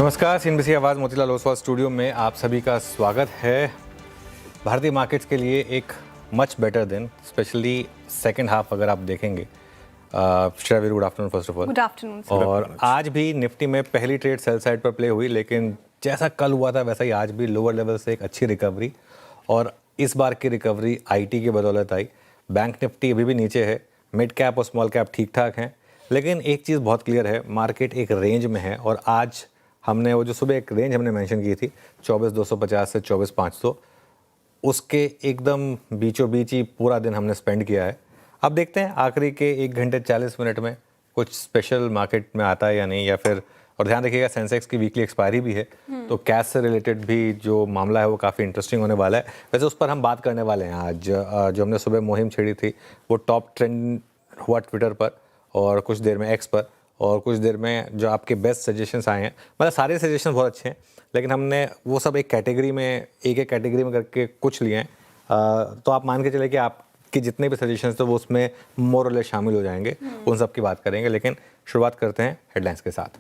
नमस्कार, सीएनबीसी आवाज़ मोतीलाल ओसवाल स्टूडियो में आप सभी का स्वागत है। भारतीय मार्केट्स के लिए एक मच बेटर दिन, स्पेशली सेकंड हाफ अगर आप देखेंगे। Shreya, very good afternoon first of all. Good afternoon. और आज भी निफ्टी में पहली ट्रेड सेल साइड पर प्ले हुई, लेकिन जैसा कल हुआ था वैसा ही आज भी लोअर लेवल से एक अच्छी रिकवरी, और इस बार की रिकवरी आईटी की बदौलत आई। बैंक निफ्टी अभी भी नीचे है, मिड कैप और स्मॉल कैप ठीक ठाक हैं, लेकिन एक चीज़ बहुत क्लियर है, मार्केट एक रेंज में है। और आज हमने वो जो सुबह एक रेंज हमने मेंशन की थी 24,250 से 24,500, उसके एकदम बीचों बीच ही पूरा दिन हमने स्पेंड किया है। अब देखते हैं आखिरी के 1 घंटे 40 मिनट में कुछ स्पेशल मार्केट में आता है या नहीं, या फिर, और ध्यान रखिएगा सेंसेक्स की वीकली एक्सपायरी भी है, तो कैश से रिलेटेड भी जो मामला है वो काफ़ी इंटरेस्टिंग होने वाला है। वैसे उस पर हम बात करने वाले हैं आज। जो हमने सुबह मुहिम छेड़ी थी वो टॉप ट्रेंड हुआ ट्विटर पर, और कुछ देर में एक्स पर, और कुछ देर में जो आपके बेस्ट सजेशंस आए हैं, मतलब सारे सजेशन बहुत अच्छे हैं, लेकिन हमने वो सब एक कैटेगरी में, एक कैटेगरी में करके कुछ लिए हैं। तो आप मान के चले कि आपके जितने भी सजेशंस थे वो उसमें मोर और लेस शामिल हो जाएंगे, उन सब की बात करेंगे। लेकिन शुरुआत करते हैं हेडलाइंस के साथ।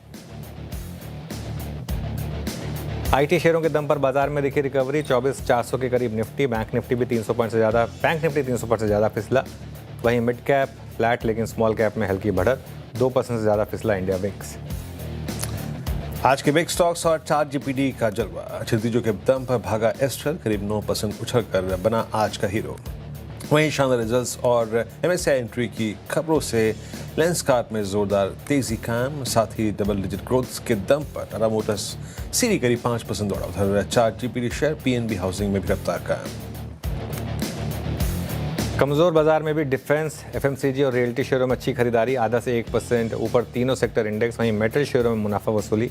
आईटी शेयरों के दम पर बाजार में दिखी रिकवरी, 24,400 के करीब निफ्टी, बैंक निफ्टी भी 300 पॉइंट से ज़्यादा, बैंक निफ्टी 300 पॉइंट से ज़्यादा फिसला। वहीं मिड कैप फ्लैट, लेकिन स्मॉल कैप में हल्की बढ़त, 2% से ज़्यादा फिसला इंडिया विक्स। आज के बिग स्टॉक्स और चार्ट जीपीटी का जलवा, क्षितिजों के दम पर भागा एस्ट्रल, करीब 9% उछलकर बना आज का हीरो। वहीं शानदार रिजल्ट्स और एमएससीआई एंट्री की खबरों से लेंसकार्प में जोरदार तेजी कायम, साथ ही डबल डिजिट ग्रोथ के दम पर टाटा मोटर्स सीरी करीब 5% दौड़ा। उधर chart GPT share PNB housing में भी रफ्तार कायम। कमज़ोर बाजार में भी डिफेंस, एफएमसीजी और रियल्टी शेयरों में अच्छी खरीदारी, आधा से 1% ऊपर तीनों सेक्टर इंडेक्स। वहीं मेटल शेयरों में मुनाफा वसूली,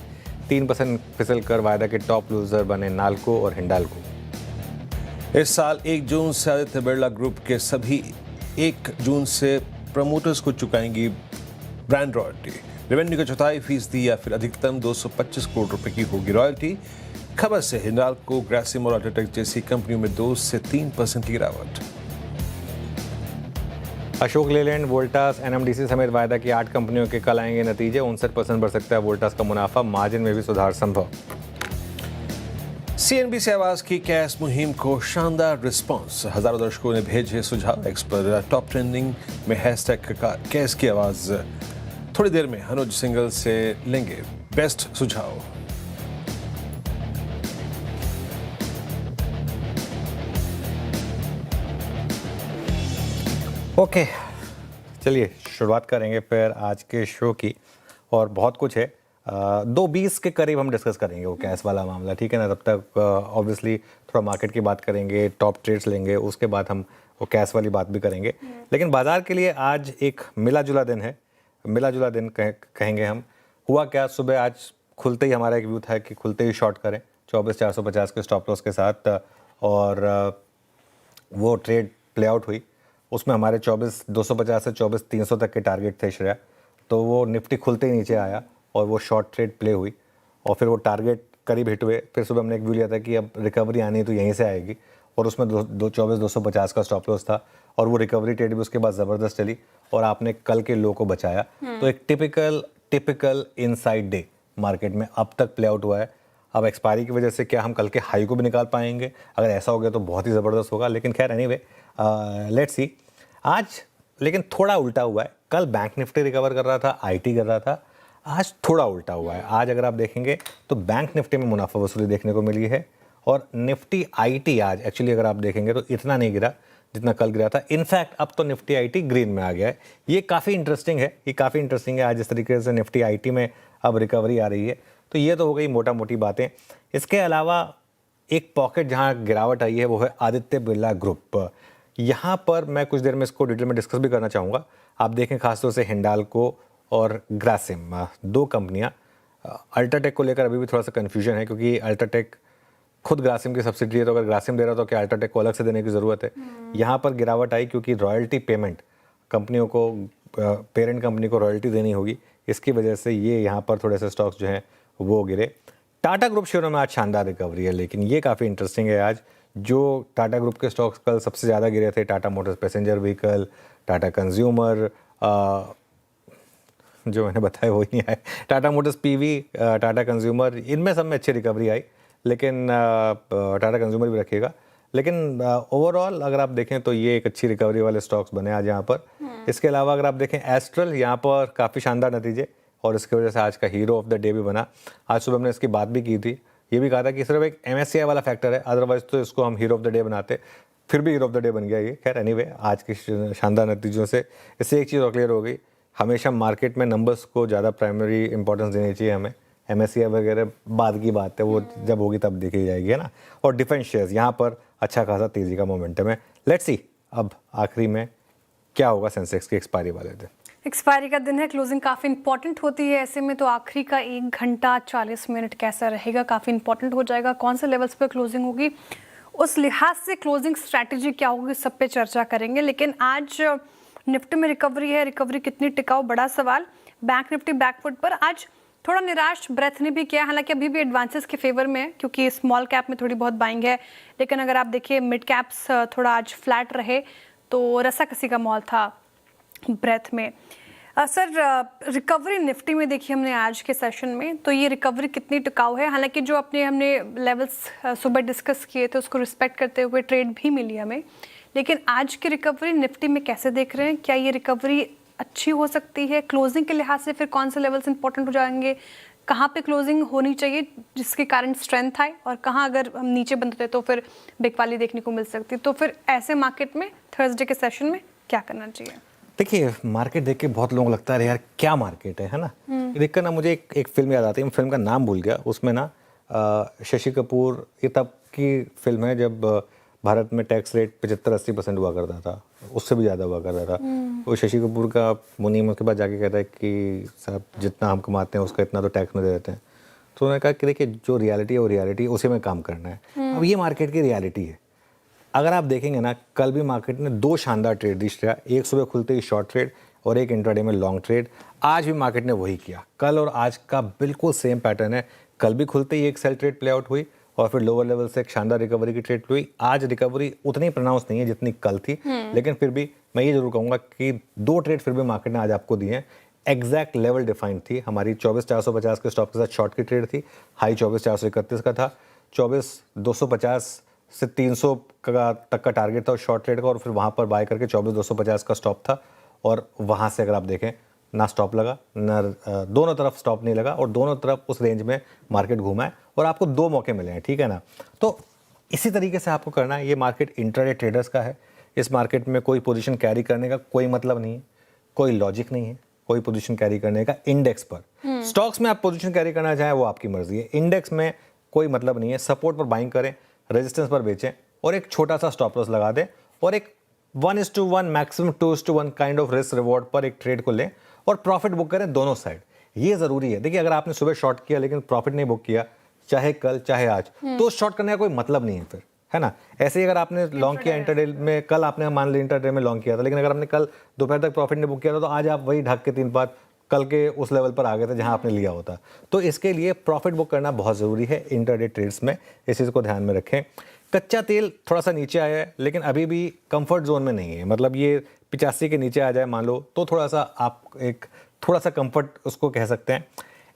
3% फिसल कर वायदा के टॉप लूजर बने नाल्को और हिंडाल्को। इस साल 1 जून से आदित्य बिरला ग्रुप के सभी 1 जून से प्रमोटर्स को चुकाएंगी ब्रांड रॉयल्टी। रेवेन्यू का 4.5% या फिर अधिकतम 225 करोड़ रुपए की होगी रॉयल्टी। खबर से हिंडाल्को, ग्रासिम और अल्ट्राटेक जैसी कंपनियों में 2 से 3% की गिरावट। अशोक लेलैंड, वोल्टास, एनएमडीसी समेत वायदा की 8 कंपनियों के कल आएंगे नतीजे, 59% बढ़ सकता है वोल्टास का मुनाफा, मार्जिन में भी सुधार संभव। सीएनबीसी आवाज़ की कैश मुहिम को शानदार रिस्पांस, हजारों दर्शकों ने भेजे सुझाव। एक्स पर टॉप ट्रेंडिंग में हैशटैग कैश की आवाज़। थोड़ी देर में अनुज सिंगल से लेंगे बेस्ट सुझाव। ओके, चलिए शुरुआत करेंगे फिर आज के शो की, और बहुत कुछ है। 2:20 के करीब हम डिस्कस करेंगे वो कैश वाला मामला, ठीक है ना। तब तक ऑब्वियसली थोड़ा मार्केट की बात करेंगे, टॉप ट्रेड्स लेंगे, उसके बाद हम वो कैश वाली बात भी करेंगे। लेकिन बाजार के लिए आज एक मिला जुला दिन है, मिला जुला दिन कहेंगे हम। हुआ क्या, सुबह आज खुलते ही हमारा एक व्यू था कि खुलते ही शॉर्ट करें 24,450 के स्टॉप लॉस के साथ, और वो ट्रेड प्ले आउट हुई। उसमें हमारे 24,250 से 24,300 तक के टारगेट थे श्रेया, तो वो निफ्टी खुलते ही नीचे आया और वो शॉर्ट ट्रेड प्ले हुई, और फिर वो टारगेट करीब हिट हुए। फिर सुबह हमने एक व्यू लिया था कि अब रिकवरी आनी है तो यहीं से आएगी, और उसमें 24,250 का स्टॉप लॉस था, और वो रिकवरी ट्रेड भी उसके बाद ज़बरदस्त चली, और आपने कल के लो को बचाया। तो एक टिपिकल इनसाइड डे मार्केट में अब तक प्ले आउट हुआ है। अब एक्सपायरी की वजह से क्या हम कल के हाई को भी निकाल पाएंगे? अगर ऐसा हो गया तो बहुत ही ज़बरदस्त होगा, लेकिन खैर एनीवे लेट्स सी। आज लेकिन थोड़ा उल्टा हुआ है। कल बैंक निफ्टी रिकवर कर रहा था, आईटी कर रहा था, आज थोड़ा उल्टा हुआ है। आज अगर आप देखेंगे तो बैंक निफ्टी में मुनाफा वसूली देखने को मिली है, और निफ्टी आईटी आज एक्चुअली अगर आप देखेंगे तो इतना नहीं गिरा जितना कल गिरा था। इनफैक्ट अब तो निफ्टी आईटी ग्रीन में आ गया है। ये काफ़ी इंटरेस्टिंग है, ये काफ़ी इंटरेस्टिंग है। आज इस तरीके से निफ्टी आईटी में अब रिकवरी आ रही है, तो ये तो हो गई मोटा मोटी बातें। इसके अलावा एक पॉकेट जहाँ गिरावट आई है वो है आदित्य बिरला ग्रुप। यहाँ पर मैं कुछ देर में इसको डिटेल में डिस्कस भी करना चाहूँगा। आप देखें खासतौर से हिंडाल्को और ग्रासिम, 2 कंपनियाँ। अल्ट्राटेक को लेकर अभी भी थोड़ा सा कन्फ्यूजन है, क्योंकि अल्ट्राटेक खुद ग्रासिम की सब्सिडी है, तो अगर ग्रासिम दे रहा तो क्या अल्ट्राटेक को अलग से देने की ज़रूरत है? यहाँ पर गिरावट आई क्योंकि रॉयल्टी पेमेंट कंपनियों को, पेरेंट कंपनी को रॉयल्टी देनी होगी, इसकी वजह से ये यहाँ पर थोड़े से स्टॉक्स जो हैं वो गिरे। टाटा ग्रुप शेयरों में आज शानदार रिकवरी है, लेकिन ये काफ़ी इंटरेस्टिंग है। आज जो टाटा ग्रुप के स्टॉक्स कल सबसे ज़्यादा गिरे थे, Tata Motors passenger vehicle, Tata consumer, जो मैंने बताया वो ही नहीं आए। Tata Motors, PV, Tata consumer, इनमें सब में अच्छी रिकवरी आई, लेकिन टाटा कंज्यूमर भी रखिएगा। लेकिन ओवरऑल अगर आप देखें तो ये एक अच्छी रिकवरी वाले स्टॉक्स बने आज यहाँ पर। इसके अलावा अगर आप देखें एस्ट्रल, यहाँ पर काफ़ी शानदार नतीजे, और इसकी वजह से आज का हीरो ऑफ द डे भी बना। आज सुबह हमने इसकी बात भी की थी, ये भी कहा था कि सिर्फ एक MSCI वाला फैक्टर है, अदरवाइज तो इसको हम हीरो ऑफ द डे बनाते, फिर भी हीरो ऑफ द डे बन गया ये। खैर एनीवे, आज के शानदार नतीजों से इससे एक चीज़ और क्लियर हो गई, हमेशा मार्केट में नंबर्स को ज़्यादा प्राइमरी इंपॉर्टेंस देनी चाहिए हमें। MSCI वगैरह बाद की बात है, वो जब होगी तब देखी जाएगी, है ना। और डिफेंस शेयर्स यहाँ पर अच्छा खासा तेज़ी का मोमेंटम है। लेट्स सी अब आखिरी में क्या होगा सेंसेक्स की एक्सपायरी वाले दिन। एक्सपायरी का दिन है, क्लोजिंग काफ़ी इंपॉर्टेंट होती है, ऐसे में तो आखिरी का 1 घंटा 40 मिनट कैसा रहेगा, काफ़ी इंपॉर्टेंट हो जाएगा। कौन से लेवल्स पे क्लोजिंग होगी, उस लिहाज से क्लोजिंग स्ट्रैटेजी क्या होगी, सब पे चर्चा करेंगे। लेकिन आज निफ्टी में रिकवरी है, रिकवरी कितनी टिकाऊ, बड़ा सवाल। बैंक निफ्टी बैकफुट पर, आज थोड़ा निराश ब्रेथ ने भी किया, हालांकि अभी भी एडवांसेस के फेवर में है क्योंकि स्मॉल कैप में थोड़ी बहुत बाइंग है। लेकिन अगर आप देखिए मिड कैप्स थोड़ा आज फ्लैट रहे, तो रस्साकसी का मॉल था ब्रेथ में। सर, रिकवरी निफ्टी में देखिए हमने आज के सेशन में, तो ये रिकवरी कितनी टिकाऊ है। हालांकि जो हमने लेवल्स सुबह डिस्कस किए थे उसको रिस्पेक्ट करते हुए ट्रेड भी मिली हमें, लेकिन आज की रिकवरी निफ्टी में कैसे देख रहे हैं, क्या ये रिकवरी अच्छी हो सकती है? क्लोजिंग के लिहाज से फिर कौन से लेवल्स इंपॉर्टेंट हो जाएंगे, कहाँ पे क्लोजिंग होनी चाहिए जिसके कारण स्ट्रेंथ आए, और कहाँ अगर हम नीचे बंद होते तो फिर बिकवाली देखने को मिल सकती। तो फिर ऐसे मार्केट में थर्सडे के सेशन में क्या करना चाहिए? देखिए, मार्केट देख के बहुत लोगों को लगता है यार क्या मार्केट है ना। देख कर ना मुझे एक फिल्म याद आती है, मैं फिल्म का नाम भूल गया। उसमें ना शशि कपूर, ये तब की फिल्म है जब भारत में टैक्स रेट 75-80% हुआ करता था, उससे भी ज़्यादा हुआ करता था। वो शशि कपूर का मुनीम उसके बाद जाके कहता है कि साहब जितना हम कमाते हैं उसका इतना तो टैक्स में दे देते हैं। तो उन्होंने कहा कि देखिए जो रियलिटी है वो रियलिटी, उसी में काम करना है। अब ये मार्केट की रियलिटी है। अगर आप देखेंगे ना, कल भी मार्केट ने 2 शानदार ट्रेड दिया, एक सुबह खुलते ही शॉर्ट ट्रेड और एक इंट्राडे में लॉन्ग ट्रेड। आज भी मार्केट ने वही किया, कल और आज का बिल्कुल सेम पैटर्न है। कल भी खुलते ही एक सेल ट्रेड प्ले आउट हुई और फिर लोअर लेवल से एक शानदार रिकवरी की ट्रेड हुई। आज रिकवरी उतनी प्रोनाउंस नहीं है जितनी कल थी, लेकिन फिर भी मैं ये जरूर कहूँगा कि 2 ट्रेड फिर भी मार्केट ने आज आपको दिए हैं। एग्जैक्ट लेवल डिफाइंड थी हमारी, 24,450 के स्टॉप के साथ शॉर्ट की ट्रेड थी, हाई 24,431 का था, 24,250 से 300 का तक का टारगेट था और शॉर्ट ट्रेड का, और फिर वहाँ पर बाय करके 24,250 का स्टॉप था। और वहाँ से अगर आप देखें ना स्टॉप लगा ना दोनों तरफ स्टॉप नहीं लगा, और दोनों तरफ उस रेंज में मार्केट घूमा है और आपको 2 मौके मिले हैं, ठीक है ना। तो इसी तरीके से आपको करना है। ये मार्केट इंट्राडे ट्रेडर्स का है, इस मार्केट में कोई पोजीशन कैरी करने का कोई मतलब नहीं है, कोई लॉजिक नहीं है कोई पोजीशन कैरी करने का। इंडेक्स पर, स्टॉक्स में आप पोजीशन कैरी करना चाहें वो आपकी मर्जी है, इंडेक्स में कोई मतलब नहीं है। सपोर्ट पर बाइंग करें, रेजिस्टेंस पर बेचें और एक छोटा सा स्टॉप लॉस लगा दें, और एक 1:1 maximum 2:1 kind of risk reward पर एक ट्रेड को लें और प्रॉफिट बुक करें दोनों साइड। ये जरूरी है। देखिए, अगर आपने सुबह शॉर्ट किया लेकिन प्रॉफिट नहीं बुक किया, चाहे कल चाहे आज, तो शॉर्ट करने का कोई मतलब नहीं है फिर, है ना। ऐसे ही अगर आपने लॉन्ग किया इंटरडे में, कल आपने मान लिया इंटरडे में लॉन्ग किया था, लेकिन अगर आपने कल दोपहर तक प्रॉफिट नहीं बुक किया था, तो आज आप वही ढक के 3 बार कल के उस लेवल पर आ गए थे जहां आपने लिया होता। तो इसके लिए प्रॉफिट बुक करना बहुत ज़रूरी है इंटरडे ट्रेड्स में, इस चीज़ को ध्यान में रखें। कच्चा तेल थोड़ा सा नीचे आया है, लेकिन अभी भी कंफर्ट जोन में नहीं है, मतलब ये 85 के नीचे आ जाए मान लो, तो थोड़ा सा आप एक थोड़ा सा कंफर्ट उसको कह सकते हैं।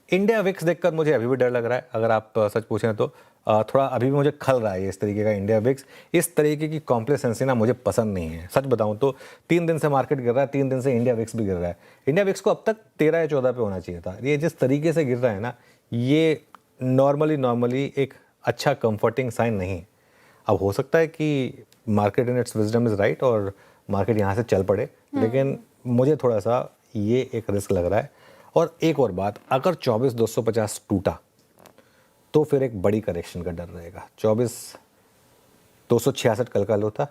इंडिया विक्स देखकर मुझे अभी भी डर लग रहा है, अगर आप सच पूछें तो थोड़ा अभी भी मुझे खल रहा है इस तरीके का इंडिया विक्स। इस तरीके की कॉम्प्लेसेंसी ना मुझे पसंद नहीं है, सच बताऊं तो। 3 दिन से मार्केट गिर रहा है, 3 दिन से इंडिया विक्स भी गिर रहा है। इंडिया विक्स को अब तक 13 या 14 पे होना चाहिए था। ये जिस तरीके से गिर रहा है ना, ये नॉर्मली एक अच्छा कंफर्टिंग साइन नहीं। अब हो सकता है कि market in its wisdom is right और मार्केट यहाँ से चल पड़े, लेकिन मुझे थोड़ा सा ये एक रिस्क लग रहा है। और एक और बात, अगर 24,250 टूटा तो फिर एक बड़ी करेक्शन का डर रहेगा। 24,266 कल का लो था,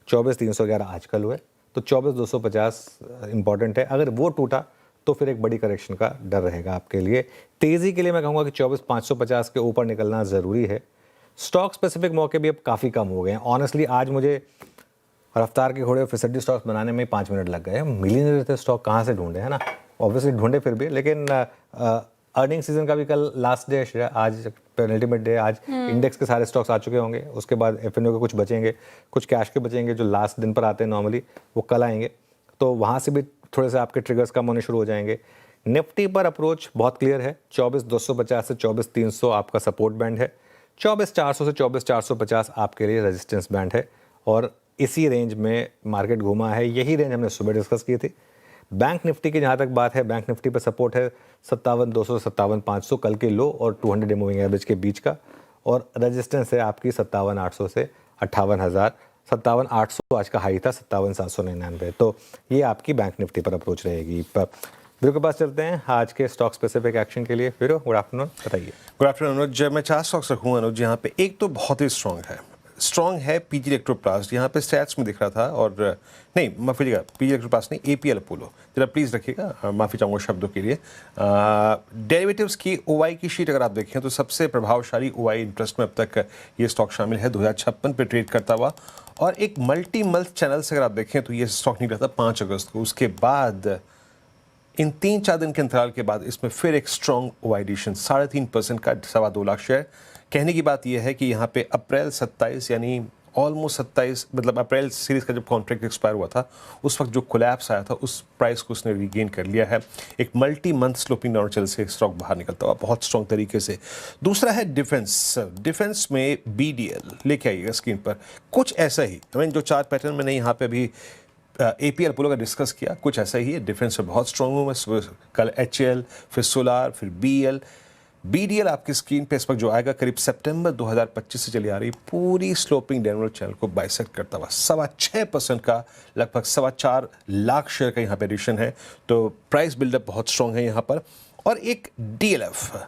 24,311 आज कल हुए, तो 24,250 इंपॉर्टेंट है। अगर वो टूटा तो फिर एक बड़ी करेक्शन का डर रहेगा आपके लिए। तेज़ी के लिए मैं कहूँगा कि 24,550 के ऊपर निकलना ज़रूरी है। स्टॉक स्पेसिफिक मौके भी अब काफ़ी कम हो गए हैं। ऑनेस्टली आज मुझे रफ्तार के घोड़े फिसड्डी स्टॉक्स बनाने में 5 मिनट लग गए। मिल ही नहीं रहे थे स्टॉक, कहाँ से ढूंढे, है ना। ऑब्वियसली ढूंढे फिर भी, लेकिन अर्निंग सीजन का भी कल लास्ट डे है, आज पेनल्टीमेट डे। आज इंडेक्स के सारे स्टॉक्स आ चुके होंगे, उसके बाद एफएनओ के कुछ बचेंगे, कुछ कैश के बचेंगे जो लास्ट दिन पर आते हैं नॉर्मली, वो कल आएंगे। तो वहाँ से भी थोड़े से आपके ट्रिगर्स कम होने शुरू हो जाएंगे। निफ्टी पर अप्रोच बहुत क्लियर है, 24,250 से 24,300 आपका सपोर्ट बैंड है, 24,400 से 24,450 आपके लिए रेजिस्टेंस बैंड है और इसी रेंज में मार्केट घूमा है। यही रेंज हमने सुबह डिस्कस की थी। बैंक निफ्टी की जहाँ तक बात है, बैंक निफ्टी पर सपोर्ट है 57,200 से 57,500 कल के लो और 200 डे मूविंग एवरेज के बीच का, और रेजिस्टेंस है आपकी 57,800 से 58,000। 57,800 आज का हाई था, 57,799। तो ये आपकी बैंक निफ्टी पर अप्रोच रहेगी। वीरो के पास चलते हैं आज के स्टॉक स्पेसिफिक एक्शन के लिए। वीरो, गुड आफ्टरनून, बताइए। गुड आफ्टरनून अनुज। मैं 4 स्टॉक्स रखूँगा अनुज, यहाँ पे एक तो बहुत ही स्ट्रॉन्ग है पीजी इलेक्ट्रोप्लास्ट। यहाँ पे स्टैट्स में दिख रहा था, और नहीं माफ़ी लीजिएगा, पीजी इलेक्ट्रोप्लास्ट नहीं, एपीएल अपोलो। जरा प्लीज़ रखिएगा, माफ़ी चाहूँगा शब्दों के लिए। डेरिवेटिव्स की ओवाई की शीट अगर आप देखें तो सबसे प्रभावशाली ओवाई इंटरेस्ट में अब तक ये स्टॉक शामिल है, 2056 पे ट्रेड करता हुआ। और एक मल्टी मंथ चैनल से अगर आप देखें तो ये स्टॉक निकला था 5 अगस्त को। उसके बाद इन 3-4 दिन के अंतराल के बाद इसमें फिर एक स्ट्रॉन्ग ओवाई एडिशन 3.5% का 2.25 लाख शेयर। कहने की बात यह है कि यहाँ पे अप्रैल 27 यानी ऑलमोस्ट 27, मतलब अप्रैल सीरीज का जब कॉन्ट्रैक्ट एक्सपायर हुआ था उस वक्त जो कोलैप्स आया था उस प्राइस को उसने रीगेन कर लिया है। एक मल्टी मंथ स्लोपिंग डाउन चल से स्टॉक बाहर निकलता हुआ बहुत स्ट्रॉन्ग तरीके से। दूसरा है डिफेंस में बीडीएल लेके आइएगा स्क्रीन पर। कुछ ऐसा ही, जो चार्ट पैटर्न मैंने यहाँ पे अभी एपीएल अपोलो का डिस्कस किया, कुछ ऐसा ही है। डिफेंस में बहुत स्ट्रॉन्ग हूँ मैं। कल एचएल, फिर सोलार, फिर बीएल। बीडीएल आपकी स्क्रीन पे इस वक्त जो आएगा करीब सितंबर 2025 से चली आ रही पूरी स्लोपिंग डाउनवर्ड चैनल को बाइसेक्ट करता हुआ 6.25% का लगभग 4.25 लाख शेयर का यहाँ पे एडिशन है। तो प्राइस बिल्डअप बहुत स्ट्रॉन्ग है यहाँ पर। और एक DLF,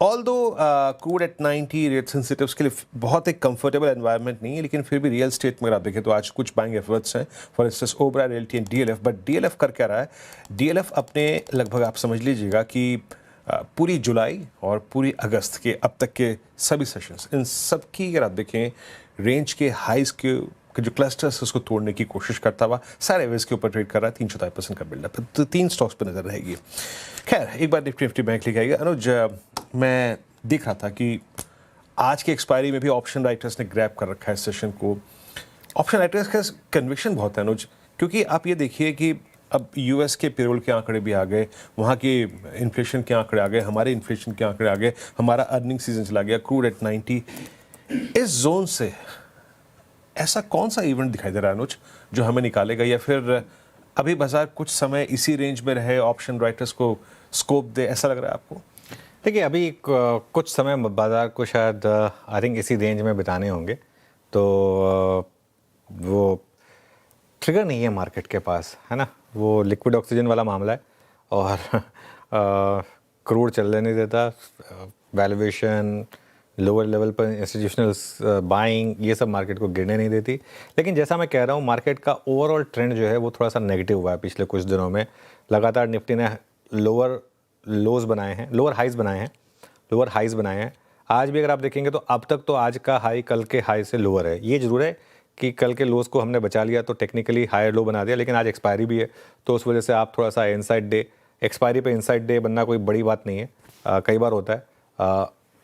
although crude at 90 rate sensitives के लिए बहुत एक कंफर्टेबल एनवायरनमेंट नहीं है, लेकिन फिर भी रियल स्टेट में अगर आप देखें तो आज कुछ बाइंग एफर्ट्स हैं, for instance Obra, realty and DLF. But DLF कर क्या रहा है? डीएलएफ अपने लगभग आप समझ लीजिएगा कि पूरी जुलाई और पूरी अगस्त के अब तक के सभी सेशंस, इन सब की अगर आप देखें रेंज के हाइज के जो क्लस्टर्स उसको तोड़ने की कोशिश करता हुआ सारे एवरेज के ऊपर ट्रेड कर रहा है। 3.4% का बिल्डअप, तो 3 स्टॉक्स पर नजर रहेगी। खैर, एक बार निफ्टी बैंक लेके आएगा अनुज। मैं देख रहा था कि आज के एक्सपायरी में भी ऑप्शन राइटर्स ने ग्रैब कर रखा है सेशन को। ऑप्शन राइटर्स का कन्विक्शन बहुत है अनुज, क्योंकि आप ये देखिए कि अब यूएस के पेरोल के आंकड़े भी आ गए, वहाँ के इन्फ्लेशन के आंकड़े आ गए, हमारे इन्फ्लेशन के आंकड़े आ गए, हमारा अर्निंग सीजन चला गया, क्रूड एट 90। इस जोन से ऐसा कौन सा इवेंट दिखाई दे रहा है अनुज जो हमें निकालेगा, या फिर अभी बाजार कुछ समय इसी रेंज में रहे, ऑप्शन राइटर्स को स्कोप दे, ऐसा लग रहा है आपको? देखिए, अभी कुछ समय बाजार को शायद आई थिंक इसी रेंज में बिताने होंगे। तो वो ट्रिगर नहीं है मार्केट के पास, है ना। वो लिक्विड ऑक्सीजन वाला मामला है और क्रूड चलने नहीं देता, वैल्यूएशन लोअर लेवल पर इंस्टीट्यूशनल बाइंग, ये सब मार्केट को गिरने नहीं देती। लेकिन जैसा मैं कह रहा हूँ, मार्केट का ओवरऑल ट्रेंड जो है वो थोड़ा सा नेगेटिव हुआ है पिछले कुछ दिनों में। लगातार निफ्टी ने लोअर लोज बनाए हैं, लोअर हाइज बनाए हैं। आज भी अगर आप देखेंगे तो अब तक तो आज का हाई कल के हाई से लोअर है। ये जरूर है कि कल के लोज को हमने बचा लिया तो टेक्निकली हायर लो बना दिया, लेकिन आज एक्सपायरी भी है तो उस वजह से आप थोड़ा सा इनसाइड डे, एक्सपायरी पे इनसाइड डे बनना कोई बड़ी बात नहीं है। कई बार होता है,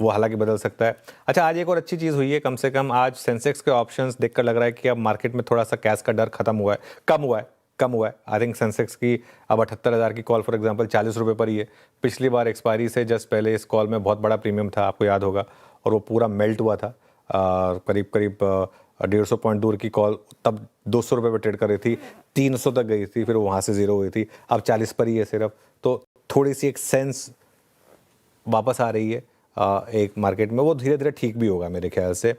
वो हालांकि बदल सकता है। अच्छा, आज एक और अच्छी चीज़ हुई है, कम से कम आज सेंसेक्स के ऑप्शंस देखकर लग रहा है कि अब मार्केट में थोड़ा सा कैश का डर खत्म हुआ है, कम हुआ है। आई थिंक सेंसेक्स की अब 78,000 की कॉल फॉर एग्जांपल 40 रुपये पर ही है। पिछली बार एक्सपायरी से जस्ट पहले इस कॉल में बहुत बड़ा प्रीमियम था, आपको याद होगा, और वो पूरा मेल्ट हुआ था। करीब 150 पॉइंट दूर की कॉल तब 200 रुपये पर ट्रेड कर रही थी, 300 तक गई थी, फिर वहाँ से ज़ीरो हुई थी, अब 40 पर ही है सिर्फ। तो थोड़ी सी एक सेंस वापस आ रही है एक मार्केट में, वो धीरे धीरे ठीक भी होगा मेरे ख्याल से।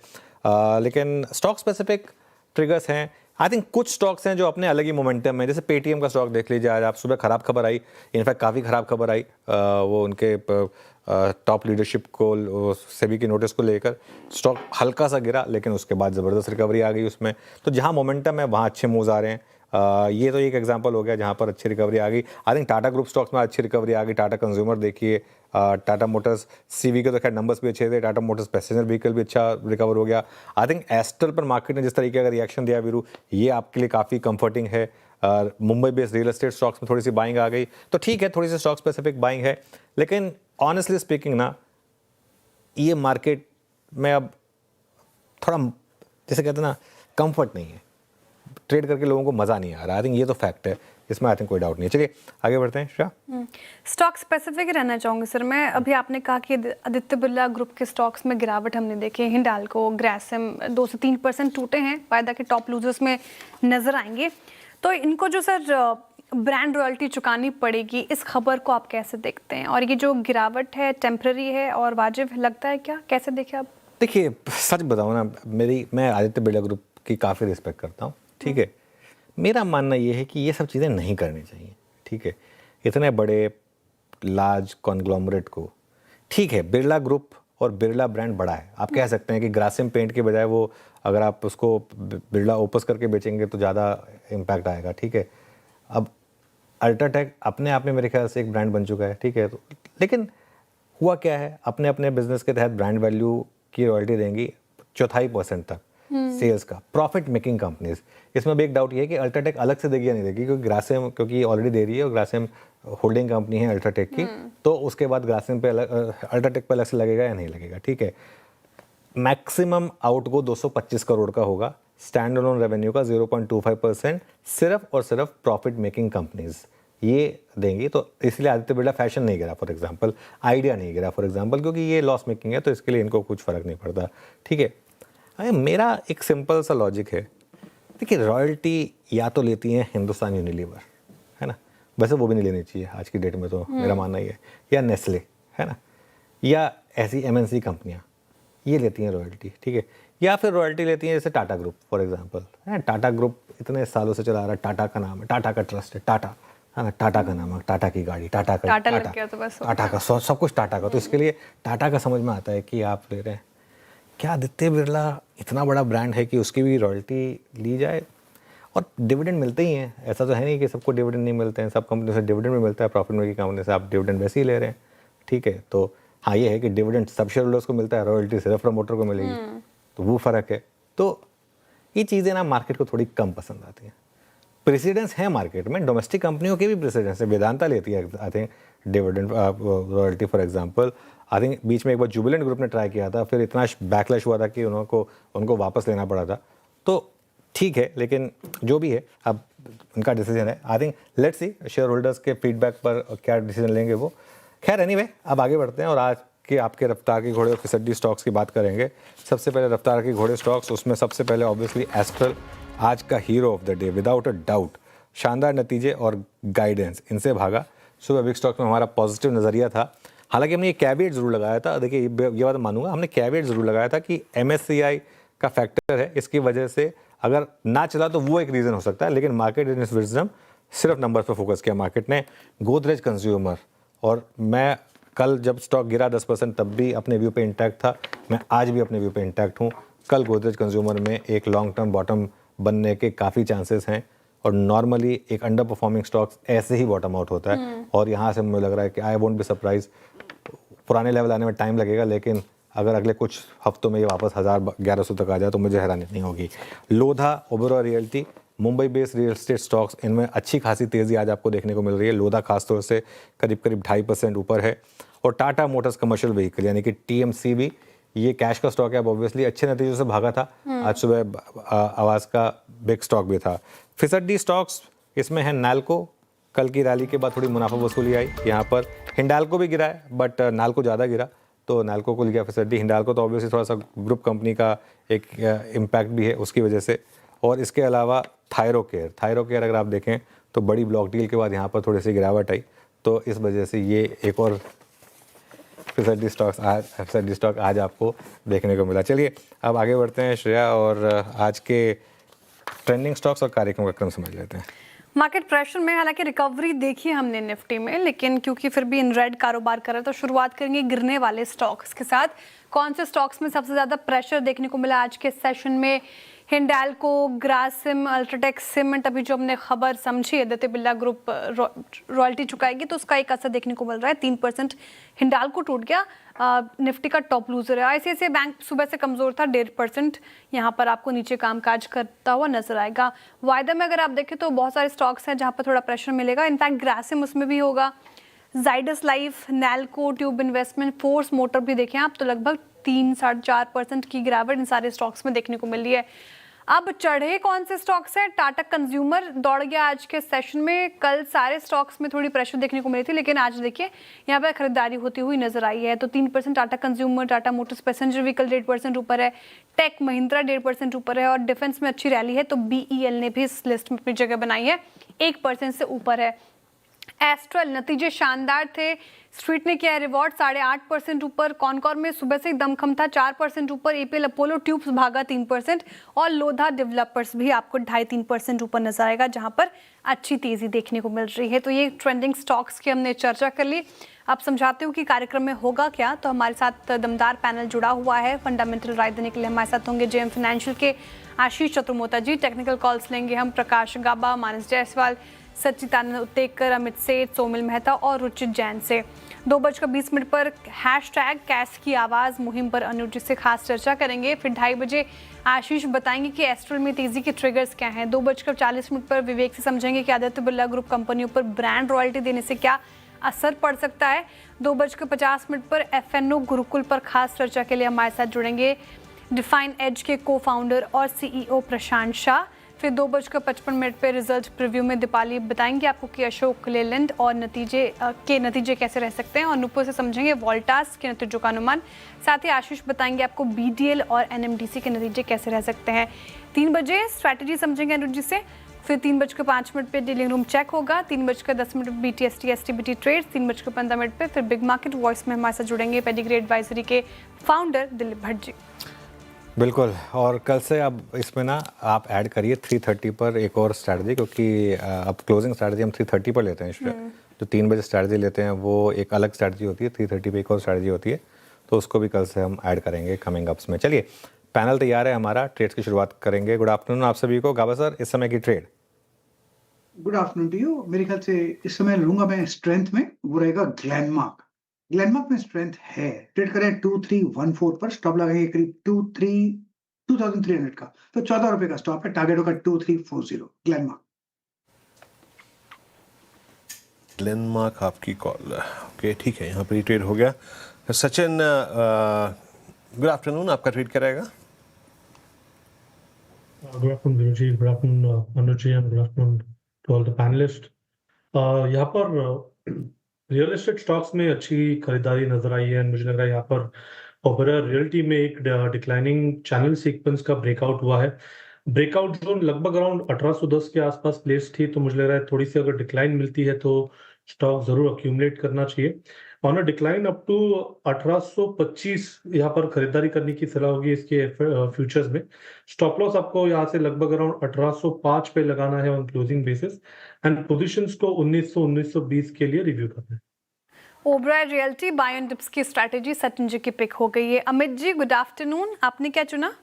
लेकिन स्टॉक स्पेसिफिक ट्रिगर्स हैं। आई थिंक कुछ स्टॉक्स हैं जो अपने अलग ही मोमेंटम में, जैसे पेटीएम का स्टॉक देख लीजिए। आज आप सुबह ख़राब खबर आई, इनफैक्ट काफ़ी ख़राब खबर आई, वो उनके टॉप लीडरशिप को सेबी की नोटिस को लेकर स्टॉक हल्का सा गिरा, लेकिन उसके बाद ज़बरदस्त रिकवरी आ गई उसमें। तो जहाँ मोमेंटम है वहाँ अच्छे मूव्स आ रहे हैं। ये तो एक एग्जांपल हो गया जहाँ पर अच्छी रिकवरी आ गई। I think Tata group stocks में अच्छी रिकवरी आ गई। टाटा कंज्यूमर देखिए, टाटा मोटर्स, सीवी के तो खैर नंबर्स भी अच्छे थे, टाटा मोटर्स पैसेंजर व्हीकल भी अच्छा रिकवर हो गया। आई थिंक एस्ट्रल पर मार्केट ने जिस तरीके का रिएक्शन दिया वीरू, ये आपके लिए काफ़ी कंफर्टिंग है। Mumbai based real estate stocks में थोड़ी सी बाइंग आ गई, तो ठीक है, थोड़ी सी स्टॉक स्पेसिफिक बाइंग है। लेकिन ऑनेस्टली स्पीकिंग ना, ये मार्केट में अब थोड़ा जैसे कहते हैं ना, कंफर्ट नहीं है। ट्रेड करके लोगों को मज़ा नहीं आ रहा। आई थिंक ये तो फैक्ट है, इसमें आई थिंक कोई डाउट नहीं है। चलिए आगे बढ़ते हैं। श्रेया, स्टॉक स्पेसिफिक रहना चाहूँगी सर मैं। अभी आपने कहा कि आदित्य बिरला ग्रुप के स्टॉक्स में गिरावट हमने देखी है। हिंडाल्को, ग्रासिम 2 से 3% टूटे हैं, वायदा के टॉप लूजर्स में नजर आएंगे। तो इनको जो सर ब्रांड रॉयल्टी चुकानी पड़ेगी, इस खबर को आप कैसे देखते हैं? और ये जो गिरावट है टेम्पररी है और वाजिब लगता है क्या? कैसे देखें आप? देखिए सच बताऊँ ना, मैं आदित्य बिरला ग्रुप की काफ़ी रिस्पेक्ट करता हूँ, ठीक है। मेरा मानना ये है कि ये सब चीज़ें नहीं करनी चाहिए, ठीक है। इतने बड़े लार्ज कॉन्ग्लोमरेट को, ठीक है, बिरला ग्रुप और बिरला ब्रांड बड़ा है, आप कह सकते हैं कि ग्रासिम पेंट के बजाय वो अगर आप उसको बिरला ओपस करके बेचेंगे तो ज़्यादा इम्पैक्ट आएगा, ठीक है। अब अल्ट्राटेक अपने आप में मेरे ख्याल से एक ब्रांड बन चुका है, ठीक है। तो लेकिन हुआ क्या है, अपने अपने बिजनेस के तहत ब्रांड वैल्यू की रॉयल्टी देंगी 4.5% तक सेल्स का, प्रॉफिट मेकिंग कंपनीज। इसमें भी एक डाउट ये है कि अल्ट्राटेक अलग से देगी या नहीं देगी, क्योंकि ग्रासिम क्योंकि ऑलरेडी दे रही है और ग्रासिम होल्डिंग कंपनी है अल्ट्राटेक की, तो उसके बाद ग्रासिम पे अलग, अल्ट्राटेक पे अलग से लगेगा या नहीं लगेगा, ठीक है। मैक्सिमम आउटगो 225 करोड़ का होगा, स्टैंड अलोन रेवेन्यू का 0.25% सिर्फ और सिर्फ प्रॉफिट मेकिंग कंपनीज ये देंगी। तो इसलिए आदित्य बिरला फैशन नहीं गिरा फॉर एग्जांपल, आइडिया नहीं गिरा फॉर एग्जांपल, क्योंकि ये लॉस मेकिंग है, तो इसके लिए इनको कुछ फर्क नहीं पड़ता, ठीक है। अरे मेरा एक सिंपल सा लॉजिक है, देखिए रॉयल्टी या तो लेती है हिंदुस्तान यूनिलीवर, है ना, वैसे वो भी नहीं लेनी चाहिए आज की डेट में, तो मेरा मानना ये है, या नेस्ले, है ना, या ऐसी एमएनसी कंपनियां ये लेती हैं रॉयल्टी, ठीक है। या फिर रॉयल्टी लेती हैं जैसे टाटा ग्रुप फॉर एग्जांपल, है। टाटा ग्रुप इतने सालों से चला आ रहा है, टाटा का नाम है, टाटा का ट्रस्ट है, टाटा, है ना, टाटा का नाम है, टाटा की गाड़ी, टाटा लग गया तो बस टाटा का सब कुछ टाटा का, तो इसके लिए टाटा का समझ में आता है कि आप ले रहे हैं। क्या आदित्य बिरला इतना बड़ा ब्रांड है कि उसकी भी रॉयल्टी ली जाए? और डिविडेंड मिलते ही हैं, ऐसा तो है नहीं कि सबको डिविडेंड नहीं मिलते हैं, सब कंपनी से डिविडेंड भी मिलता है, प्रॉफिट मेकिंग कंपनी से आप डिविडेंड वैसे ही ले रहे हैं, ठीक है। तो हाँ ये है कि डिविडेंड सब शेयर होल्डर्स को मिलता है, रॉयल्टी सिर्फ प्रमोटर को मिलेगी, तो वो फ़र्क है। तो ये चीज़ें ना मार्केट को थोड़ी कम पसंद आती हैं। प्रेसिडेंस है मार्केट में, डोमेस्टिक कंपनियों के भी प्रेसिडेंस है, वेदांता लेती है I think dividend royalty for example. I think बीच में एक बार जुबिलेंट ग्रुप ने ट्राई किया था, फिर इतना बैकलैश हुआ था कि उनको वापस लेना पड़ा था। तो ठीक है, लेकिन जो भी है अब उनका डिसीजन है। I think let's C share holders के फीडबैक पर क्या डिसीजन लेंगे वो। खैर एनीवे, अब आगे बढ़ते हैं और आज के आपके रफ्तार के घोड़े और फिसड्डी स्टॉक्स की बात करेंगे। सबसे पहले रफ्तार के घोड़े स्टॉक्स, उसमें सबसे पहले ऑब्वियसली एस्ट्रल, आज का hero of the day without a doubt. शानदार नतीजे और गाइडेंस इनसे भागा। सुबह बिग स्टॉक में हमारा पॉजिटिव नज़रिया था, हालांकि हमने ये कैविएट ज़रूर लगाया था। देखिए ये बात मानूंगा, हमने कैविएट ज़रूर लगाया था कि MSCI का फैक्टर है, इसकी वजह से अगर ना चला तो वो एक रीज़न हो सकता है, लेकिन मार्केट इन इस विजडम सिर्फ नंबर पर फोकस किया मार्केट ने। गोदरेज कंज्यूमर, और मैं कल जब स्टॉक गिरा 10% तब भी अपने व्यू पे इंटैक्ट था, मैं आज भी अपने व्यू पे इंटैक्ट हूँ। कल गोदरेज कंज्यूमर में एक लॉन्ग टर्म बॉटम बनने के काफ़ी चांसेस हैं, और नॉर्मली एक अंडर परफॉर्मिंग स्टॉक्स ऐसे ही बॉटम आउट होता है, और यहाँ से मुझे लग रहा है कि आई वोंट बी सरप्राइज, पुराने लेवल आने में टाइम लगेगा, लेकिन अगर अगले कुछ हफ्तों में ये वापस 1000-1100 तक आ जाए तो मुझे हैरानी नहीं होगी। Lodha, Oberoi realty, Mumbai based real estate stocks, इनमें अच्छी खासी तेज़ी आज आपको देखने को मिल रही है। लोधा खासतौर से करीब 2.5% ऊपर है, और टाटा मोटर्स कमर्शियल व्हीकल यानी कि TMC भी, ये कैश का स्टॉक है, अब ऑब्वियसली अच्छे नतीजों से भागा था। आज सुबह आवाज़ का बिग स्टॉक भी था। फिसड्डी स्टॉक्स इसमें है नाल्को, कल की रैली के बाद थोड़ी मुनाफा वसूली आई यहाँ पर। हिंडाल्को भी गिरा है, बट नाल्को ज़्यादा गिरा, तो नाल्को को लिया फिसड्डी। हिंडाल्को तो ऑब्वियसली थोड़ा सा ग्रुप कंपनी का एक इम्पैक्ट भी है उसकी वजह से। और इसके अलावा थायरोकेयर अगर आप देखें तो बड़ी ब्लॉक डील के बाद यहाँ पर थोड़ी सी गिरावट आई, तो इस वजह से ये एक और फिसड्डी स्टॉक आज आपको देखने को मिला। चलिए अब आगे बढ़ते हैं श्रेया, और आज के ट्रेंडिंग स्टॉक्स और कार्यक्रम का क्रम समझ लेते हैं। मार्केट प्रेशर में हालांकि रिकवरी देखी हमने निफ्टी में, लेकिन क्योंकि फिर भी इन रेड कारोबार कर रहा है, तो शुरुआत करेंगे गिरने वाले स्टॉक्स के साथ। कौन से स्टॉक्स में सबसे ज़्यादा प्रेशर देखने को मिला आज के सेशन में? हिंडाल्को, ग्रासिम, अल्ट्राटेक सीमेंट, अभी जो हमने खबर समझी आदित्य बिरला ग्रुप रॉयल्टी चुकाएगी तो उसका एक असर देखने को मिल रहा है। 3% हिंडाल्को टूट गया, निफ्टी का टॉप लूजर है। ICICI बैंक सुबह से कमजोर था, 1.5% यहाँ पर आपको नीचे कामकाज करता हुआ नजर आएगा। वायदा में अगर आप देखें तो बहुत सारे स्टॉक्स हैं जहाँ पर थोड़ा प्रेशर मिलेगा, इनफैक्ट ग्रासिम उसमें भी होगा। Zydus life, NALCO, tube investment, force motor भी देखें आप तो लगभग 3-4% की गिरावट इन सारे स्टॉक्स में देखने को मिल रही है। अब चढ़े कौन से स्टॉक्स हैं? टाटा कंज्यूमर दौड़ गया आज के सेशन में। कल सारे स्टॉक्स में थोड़ी प्रेशर देखने को मिली थी, लेकिन आज देखिए यहाँ पे खरीदारी होती हुई नजर आई है। तो 3% Tata consumer, Tata Motors passenger vehicle 1.5% ऊपर है, टेक महिंद्रा 1.5% ऊपर है और डिफेंस में अच्छी रैली है। तो BEL ने भी इस लिस्ट में अपनी जगह बनाई है, 1% से ऊपर है। एस्ट्रल नतीजे शानदार थे, स्ट्रीट ने किया है रिवॉर्ड 8.5% ऊपर। कॉनकॉर में सुबह से ही दमखम था, 4% ऊपर। APL अपोलो ट्यूब्स भागा 3% और लोधा डेवलपर्स भी आपको 2.5-3% ऊपर नजर आएगा, जहां पर अच्छी तेजी देखने को मिल रही है। तो ये ट्रेंडिंग स्टॉक्स की हमने चर्चा कर ली। अब समझाते हूँ कि कार्यक्रम में होगा क्या। तो हमारे साथ दमदार पैनल जुड़ा हुआ है। फंडामेंटल राय देने के लिए हमारे साथ होंगे JM फाइनेंशियल के आशीष चतुर्मोता जी। टेक्निकल कॉल्स लेंगे हम प्रकाश गाबा, मानस जायसवाल, सच्चिदानंद उत्तेकर, अमित सेठ, सोमिल मेहता और रुचित जैन से। 2:20 पर #कैश की आवाज़ मुहिम पर अनुज से खास चर्चा करेंगे। फिर 2:30 बजे आशीष बताएंगे कि एस्ट्रल में तेजी के ट्रिगर्स क्या हैं। 2:40 पर विवेक से समझेंगे कि आदित्य बिरला ग्रुप कंपनियों पर ब्रांड रॉयल्टी देने से क्या असर पड़ सकता है। 2:50 पर FNO गुरुकुल पर खास चर्चा के लिए हमारे साथ जुड़ेंगे डिफाइन एज के को-फाउंडर और CEO प्रशांत शाह। फिर 2:55 पे रिजल्ट प्रीव्यू में दीपाली बताएंगे आपको कि अशोक लेलैंड और नतीजे कैसे रह सकते हैं और नुपुर से समझेंगे वोल्टास के नतीजों का अनुमान। साथ ही आशीष बताएंगे आपको BDL और NMDC के नतीजे कैसे रह सकते हैं। 3 बजे स्ट्रैटेजी समझेंगे अनुज जी से। फिर 3:05 पे डीलिंग रूम चेक होगा। 3:10 पे BTST STBT ट्रेड। 3:15 पे फिर बिग मार्केट वॉइस में हमारे साथ जुड़ेंगे पेडिग्री एडवाइजरी के फाउंडर दिलीप भट्ट जी। बिल्कुल, और कल से अब इसमें ना आप ऐड करिए 3:30 पर एक और स्ट्रैटेजी, क्योंकि अब क्लोजिंग स्ट्रैटेजी हम 3:30 पर लेते हैं। इसलिए जो 3 बजे स्ट्रैटेजी लेते हैं वो एक अलग स्ट्रैटेजी होती है, 3:30 पे एक और स्ट्रैटेजी होती है, तो उसको भी कल से हम ऐड करेंगे कमिंग अप्स में। चलिए, पैनल तैयार है हमारा, ट्रेड्स की शुरुआत करेंगे। गुड आफ्टरनून आप सभी को। गाबा सर, इस समय की trade? Good afternoon to you. मेरे ख्याल से इस समय लूंगा मैं स्ट्रेंथ में, वो रहेगा ग्लैनमार्क। ग्लैनमार्क में स्ट्रेंथ है। ट्रेड करें 2314 पर, स्टॉप लगाएंगे करीब 2300 का। तो 14 रुपए का स्टॉप है, टारगेट होगा 2340 ग्लैनमार्क। ग्लेनमार्क आपकी कॉल। ओके, ठीक है, यहाँ पर ही ट्रेड हो गया। सचिन, गुड आफ्टरनून, आपका ट्रेड क्या रहेगा? Good afternoon, Viruji. Good afternoon, Anuji, and good afternoon to all the panelists. यहाँ पर रियल एस्टेट स्टॉक्स में अच्छी खरीदारी नजर आई है। मुझे लग रहा है यहाँ पर ओबेरॉय रियल्टी में एक डिक्लाइनिंग चैनल सीक्वेंस का ब्रेकआउट हुआ है। ब्रेकआउट जोन लगभग अराउंड 1810 के आसपास प्लेस थी, तो मुझे लग रहा है थोड़ी सी अगर डिक्लाइन मिलती है तो स्टॉक जरूर अक्यूमुलेट करना चाहिए। On a decline up to 1825 यहाँ पर खरीदारी करने की सलाह होगी इसके फ्यूचर्स में। स्टॉप लॉस आपको यहाँ से लगभग अराउंड 1805 पे लगाना है on closing basis, and positions को 1920 के लिए रिव्यू करना है। Oberoi Realty buy and dips की स्ट्रैटेजी सचिन जी की पिक हो गई है। अमित जी, गुड आफ्टरनून, आपने क्या चुना?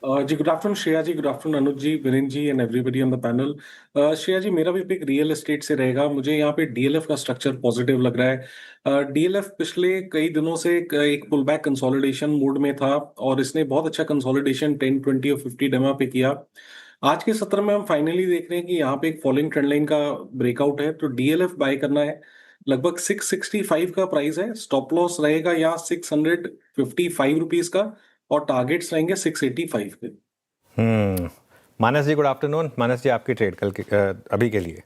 जी good afternoon Shreya ji, good afternoon Anuj ji, Viren ji and everybody on the panel. Shreya ji, मेरा भी पिक रियल एस्टेट से रहेगा। मुझे यहाँ पे DLF का स्ट्रक्चर पॉजिटिव लग रहा है। DLF पिछले कई दिनों से एक पुल बैक कंसोलिडेशन मोड में था और इसने बहुत अच्छा कंसोलिडेशन 10, 20 और 50 डेमा पे किया। आज के सत्र में हम फाइनली देख रहे हैं कि यहाँ पे एक फॉलोइंग ट्रेंड लाइन का ब्रेकआउट है, तो DLF बाय करना है। लगभग 665 का प्राइस है। स्टॉप लॉस रहेगा यहाँ 655 रुपीज का और टारगेट्स रहेंगे 685 के। मानस जी, गुड आफ्टरनून। मानस जी, आपकी ट्रेड कल अभी के लिए?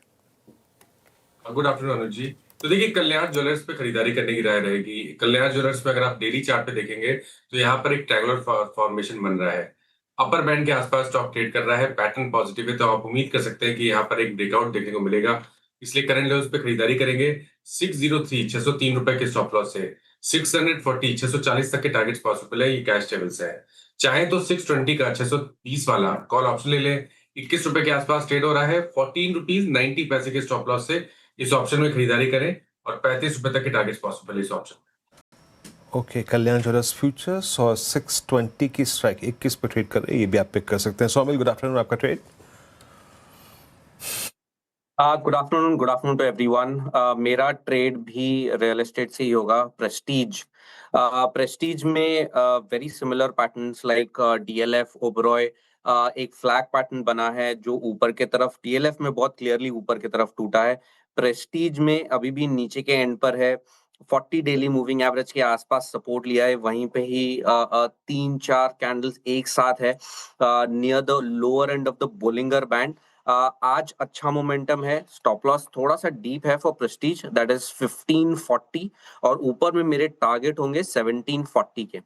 गुड आफ्टरनून अनुज जी। तो देखिए, कल्याण ज्वेलर्स पे खरीदारी करने की राय रहेगी। कल्याण ज्वेलर्स पे अगर आप डेली चार्ट पे देखेंगे तो यहाँ पर एक ट्रायंगुलर फॉर्मेशन बन रहा है। अपर बैंड के आसपास स्टॉक ट्रेड कर रहा है, पैटर्न पॉजिटिव है, तो आप उम्मीद कर सकते हैं कि यहाँ पर एक ब्रेकआउट देखने को मिलेगा। इसलिए करंट लेवल्स पे खरीदारी करेंगे। 603 रुपए के स्टॉप लॉस से 640 तक के टारगेट्स पॉसिबल है। ये कैश लेवल्स है। चाहे तो 620 का 620 वाला कॉल ऑप्शन ले लें। 21 रुपए के आसपास ट्रेड हो रहा है। 14 रुपीज 90 के स्टॉप लॉस से इस ऑप्शन में खरीदारी करें और 35 रुपए तक के टारगेट्स पॉसिबल है इस ऑप्शन। ओके, कल्याण ज्वेलर्स फ्यूचर्स और 620 की स्ट्राइक 21 पे ट्रेड कर रहे हैं, ये भी आप पिक कर सकते हैं। सोमिल, गुड आफ्टरनून, आपका trade? Good afternoon to everyone. मेरा ट्रेड भी रियल एस्टेट से ही होगा। प्रेस्टीज में very similar patterns like DLF Oberoi. एक फ्लैग पैटर्न बना है जो ऊपर के तरफ, DLF में बहुत क्लियरली ऊपर की तरफ टूटा है। प्रेस्टीज में अभी भी नीचे के एंड पर है। 40 डेली मूविंग एवरेज के आसपास सपोर्ट लिया है, वहीं पे ही 3-4 कैंडल्स एक साथ है near the lower and of the Bollinger band. आज अच्छा मोमेंटम है, स्टॉप लॉस थोड़ा सा डीप है फॉर प्रेस्टीज, दैट इज 1540, और ऊपर में मेरे टारगेट होंगे 1740 के।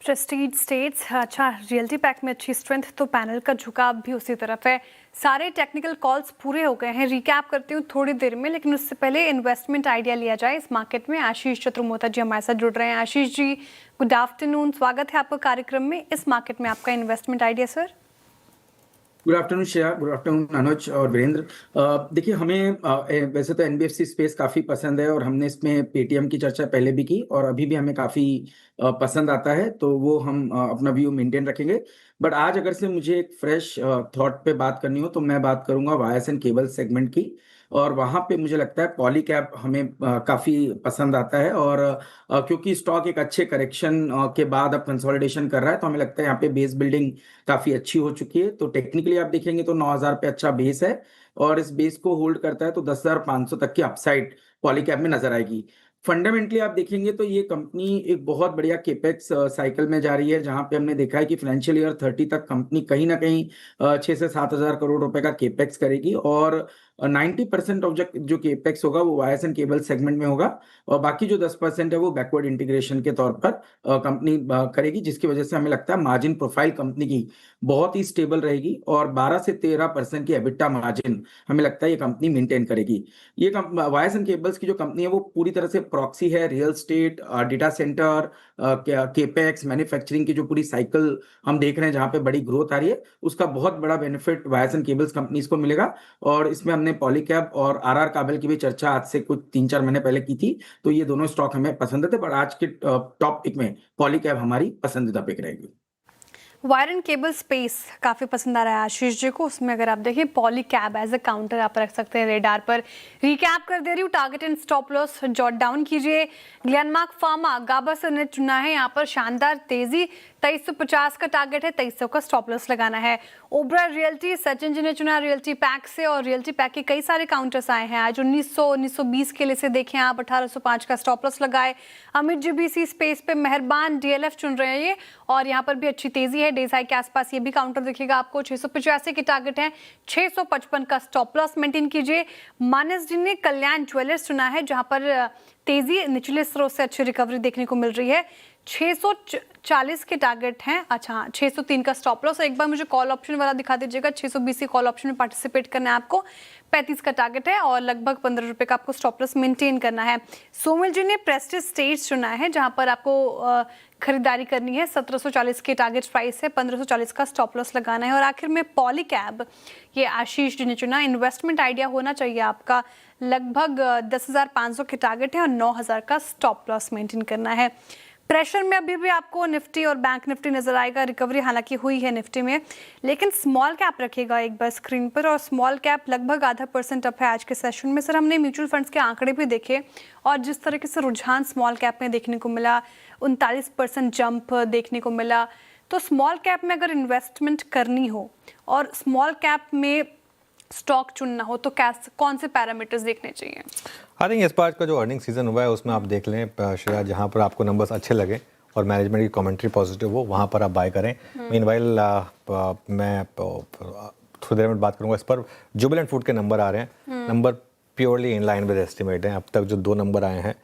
प्रेस्टीज स्टेट्स, अच्छा रियल्टी पैक में अच्छी स्ट्रेंथ, तो पैनल का झुकाव भी उसी तरफ है। सारे टेक्निकल कॉल्स पूरे हो गए हैं, रिकैप करती हूँ थोड़ी देर में, लेकिन उससे पहले इन्वेस्टमेंट आइडिया लिया जाए इस मार्केट में। आशीष चतुर्मोता जी हमारे साथ जुड़ रहे हैं। आशीष जी गुड आफ्टरनून, स्वागत है आपका कार्यक्रम में। इस मार्केट में आपका investment idea sir. Good afternoon Shreya, good afternoon Anuj और वीरेंद्र। देखिए, हमें वैसे तो एनबीएफसी स्पेस काफ़ी पसंद है और हमने इसमें पेटीएम की चर्चा पहले भी की और अभी भी हमें काफ़ी पसंद आता है, तो वो हम अपना व्यू मेंटेन रखेंगे। बट आज अगर से मुझे एक फ्रेश थॉट पे बात करनी हो तो मैं बात करूंगा वायर्स एंड केबल सेगमेंट की, और वहाँ पे मुझे लगता है पॉलीकैब हमें काफ़ी पसंद आता है। और क्योंकि स्टॉक एक अच्छे करेक्शन के बाद अब कंसोलिडेशन कर रहा है, तो हमें लगता है यहाँ पे बेस बिल्डिंग काफ़ी अच्छी हो चुकी है। तो टेक्निकली आप देखेंगे तो 9000 पे अच्छा बेस है, और इस बेस को होल्ड करता है तो 10,500 तक की अपसाइड पॉलीकैब में नजर आएगी। फंडामेंटली आप देखेंगे तो ये कंपनी एक बहुत बढ़िया केपेक्स साइकिल में जा रही है, जहां पे हमने देखा है कि फाइनेंशियल ईयर 30 तक कंपनी कहीं ना कहीं 6 से 7 हजार करोड़ रुपए का केपेक्स करेगी, और 90% ऑफ जो केपेक्स होगा वो वायर्स एंड केबल सेगमेंट में होगा, और बाकी जो 10% है वो बैकवर्ड इंटीग्रेशन के तौर पर कंपनी करेगी, जिसकी वजह से हमें लगता है मार्जिन प्रोफाइल कंपनी की बहुत ही स्टेबल रहेगी, और 12 से 13% की एबिटा मार्जिन हमें लगता है ये कंपनी मेंटेन करेगी। ये वायर्स एंड केबल्स की जो कंपनी है वो पूरी तरह से प्रॉक्सी है real estate, data centre, capex, manufacturing की जो पूरी साइकिल हम देख रहे हैं जहां पे बड़ी ग्रोथ आ रही है, उसका बहुत बड़ा benefit wires and cables companies को मिलेगा। और इसमें हमने पॉलीकैब और आरआर काबल की भी चर्चा आज से कुछ 3-4 महीने पहले की थी, तो ये दोनों स्टॉक हमें पसंद थे, पर आज के टॉप पिक में पॉलीकैब हमारी पसंदीदा पिक रहेगी। वायर एंड केबल स्पेस काफ़ी पसंद आ रहा है आशीष जी को। उसमें अगर आप देखें पॉलीकैब एज अ काउंटर आप रख सकते हैं रेडार पर। रिकैप कर दे रही हूँ, target and stop loss jot down कीजिए। ग्लेनमार्क फार्मा गाबा ने चुना है, यहाँ पर शानदार तेजी, 2350 का टारगेट है, 2300 का स्टॉप लॉस लगाना है। ओबराय रियल्टी सचिन जी ने चुना रियल्टी पैक से, और रियल्टी पैक के कई सारे काउंटर्स आए हैं आज। 1920 के लिए से देखें आप, 1805 का स्टॉप लॉस लगाए। अमित जी बीसी स्पेस पे मेहरबान डीएलएफ चुन रहे हैं ये, और यहाँ पर भी अच्छी तेजी है डेज हाई के आसपास। ये भी काउंटर दिखेगा आपको, 685 के टारगेट है, 655 का स्टॉप लॉस मेंटेन कीजिए। मानस जी ने कल्याण ज्वेलर्स चुना है, जहां पर तेजी निचले स्रोत से अच्छी रिकवरी देखने को मिल रही है, 640 के टारगेट हैं। अच्छा, 603 का स्टॉप लॉस। एक बार मुझे कॉल ऑप्शन वाला दिखा दीजिएगा, 620 कॉल ऑप्शन में पार्टिसिपेट करना है आपको, 35 का टारगेट है, और लगभग 15 रुपए का आपको स्टॉप लॉस मेंटेन करना है। सोमिल जी ने प्रेस्टीज स्टेट्स चुना है, जहां पर आपको खरीदारी करनी है, 1740 के टारगेट प्राइस है, 1540 का स्टॉप लॉस लगाना है। और आखिर में पॉलीकैब, ये आशीष जी ने चुना। इन्वेस्टमेंट आइडिया होना चाहिए आपका, लगभग 10,500 के टारगेट है और 9,000 का स्टॉप लॉस मेंटेन करना है। प्रेशर में अभी भी आपको निफ्टी और बैंक निफ्टी नजर आएगा, रिकवरी हालांकि हुई है निफ्टी में, लेकिन स्मॉल कैप रखिएगा एक बार स्क्रीन पर, और स्मॉल कैप लगभग 0.5% अप है आज के सेशन में। सर, हमने म्यूचुअल फंड्स के आंकड़े भी देखे, और जिस तरीके से रुझान स्मॉल कैप में देखने को मिला, 39% जंप देखने को मिला, तो स्मॉल कैप में अगर इन्वेस्टमेंट करनी हो और स्मॉल कैप में स्टॉक चुनना हो तो कौन से पैरामीटर्स देखने चाहिए? आई थिंक इस बार का जो अर्निंग सीजन हुआ है उसमें आप देख लें श्रेया, जहाँ पर आपको नंबर्स अच्छे लगे और मैनेजमेंट की कमेंट्री पॉजिटिव हो, वहाँ पर आप बाय करें। मीनवाइल मैं थोड़ी देर में बात करूँगा इस पर। जुबिलेंट फूड के नंबर आ रहे हैं, number purely in line with estimate हैं। अब तक जो 2 नंबर आए हैं,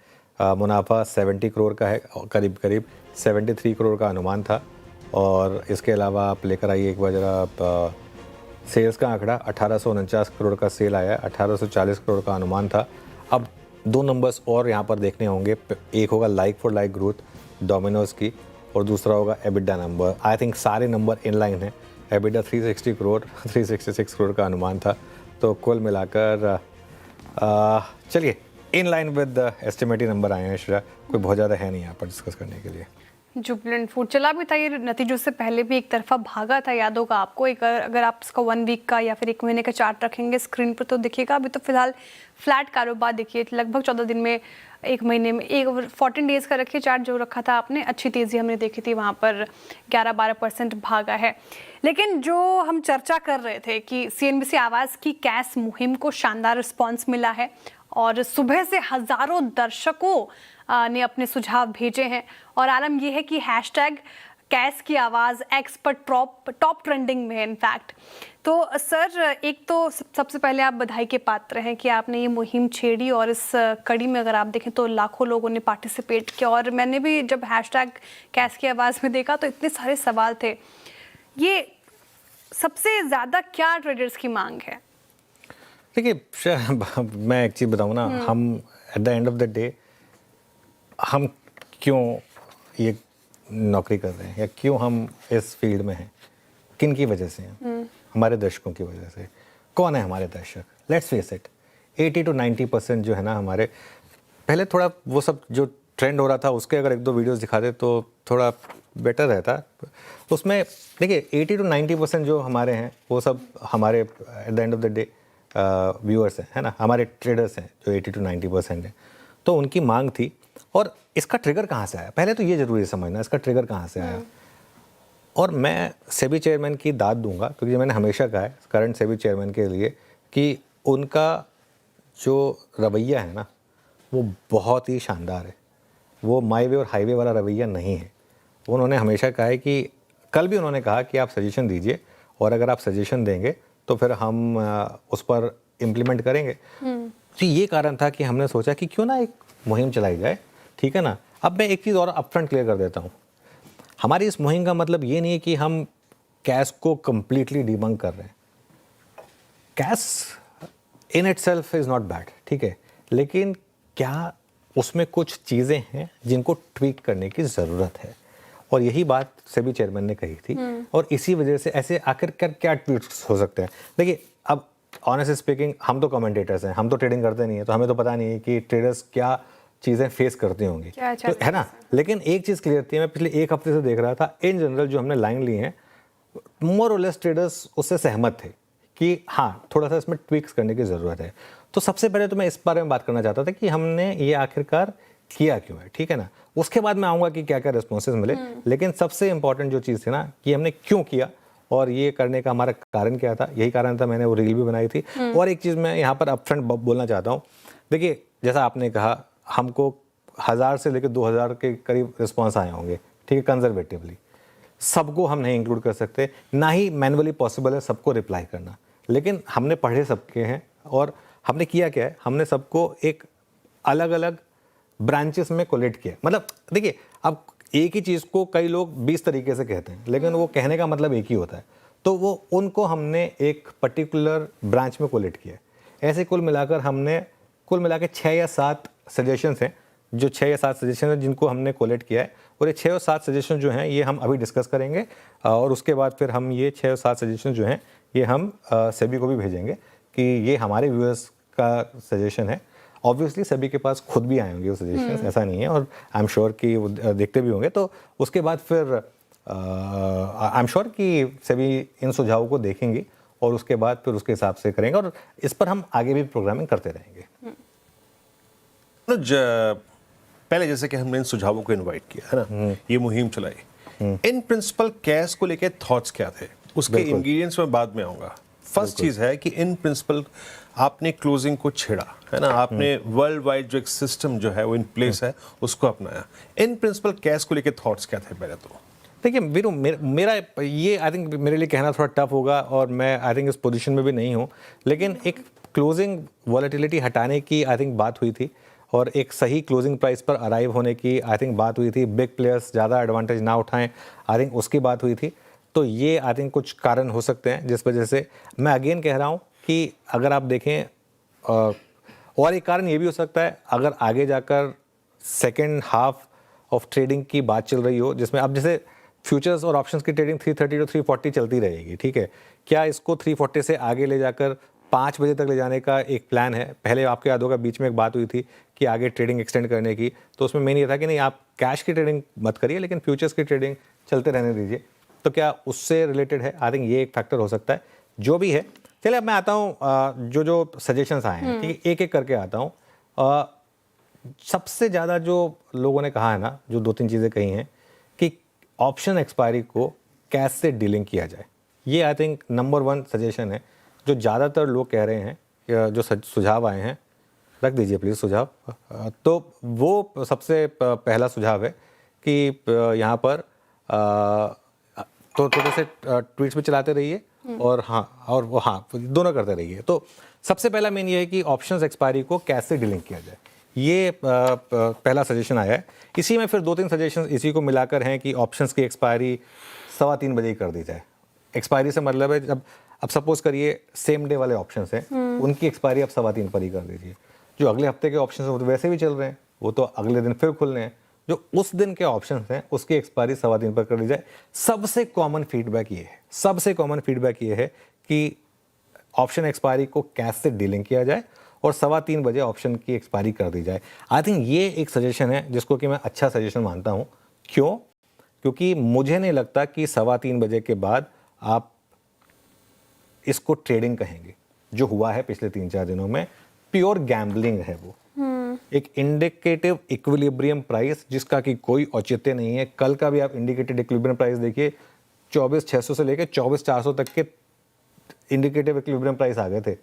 मुनाफा 70 करोड़ का है, करीब 73 करोड़ का अनुमान था, और इसके अलावा आप लेकर आइए एक बार जरा सेल्स का आंकड़ा, 1849 करोड़ का सेल आया, 1840 करोड़ का अनुमान था। अब 2 नंबर्स और यहाँ पर देखने होंगे, एक होगा like for like growth Domino's की, और दूसरा होगा एबिटा नंबर। आई थिंक सारे नंबर इन लाइन हैं। एबिटा 360 करोड़ 366 करोड़ का अनुमान था, तो कुल मिलाकर चलिए in line with estimated number आए हैं श्रेया, कोई बहुत ज़्यादा है नहीं यहाँ पर डिस्कस करने के लिए। जुबिलेंट फूड चला भी था, ये नतीजों से पहले भी एक तरफा भागा था, याद होगा आपको। एक अगर आप इसका 1 वीक का या फिर 1 महीने का चार्ट रखेंगे स्क्रीन पर तो दिखेगा। अभी तो फिलहाल फ्लैट कारोबार देखिए, लगभग 14 दिन में, 1 महीने में, 14 डेज का रखिए चार्ट जो रखा था आपने, अच्छी तेज़ी हमने देखी थी, वहाँ पर 11-12% भागा है। लेकिन जो हम चर्चा कर रहे थे कि CNBC आवाज़ की कैश मुहिम को शानदार रिस्पॉन्स मिला है, और सुबह से हजारों दर्शकों ने अपने सुझाव भेजे हैं और आलम यह है कि हैशटैग कैस की आवाज़ एक्स पर टॉप ट्रेंडिंग में है इनफैक्ट। तो सर एक तो सबसे पहले आप बधाई के पात्र हैं कि आपने ये मुहिम छेड़ी और इस कड़ी में अगर आप देखें तो लाखों लोगों ने पार्टिसिपेट किया और मैंने भी जब हैशटैग कैस की आवाज़ में देखा तो इतने सारे सवाल थे। ये सबसे ज़्यादा क्या ट्रेडर्स की मांग है? देखिए मैं एक चीज़ बताऊँ ना, हम at the end of the day हम क्यों ये नौकरी कर रहे हैं या क्यों हम इस फील्ड में हैं, किन की वजह से हैं? हमारे दर्शकों की वजह से। कौन है हमारे दर्शक? लेट्स फेस इट, 80 to 90% जो है ना हमारे, पहले थोड़ा वो सब जो ट्रेंड हो रहा था उसके अगर 1-2 वीडियोस दिखाते तो थोड़ा बेटर रहता। उसमें देखिए 80 to 90% जो हमारे हैं वो सब हमारे at the end of the day viewers हैं, है ना, हमारे ट्रेडर्स हैं जो 80 to 90% हैं। तो उनकी मांग थी और इसका ट्रिगर कहाँ से आया, पहले तो ये ज़रूरी समझना इसका ट्रिगर कहाँ से आया। और मैं सेबी चेयरमैन की दाद दूंगा क्योंकि मैंने हमेशा कहा है करंट सेबी चेयरमैन के लिए कि उनका जो रवैया है ना वो बहुत ही शानदार है। वो माई वे और हाईवे वाला रवैया नहीं है। उन्होंने हमेशा कहा है कि कल भी उन्होंने कहा कि आप सजेशन दीजिए और अगर आप सजेशन देंगे तो फिर हम उस पर इम्प्लीमेंट करेंगे। तो ये कारण था कि हमने सोचा कि क्यों ना एक मुहिम चलाई जाए, ठीक है ना। अब मैं एक चीज़ और अपफ्रंट क्लियर कर देता हूँ, हमारी इस मुहिम का मतलब ये नहीं है कि हम कैश को कंप्लीटली डिबंक कर रहे हैं। Cash in itself is not bad, ठीक है, लेकिन क्या उसमें कुछ चीज़ें हैं जिनको ट्वीक करने की ज़रूरत है और यही बात सेबी चेयरमैन ने कही थी। और इसी वजह से ऐसे आखिरकार क्या ट्वीट्स हो सकते हैं। देखिए अब ऑनेस्टली स्पीकिंग हम तो कमेंटेटर्स हैं, हम तो ट्रेडिंग करते नहीं है, तो हमें तो पता नहीं है कि ट्रेडर्स क्या चीज़ें फेस करती होंगी, तो है ना। लेकिन एक चीज़ क्लियर थी, मैं पिछले एक हफ्ते से देख रहा था, इन जनरल जो हमने लाइन ली है मोर और लेस ट्रेडर्स उससे सहमत थे कि हाँ थोड़ा सा इसमें ट्विक्स करने की ज़रूरत है। तो सबसे पहले तो मैं इस बारे में बात करना चाहता था कि हमने ये आखिरकार किया क्यों है, ठीक है ना। उसके बाद मैं आऊँगा कि क्या क्या रिस्पॉन्सेज मिले, लेकिन सबसे इंपॉर्टेंट जो चीज़ थी ना कि हमने क्यों किया और ये करने का हमारा कारण क्या था, यही कारण था, मैंने वो रील भी बनाई थी। और एक चीज़ मैं यहाँ पर अपफ्रंट बोलना चाहता हूँ, देखिए जैसा आपने कहा हमको 1000 से लेकर 2000 के करीब रिस्पॉन्स आए होंगे, ठीक है, कंजर्वेटिवली। सबको हम नहीं इंक्लूड कर सकते, ना ही मैनुअली पॉसिबल है सबको रिप्लाई करना, लेकिन हमने पढ़े सबके हैं और हमने किया क्या है, हमने सबको एक अलग अलग ब्रांचेस में कोलेट किया। मतलब देखिए अब एक ही चीज़ को कई लोग 20 तरीके से कहते हैं, लेकिन वो कहने का मतलब एक ही होता है, तो वो उनको हमने एक पर्टिकुलर ब्रांच में कोलेट किया। ऐसे कुल मिला के 6 या 7 सजेशंस हैं, जो 6 या 7 सजेशन हैं जिनको हमने कोलेट किया है। और ये 6 और 7 सजेशन जो हैं ये हम अभी डिस्कस करेंगे और उसके बाद फिर हम ये 6 और 7 सजेशन जो हैं ये हम सेबी को भी भेजेंगे कि ये हमारे व्यूअर्स का सजेशन है। ऑब्वियसली सभी के पास खुद भी आए होंगे वो सजेशंस, ऐसा नहीं है, और आई एम श्योर कि वो देखते भी होंगे। तो उसके बाद फिर आई एम श्योर कि सभी इन सुझावों को देखेंगे और उसके बाद फिर उसके हिसाब से करेंगे और इस पर हम आगे भी प्रोग्रामिंग करते रहेंगे। पहले जैसे कि हमने इन सुझावों को इनवाइट किया है ना, ये मुहिम चलाई, इन प्रिंसिपल कैश को लेके थॉट्स क्या थे, उसके इंग्रेडिएंट्स में बाद में आऊंगा। फर्स्ट चीज है कि इन प्रिंसिपल आपने क्लोजिंग को छेड़ा है ना, आपने वर्ल्ड वाइड जो एक सिस्टम जो है वो इन प्लेस है उसको अपनाया। इन प्रिंसिपल कैश को लेके थॉट्स क्या थे पहले तो? देखिए वीरू, मेरा ये आई थिंक मेरे लिए कहना थोड़ा टफ होगा और मैं आई थिंक इस पोजीशन में भी नहीं हूँ, लेकिन एक क्लोजिंग वॉलेटिलिटी हटाने की आई थिंक बात हुई थी और एक सही क्लोजिंग प्राइस पर अराइव होने की आई थिंक बात हुई थी। बिग प्लेयर्स ज़्यादा एडवांटेज ना उठाएं, आई थिंक उसकी बात हुई थी। तो ये आई थिंक कुछ कारण हो सकते हैं जिस वजह से मैं अगेन कह रहा हूँ कि अगर आप देखें, और एक कारण ये भी हो सकता है अगर आगे जाकर सेकेंड हाफ ऑफ ट्रेडिंग की बात चल रही हो, जिसमें अब जैसे फ्यूचर्स और ऑप्शंस की ट्रेडिंग 330 to 340 चलती रहेगी, ठीक है, क्या इसको 340 से आगे ले जाकर 5 बजे तक ले जाने का एक प्लान है? पहले आपको याद होगा बीच में एक बात हुई थी कि आगे ट्रेडिंग एक्सटेंड करने की, तो उसमें मेन ये था कि नहीं आप कैश की ट्रेडिंग मत करिए लेकिन फ्यूचर्स की ट्रेडिंग चलते रहने दीजिए। तो क्या उससे रिलेटेड है? आई थिंक ये एक फैक्टर हो सकता है। जो भी है, चलिए अब मैं आता हूँ जो सजेशंस आए हैं, ठीक है, एक एक करके आता हूँ। सबसे ज़्यादा जो लोगों ने कहा है ना, जो 2-3 चीज़ें कही हैं कि ऑप्शन एक्सपायरी को कैश से डीलिंग किया जाए, ये आई थिंक नंबर 1 सजेशन है जो ज़्यादातर लोग कह रहे हैं, जो सुझाव आए हैं रख दीजिए प्लीज़ सुझाव। तो वो सबसे पहला सुझाव है कि यहाँ पर तो थोड़े से ट्वीट्स भी चलाते रहिए और हाँ दोनों करते रहिए। तो सबसे पहला मेन ये है कि ऑप्शंस एक्सपायरी को कैसे डीलिंग किया जाए, ये पहला सजेशन आया है। इसी में फिर 2-3 सजेशन इसी को मिलाकर हैं कि ऑप्शंस की एक्सपायरी 3:15 बजे ही कर दी जाए। एक्सपायरी से मतलब है जब अब सपोज करिए सेम डे वाले ऑप्शंस हैं, उनकी एक्सपायरी अब 3:15 पर ही कर दीजिए। जो अगले हफ्ते के ऑप्शंस हैं वो तो वैसे भी चल रहे हैं, वो तो अगले दिन फिर खुल रहे हैं। जो उस दिन के ऑप्शंस हैं उसकी एक्सपायरी 3:15 पर कर दी जाए। सबसे कॉमन फीडबैक ये है कि ऑप्शन एक्सपायरी को कैसे डीलिंग किया जाए और 3:15 बजे ऑप्शन की एक्सपायरी कर दी जाए। आई थिंक ये एक सजेशन है जिसको कि मैं अच्छा सजेशन मानता हूँ। क्यों? क्योंकि मुझे नहीं लगता कि 3:15 बजे के बाद आप इसको ट्रेडिंग कहेंगे। जो हुआ है पिछले 3-4 दिनों में प्योर गैम्बलिंग है वो। एक इंडिकेटिव इक्विलिब्रियम प्राइस जिसका कि कोई औचित्य नहीं है। कल का भी आप इंडिकेटेड इक्विलिब्रियम प्राइस देखिए, 24,600 से लेकर 24,400 तक के इंडिकेटिव इक्विलिब्रियम प्राइस आ गए थे।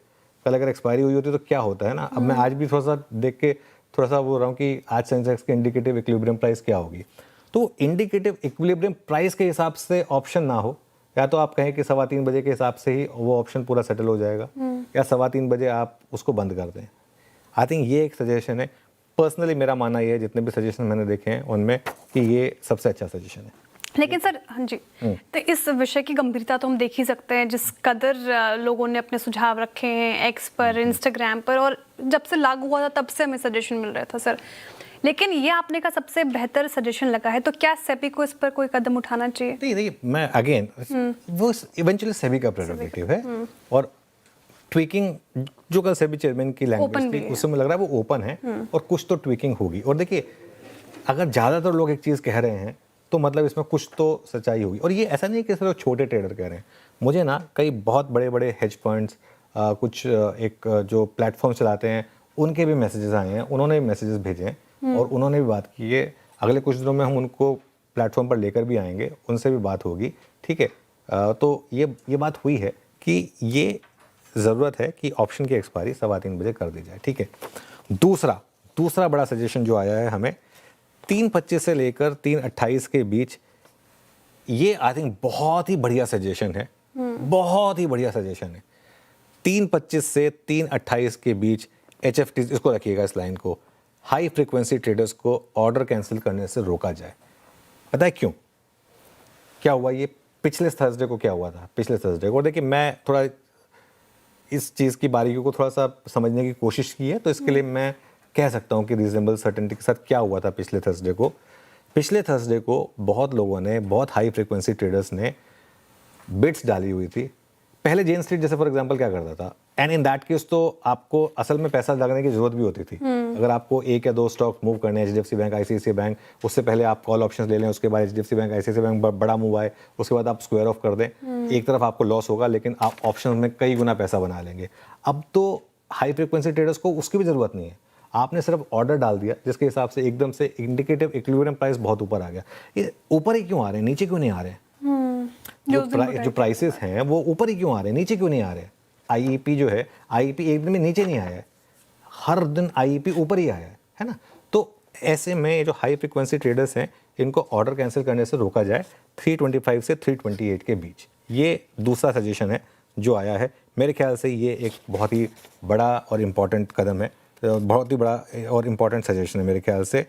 कल अगर एक्सपायरी हुई होती तो क्या होता है ना। अब मैं आज भी थोड़ा सा देख के थोड़ा सा बोल रहा हूँ कि आज सेंसेक्स के इंडिकेटिव इक्विलिब्रियम प्राइस क्या होगी। तो इंडिकेटिव इक्विलिब्रियम प्राइस के हिसाब से ऑप्शन ना हो, या तो आप कहें कि 3:15 बजे के हिसाब से ही वो ऑप्शन पूरा सेटल हो जाएगा, या 3:15 बजे आप उसको बंद कर दें। आई थिंक ये एक सजेशन है। पर्सनली मेरा मानना ये है, जितने भी सजेशन मैंने देखे हैं उनमें, कि ये सबसे अच्छा सजेशन है। लेकिन सर, हाँ जी, तो इस विषय की गंभीरता तो हम देख ही सकते हैं, जिस कदर लोगों ने अपने सुझाव रखे हैं एक्स पर, इंस्टाग्राम पर, और जब से लागू हुआ था तब से हमें सजेशन मिल रहा था सर। लेकिन ये आपने का सबसे बेहतर सजेशन लगा है, तो क्या सेबी को इस पर कोई कदम उठाना चाहिए? नहीं देखिए, मैं अगेन वो इवेंचुअली सेबी का प्रेरोगेटिव है, और ट्वीकिंग जो कल सेबी चेयरमैन की लैंग्वेज थी उससे मुझे लग रहा है वो ओपन है, और कुछ तो ट्वीकिंग होगी। और देखिए, अगर ज़्यादातर लोग एक चीज़ कह रहे हैं तो मतलब इसमें कुछ तो सच्चाई होगी। और ये ऐसा नहीं कि सिर्फ छोटे ट्रेडर कह रहे हैं। मुझे ना कई बहुत बड़े बड़े हेज फंड्स, कुछ एक जो प्लेटफॉर्म चलाते हैं, उनके भी मैसेजेस आए हैं, उन्होंने भी मैसेजेस भेजे हैं और उन्होंने भी बात की है। अगले कुछ दिनों में हम उनको प्लेटफॉर्म पर लेकर भी आएंगे, उनसे भी बात होगी, ठीक है। तो ये बात हुई है कि ये ज़रूरत है कि ऑप्शन की एक्सपायरी 3:15 बजे कर दी जाए, ठीक है। दूसरा बड़ा सजेशन जो आया है हमें, 3:25 से लेकर 3:28 के बीच, ये आई थिंक बहुत ही बढ़िया सजेशन है, बहुत ही बढ़िया सजेशन है। 3:25 से 3:28 के बीच HFT, इसको रखिएगा इस लाइन को, हाई फ्रीक्वेंसी ट्रेडर्स को ऑर्डर कैंसिल करने से रोका जाए। पता है क्यों? क्या हुआ ये पिछले थर्सडे को, क्या हुआ था पिछले थर्सडे को? देखिए, मैं थोड़ा इस चीज़ की बारीकियों को थोड़ा सा समझने की कोशिश की है, तो इसके लिए मैं कह सकता हूँ कि रीजनेबल सर्टेनिटी के साथ क्या हुआ था पिछले थर्सडे को। पिछले थर्सडे को बहुत लोगों ने, बहुत हाई फ्रीक्वेंसी ट्रेडर्स ने बिड्स डाली हुई थी। पहले जेन स्ट्रीट जैसे फॉर एग्जांपल क्या करता था, एंड इन दैट केस तो आपको असल में पैसा लगाने की जरूरत भी होती थी। अगर आपको 1 या 2 स्टॉक मूव करने हैं, HDFC बैंक, ICICI बैंक, उससे पहले आप कॉल ऑप्शंस ले लें, उसके बाद HDFC बैंक, ICICI बैंक बड़ा मूव आए, उसके बाद आप स्क्वायर ऑफ कर दें, एक तरफ आपको लॉस होगा लेकिन आप ऑप्शन में कई गुना पैसा बना लेंगे। अब तो हाई फ्रीक्वेंसी ट्रेडर्स को उसकी भी जरूरत नहीं है, आपने सिर्फ ऑर्डर डाल दिया जिसके हिसाब से एकदम से इंडिकेटिव इक्विलिब्रियम प्राइस बहुत ऊपर आ गया। ये ऊपर ही क्यों आ रहे हैं, नीचे क्यों नहीं आ रहे? जो प्राइसेस हैं वो ऊपर ही क्यों आ रहे हैं, नीचे क्यों नहीं आ रहे? IEP जो है, IEP एक दिन में नीचे नहीं आया है, हर दिन IEP ऊपर ही आया है ना। तो ऐसे में जो हाई फ्रीक्वेंसी ट्रेडर्स हैं, इनको ऑर्डर कैंसिल करने से रोका जाए 325 से 328 के बीच। ये दूसरा सजेशन है जो आया है। मेरे ख्याल से ये एक बहुत ही बड़ा और इम्पॉर्टेंट कदम है, बहुत ही बड़ा और इम्पॉर्टेंट सजेशन है मेरे ख्याल से।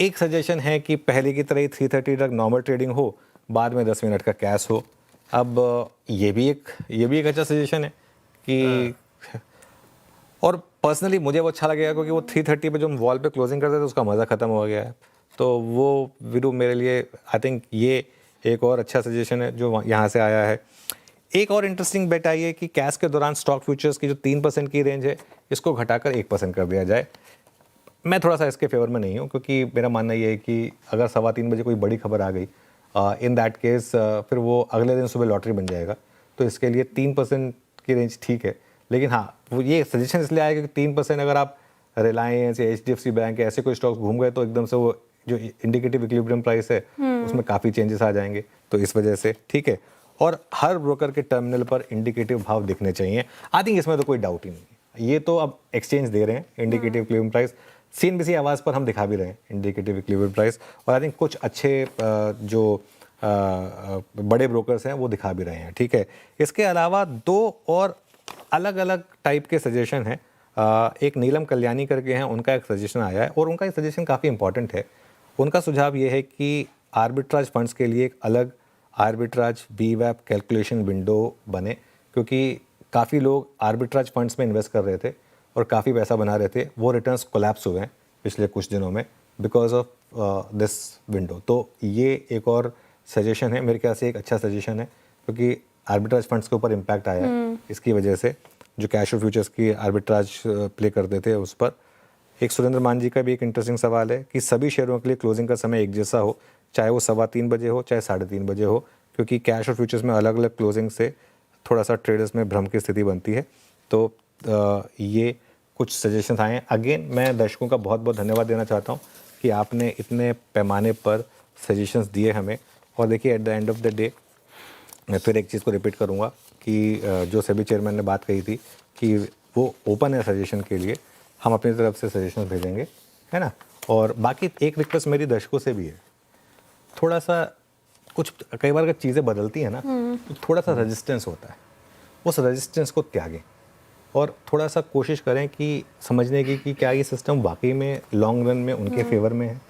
एक सजेशन है कि पहले की तरह ही 3:30 तक नॉर्मल ट्रेडिंग हो, बाद में 10 मिनट का कैश हो। अब ये भी एक अच्छा सजेशन है कि, और पर्सनली मुझे वो अच्छा लगेगा क्योंकि वो 3:30 पे जो हम वॉल पे क्लोजिंग करते थे उसका मज़ा ख़त्म हो गया है। तो वो वीडियो मेरे लिए आई थिंक ये एक और अच्छा सजेशन है जो यहाँ से आया है। एक और इंटरेस्टिंग बेट आई है कि कैश के दौरान स्टॉक फ्यूचर्स की जो 3% की रेंज है, इसको घटाकर 1% कर दिया जाए। मैं थोड़ा सा इसके फेवर में नहीं हूँ, क्योंकि मेरा मानना ये है कि अगर 3:15 बजे कोई बड़ी खबर आ गई, इन दैट केस फिर वो अगले दिन सुबह लॉटरी बन जाएगा। तो इसके लिए 3% की रेंज ठीक है। लेकिन हाँ, वो ये सजेशन इसलिए आया कि 3% अगर आप रिलायंस या HDFC बैंक या ऐसे कोई स्टॉक्स घूम गए तो एकदम से वो जो इंडिकेटिव इक्विलिब्रियम प्राइस है उसमें काफ़ी चेंजेस आ जाएंगे। तो इस वजह से ठीक है। और हर ब्रोकर के टर्मिनल पर इंडिकेटिव भाव दिखने चाहिए। आई थिंक इसमें तो कोई डाउट ही नहीं है। ये तो अब एक्सचेंज दे रहे हैं इंडिकेटिव इक्विलिब्रियम प्राइस, CNBC आवाज़ पर हम दिखा भी रहे हैं इंडिकेटिव इक्विलिब्रियम प्राइस, और आई थिंक कुछ अच्छे जो बड़े ब्रोकर्स हैं वो दिखा भी रहे हैं, ठीक है। इसके अलावा दो और अलग अलग टाइप के सजेशन हैं। एक नीलम कल्याणी करके हैं, उनका एक सजेशन आया है और उनका एक सजेशन काफ़ी इंपॉर्टेंट है। उनका सुझाव ये है कि आर्बिट्राज फंड्स के लिए एक अलग आर्बिट्राज BWAP कैलकुलेशन विंडो बने, क्योंकि काफ़ी लोग आर्बिट्राज फंड्स में इन्वेस्ट कर रहे थे और काफ़ी पैसा बना रहे थे, वो रिटर्न्स कोलैप्स हुए हैं पिछले कुछ दिनों में बिकॉज ऑफ दिस विंडो। तो ये एक और सजेशन है, मेरे ख्याल से एक अच्छा सजेशन है, क्योंकि आर्बिट्राज फंड्स के ऊपर इम्पैक्ट आया है इसकी वजह से, जो कैश और फ्यूचर्स की आर्बिट्राज प्ले करते थे उस पर। एक सुरेंद्र मान जी का भी एक इंटरेस्टिंग सवाल है कि सभी शेयरों के लिए क्लोजिंग का समय एक जैसा हो, चाहे वो 3:15 बजे हो चाहे 3:30 बजे हो, क्योंकि कैश और फ्यूचर्स में अलग अलग क्लोजिंग से थोड़ा सा ट्रेडर्स में भ्रम की स्थिति बनती है। तो ये कुछ सजेशन आए हैं। अगेन मैं दर्शकों का बहुत बहुत धन्यवाद देना चाहता हूँ कि आपने इतने पैमाने पर सजेशंस दिए हमें। और देखिए, at the end of the day मैं फिर एक चीज़ को रिपीट करूँगा कि जो सेबी चेयरमैन ने बात कही थी कि वो ओपन है सजेशन के लिए, हम अपनी तरफ से सजेशन भेजेंगे, है ना। और बाकी एक रिक्वेस्ट मेरी दर्शकों से भी है, थोड़ा सा कुछ कई बार अगर चीज़ें बदलती हैं ना तो थोड़ा सा रेजिस्टेंस होता है, उस रेजिस्टेंस को त्यागें और थोड़ा सा कोशिश करें कि समझने की कि क्या ये सिस्टम वाकई में लॉन्ग रन में उनके फेवर में है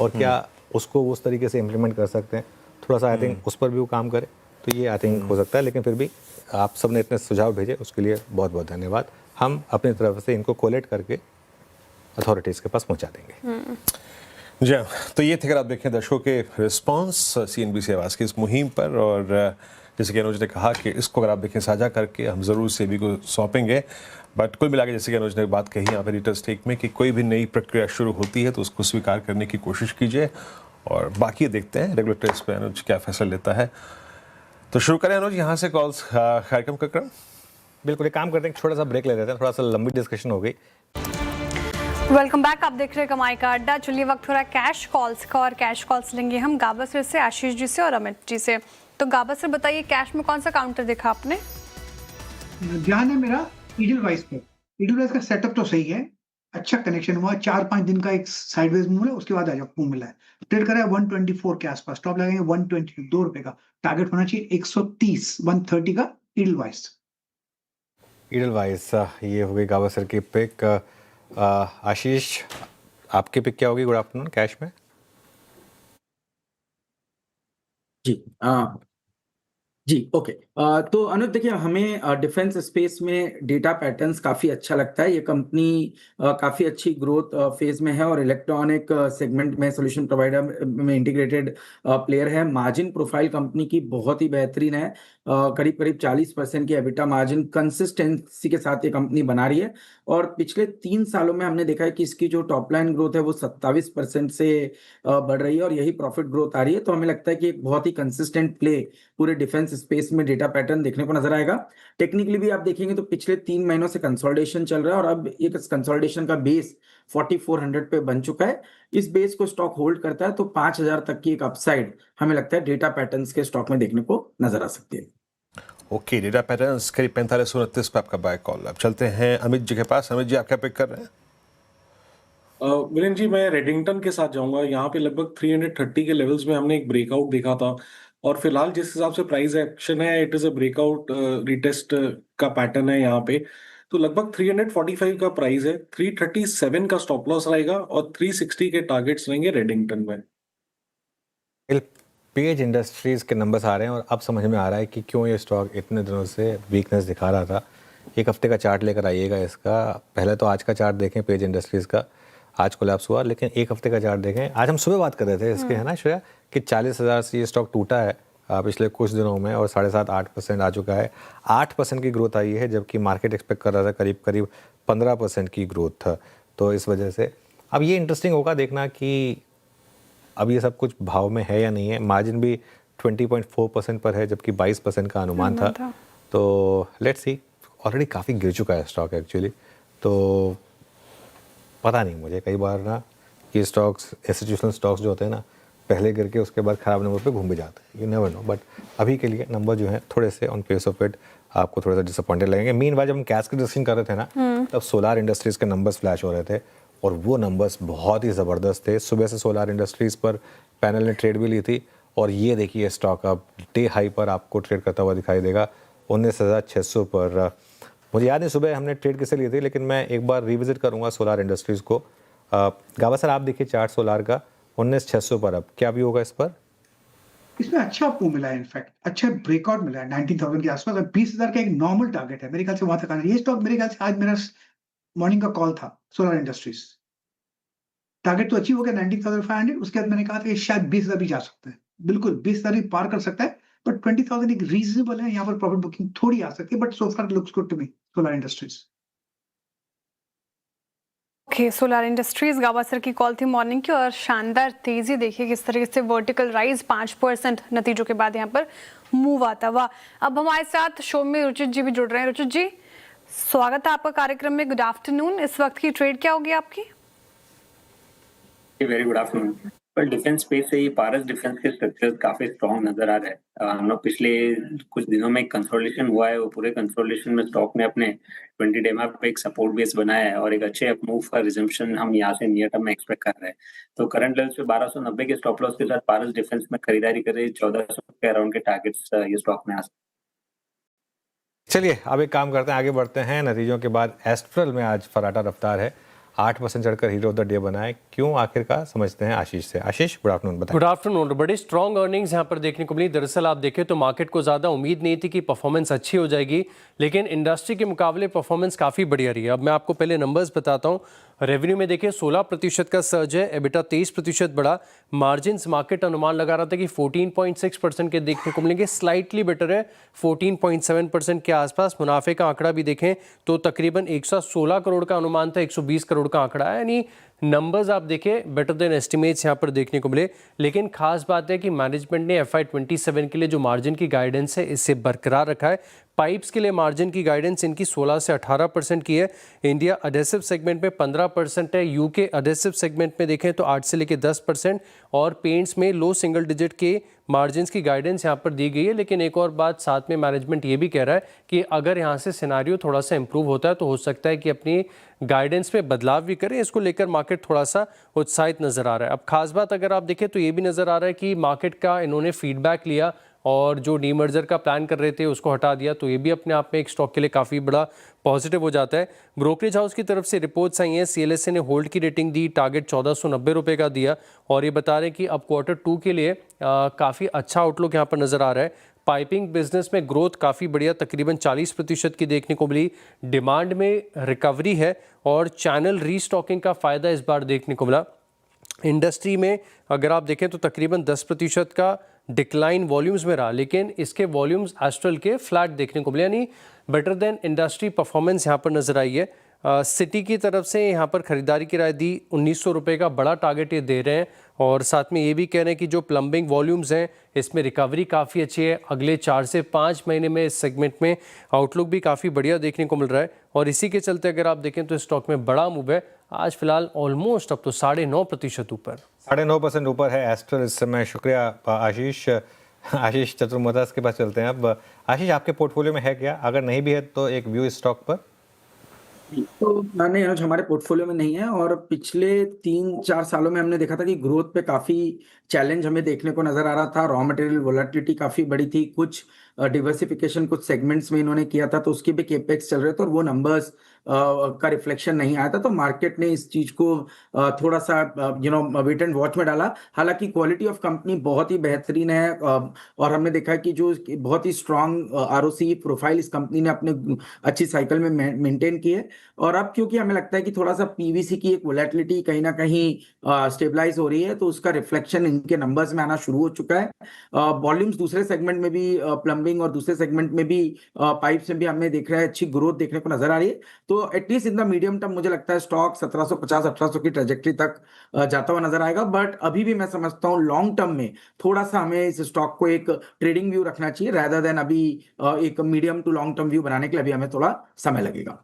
और क्या उसको उस तरीके से इम्प्लीमेंट कर सकते हैं। थोड़ा सा आई थिंक उस पर भी वो काम करे तो ये आई थिंक हो सकता है। लेकिन फिर भी आप सब ने इतने सुझाव भेजे उसके लिए बहुत बहुत धन्यवाद। हम अपनी तरफ से इनको कोलेट करके अथॉरिटीज़ के पास पहुंचा देंगे। जी हाँ, तो ये थे अगर आप देखें दर्शकों के रिस्पांस CNBC आवाज़ की इस मुहिम पर, और जैसे कि अनुज ने कहा कि इसको अगर आप देखें साझा करके हम ज़रूर सेबी को सौंपेंगे। बट कुल मिला के जैसे कि अनुज ने बात कही यहाँ पर रिटेल स्टेक में कि कोई भी नई प्रक्रिया शुरू होती है तो उसको स्वीकार करने की कोशिश कीजिए, और बाकी देखते हैं रेगुलेटर इस पर अनुज क्या फैसला लेता है। तो शुरू करें अनुज यहाँ से कॉल्स कार्यक्रम का क्रम। बिल्कुल, एक काम करते हैं, छोटा सा ब्रेक ले लेते हैं, थोड़ा सा लंबी डिस्कशन हो गई। वेलकम बैक, आप देख रहे हैं कमाई का अड्डा। चलिए वक्त हो रहा है कैश कॉल्स का, और कैश कॉल्स लेंगे हम गाबा से आशीष जी से और अमित जी से। तो गाबा सर बताइए, कैश में कौन सा काउंटर देखा आपने? ध्यान है मेरा ईडलवाइस पे। ईडलवाइस का सेटअप तो सही है, अच्छा कनेक्शन हुआ, 4-5 दिन का एक साइडवेज मूव है, उसके बाद आज मूव मिला है। ट्रेड करा है 124 के आसपास, स्टॉप लगाएंगे 122 रुपए का, टारगेट होना चाहिए 130, 130 का ईडलवाइस। ईडलवाइस ये हो गई गाबा सर की पिक। आशीष, आपकी पिक क्या होगी गुड आफ्टरनून कैश में? जी ओके। तो अनुज देखिए, हमें डिफेंस स्पेस में डेटा पैटर्न्स काफ़ी अच्छा लगता है। ये कंपनी काफ़ी अच्छी ग्रोथ फेज में है और इलेक्ट्रॉनिक सेगमेंट में सोल्यूशन प्रोवाइडर में इंटीग्रेटेड प्लेयर है। मार्जिन प्रोफाइल कंपनी की बहुत ही बेहतरीन है, करीब करीब 40% की एबिटा मार्जिन कंसिस्टेंसी के साथ ये कंपनी बना रही है। और पिछले 3 सालों में हमने देखा है कि इसकी जो टॉप लाइन ग्रोथ है वो 27% से बढ़ रही है और यही प्रॉफिट ग्रोथ आ रही है। तो हमें लगता है कि एक बहुत ही कंसिस्टेंट प्ले पूरे डिफेंस स्पेस में डेटा पैटर्न देखने को नजर आएगा। टेक्निकली भी आप देखेंगे तो पिछले 3 महीनों से कंसोलिडेशन चल रहा है और अब एक कंसोलिडेशन का बेस 4400 पे बन चुका है। इस बेस को स्टॉक होल्ड करता है तो 5000 तक की एक अपसाइड हमें लगता है डेटा पैटर्न्स के स्टॉक में देखने को नजर आ सकती है। ओके, डेटा पैटर्न्स करीब 4529 पे आपका बाय कॉल। अब चलते हैं अमित जी के पास। अमित जी, आप क्या पिक कर रहे हैं? वीरेंद्र जी, मैं रेडिंगटन के साथ जाऊंगा। यहाँ पे लगभग 330 के लेवल्स में हमने एक ब्रेकआउट देखा था और फिलहाल जिस हिसाब से प्राइस एक्शन है, it is a breakout retest का पैटर्न है यहाँ पे। तो लगभग 345 का प्राइस है, 337 का स्टॉप लॉस रहेगा और 360 के टारगेट्स रहेंगे रेडिंगटन में। पेज इंडस्ट्रीज के नंबर्स आ रहे हैं और अब समझ में आ रहा है कि क्यों ये स्टॉक इतने दिनों से वीकनेस दिखा रहा था। एक हफ्ते का चार्ट लेकर आइएगा इसका। पहले तो आज का चार्ट देखें पेज इंडस्ट्रीज का, आज कोलैप्स हुआ, लेकिन एक हफ्ते का चार्ट देखें। आज हम सुबह बात कर रहे थे इसके, है ना श्रेया, कि 40,000 से ये स्टॉक टूटा है पिछले कुछ दिनों में और 7.5-8% आ चुका है। 8% की ग्रोथ आई है, जबकि मार्केट एक्सपेक्ट कर रहा था करीब करीब 15% की ग्रोथ था। तो इस वजह से अब ये इंटरेस्टिंग होगा देखना कि अब ये सब कुछ भाव में है या नहीं है। मार्जिन भी 20.4% पर है, जबकि 22% का अनुमान था। तो लेट्स सी, ऑलरेडी काफ़ी गिर चुका है स्टॉक एक्चुअली। तो पता नहीं, मुझे कई बार ना कि स्टॉक्स, इंस्टीट्यूशनल स्टॉक्स जो होते हैं ना, पहले करके उसके बाद ख़राब नंबर पे घूम भी जाते हैं, यू नेवर नो। बट अभी के लिए नंबर जो है थोड़े से ऑन फेस ऑफ इट आपको थोड़ा सा डिसअपॉइंटेड लगेंगे। मीनवाइल जब हम कैश की डिस्कशन कर रहे थे ना, तब सोलार इंडस्ट्रीज़ के नंबर्स फ्लैश हो रहे थे और वो नंबर्स बहुत ही ज़बरदस्त थे। सुबह से सोलार इंडस्ट्रीज़ पर पैनल ने ट्रेड भी ली थी और ये देखिए स्टॉक अब डे हाई पर आपको ट्रेड करता हुआ दिखाई देगा 19,600 पर। मुझे याद नहीं सुबह हमने ट्रेड किसे लिए थे, लेकिन मैं एक बार रिविजिट करूंगा सोलार इंडस्ट्रीज़ को। गावा सर आप देखिए चार्ट सोलार का 19,600 पर, अब क्या भी होगा इस पर? इसमें अच्छा आपको मिला है, इनफैक्ट अच्छा ब्रेकआउट मिला है 19,000 के आसपास और 20,000 का एक नॉर्मल टारगेट है मेरे ख्याल से वहां तक आना। ये स्टॉक मेरे ख्याल से आज मेरा मॉर्निंग का कॉल था, सोलार इंडस्ट्रीज टारगेट तो अचीव हो गया 19,500। उसके बाद मैंने कहा था कि शायद 20,000 भी जा सकता है, बिल्कुल 20,000 भी पार कर सकता है, बट 20,000 एक रीजनेबल है। यहाँ पर प्रॉफिट बुकिंग थोड़ी आ सकती है, but so far looks good to me Solar Industries. Okay, Solar Industries गावासर की कॉल थी मॉर्निंग की और शानदार तेजी देखिए किस तरीके से वर्टिकल राइज 5% नतीजों के बाद यहाँ पर मूव आता हुआ। अब हमारे साथ शो में रुचित जी भी जुड़ रहे हैं। रुचित जी स्वागत है आपका कार्यक्रम में, गुड आफ्टरनून। इस वक्त की ट्रेड क्या होगी आपकी? Very good afternoon. पर डिफेंस स्पेस से ही पारस डिफेंस के स्ट्रक्चर काफी स्ट्रॉन्ग नजर आ रहे हैं। हम लोग पिछले कुछ दिनों में कंसोलिडेशन हुआ है, वो पूरे कंसोलिडेशन में स्टॉक ने अपने 20 डे में पे एक सपोर्ट बेस बनाया है और एक अच्छे अपमूव का रिजम्पशन हम यहाँ से नियर टर्म में एक्सपेक्ट कर रहे हैं। तो करंट लेवल्स पे 1290 के स्टॉप लॉस के साथ पारस डिफेंस में खरीदारी कर रही 1400 के अराउंड के टारगेट्स ये स्टॉक में आ सकते हैं। चलिए अब एक काम करते हैं, आगे बढ़ते हैं। नतीजों के बाद एस्ट्रल में आज फराटा रफ्तार है, 8% चढ़कर हीरो ऑफ द डे बना है। क्यों आखिरकार समझते हैं आशीष से। आशीष गुड आफ्टरनून बताएं। Good afternoon. बड़ी स्ट्रॉन्ग अर्निंग्स यहाँ पर देखने को मिली। दरअसल आप देखें तो मार्केट को ज़्यादा उम्मीद नहीं थी कि परफॉर्मेंस अच्छी हो जाएगी, लेकिन इंडस्ट्री के मुकाबले परफॉर्मेंस काफ़ी बढ़िया रही है। अब मैं आपको पहले नंबर्स बताता हूँ। रेवेन्यू में देखिए 16% का सर्ज है, एबिटा 23% बढ़ा। मार्जिन्स मार्केट अनुमान लगा रहा था कि 14.6% के देखने को मिलेंगे, स्लाइटली बेटर है 14.7% के आसपास। मुनाफे का आंकड़ा भी देखें तो तकरीबन 116 करोड़ का अनुमान था, 120 करोड़ का आंकड़ा है, यानी नंबर्स आप देखें बेटर देन एस्टिमेट्स यहाँ पर देखने को मिले। लेकिन खास बात है कि मैनेजमेंट ने FY27 के लिए जो मार्जिन की गाइडेंस है इससे बरकरार रखा है। पाइप्स के लिए मार्जिन की गाइडेंस इनकी 16 से 18% की है। इंडिया अडेसिव सेगमेंट में 15% है, यूके अडेसिव सेगमेंट में देखें तो 8 से लेकर 10% और पेंट्स में लो सिंगल डिजिट के मार्जिन्स की गाइडेंस यहाँ पर दी गई है। लेकिन एक और बात साथ में मैनेजमेंट ये भी कह रहा है कि अगर यहाँ से सिनेरियो थोड़ा सा इंप्रूव होता है तो हो सकता है कि अपनी गाइडेंस में बदलाव भी करें। इसको लेकर मार्केट थोड़ा सा उत्साहित नज़र आ रहा है। अब खास बात अगर आप देखें तो ये भी नज़र आ रहा है कि मार्केट का इन्होंने फीडबैक लिया और जो डीमर्जर का प्लान कर रहे थे उसको हटा दिया, तो ये भी अपने आप में एक स्टॉक के लिए काफ़ी बड़ा पॉजिटिव हो जाता है। ब्रोकरेज हाउस की तरफ से रिपोर्ट्स आई हैं, CLSA ने होल्ड की रेटिंग दी, टारगेट 1490 रुपये का दिया और ये बता रहे हैं कि अब Q2 के लिए काफ़ी अच्छा आउटलुक यहाँ पर नज़र आ रहा है। पाइपिंग बिजनेस में ग्रोथ काफ़ी बढ़िया, तकरीबन 40% की देखने को मिली। डिमांड में रिकवरी है और चैनल रीस्टॉकिंग का फ़ायदा इस बार देखने को मिला। इंडस्ट्री में अगर आप देखें तो तकरीबन 10% का डिक्लाइन वॉल्यूम्स में रहा, लेकिन इसके वॉल्यूम्स एस्ट्रल के फ्लैट देखने को मिले, यानी बेटर देन इंडस्ट्री परफॉर्मेंस यहाँ पर नज़र आई है। सिटी की तरफ से यहाँ पर खरीदारी की राय दी, 1900 रुपये का बड़ा टारगेट ये दे रहे हैं और साथ में ये भी कह रहे हैं कि जो प्लम्बिंग वॉल्यूम्स हैं इसमें रिकवरी काफ़ी अच्छी है। अगले 4 से 5 महीने में इस सेगमेंट में आउटलुक भी काफ़ी बढ़िया देखने को मिल रहा है और इसी के चलते अगर आप देखें तो स्टॉक में बड़ा मूव है। आज फिलहाल ऑलमोस्ट अब तो 9.5% ऊपर, 9.5% ऊपर है एस्ट्रल इस समय। शुक्रिया आशीष चतुर्मदास के पास चलते हैं। अब आशीष आपके पोर्टफोलियो में है क्या, अगर नहीं भी है तो एक व्यू इस स्टॉक पर। तो नहीं अनुज, हमारे पोर्टफोलियो में नहीं है और पिछले 3-4 सालों में हमने देखा था कि ग्रोथ पे काफी चैलेंज हमें देखने को नजर आ रहा था। रॉ मटेरियल वोलेटिलिटी काफी बड़ी थी, कुछ डिवर्सिफिकेशन कुछ सेगमेंट्स में इन्होंने किया था तो उसके भी केपेक्स चल रहे थे और वो नंबर्स का रिफ्लेक्शन नहीं आया था, तो मार्केट ने इस चीज को थोड़ा सा वेट एंड वॉच में डाला। हालांकि क्वालिटी ऑफ कंपनी बहुत ही बेहतरीन है और हमने देखा कि जो बहुत ही स्ट्रांग ROC प्रोफाइल इस कंपनी ने अपने अच्छी साइकिल में मेंटेन की है। और अब क्योंकि हमें लगता है कि थोड़ा सा PVC की एक वोलेटिलिटी कहीं ना कहीं स्टेबलाइज हो रही है, तो उसका रिफ्लेक्शन इनके नंबर्स में आना शुरू हो चुका है। वॉल्यूम्स दूसरे सेगमेंट में भी, प्लम्बिंग और दूसरे सेगमेंट में भी, पाइप्स में भी हमें देख रहे हैं अच्छी ग्रोथ देखने को नजर आ रही है। तो at least in the medium term मुझे लगता है स्टॉक 1750-1800 की ट्रेजेक्टरी तक जाता हुआ नजर आएगा। बट अभी भी मैं समझता हूँ लॉन्ग टर्म में थोड़ा सा हमें इस स्टॉक को एक ट्रेडिंग व्यू रखना चाहिए rather than अभी एक medium to long term view बनाने के लिए अभी हमें थोड़ा समय लगेगा।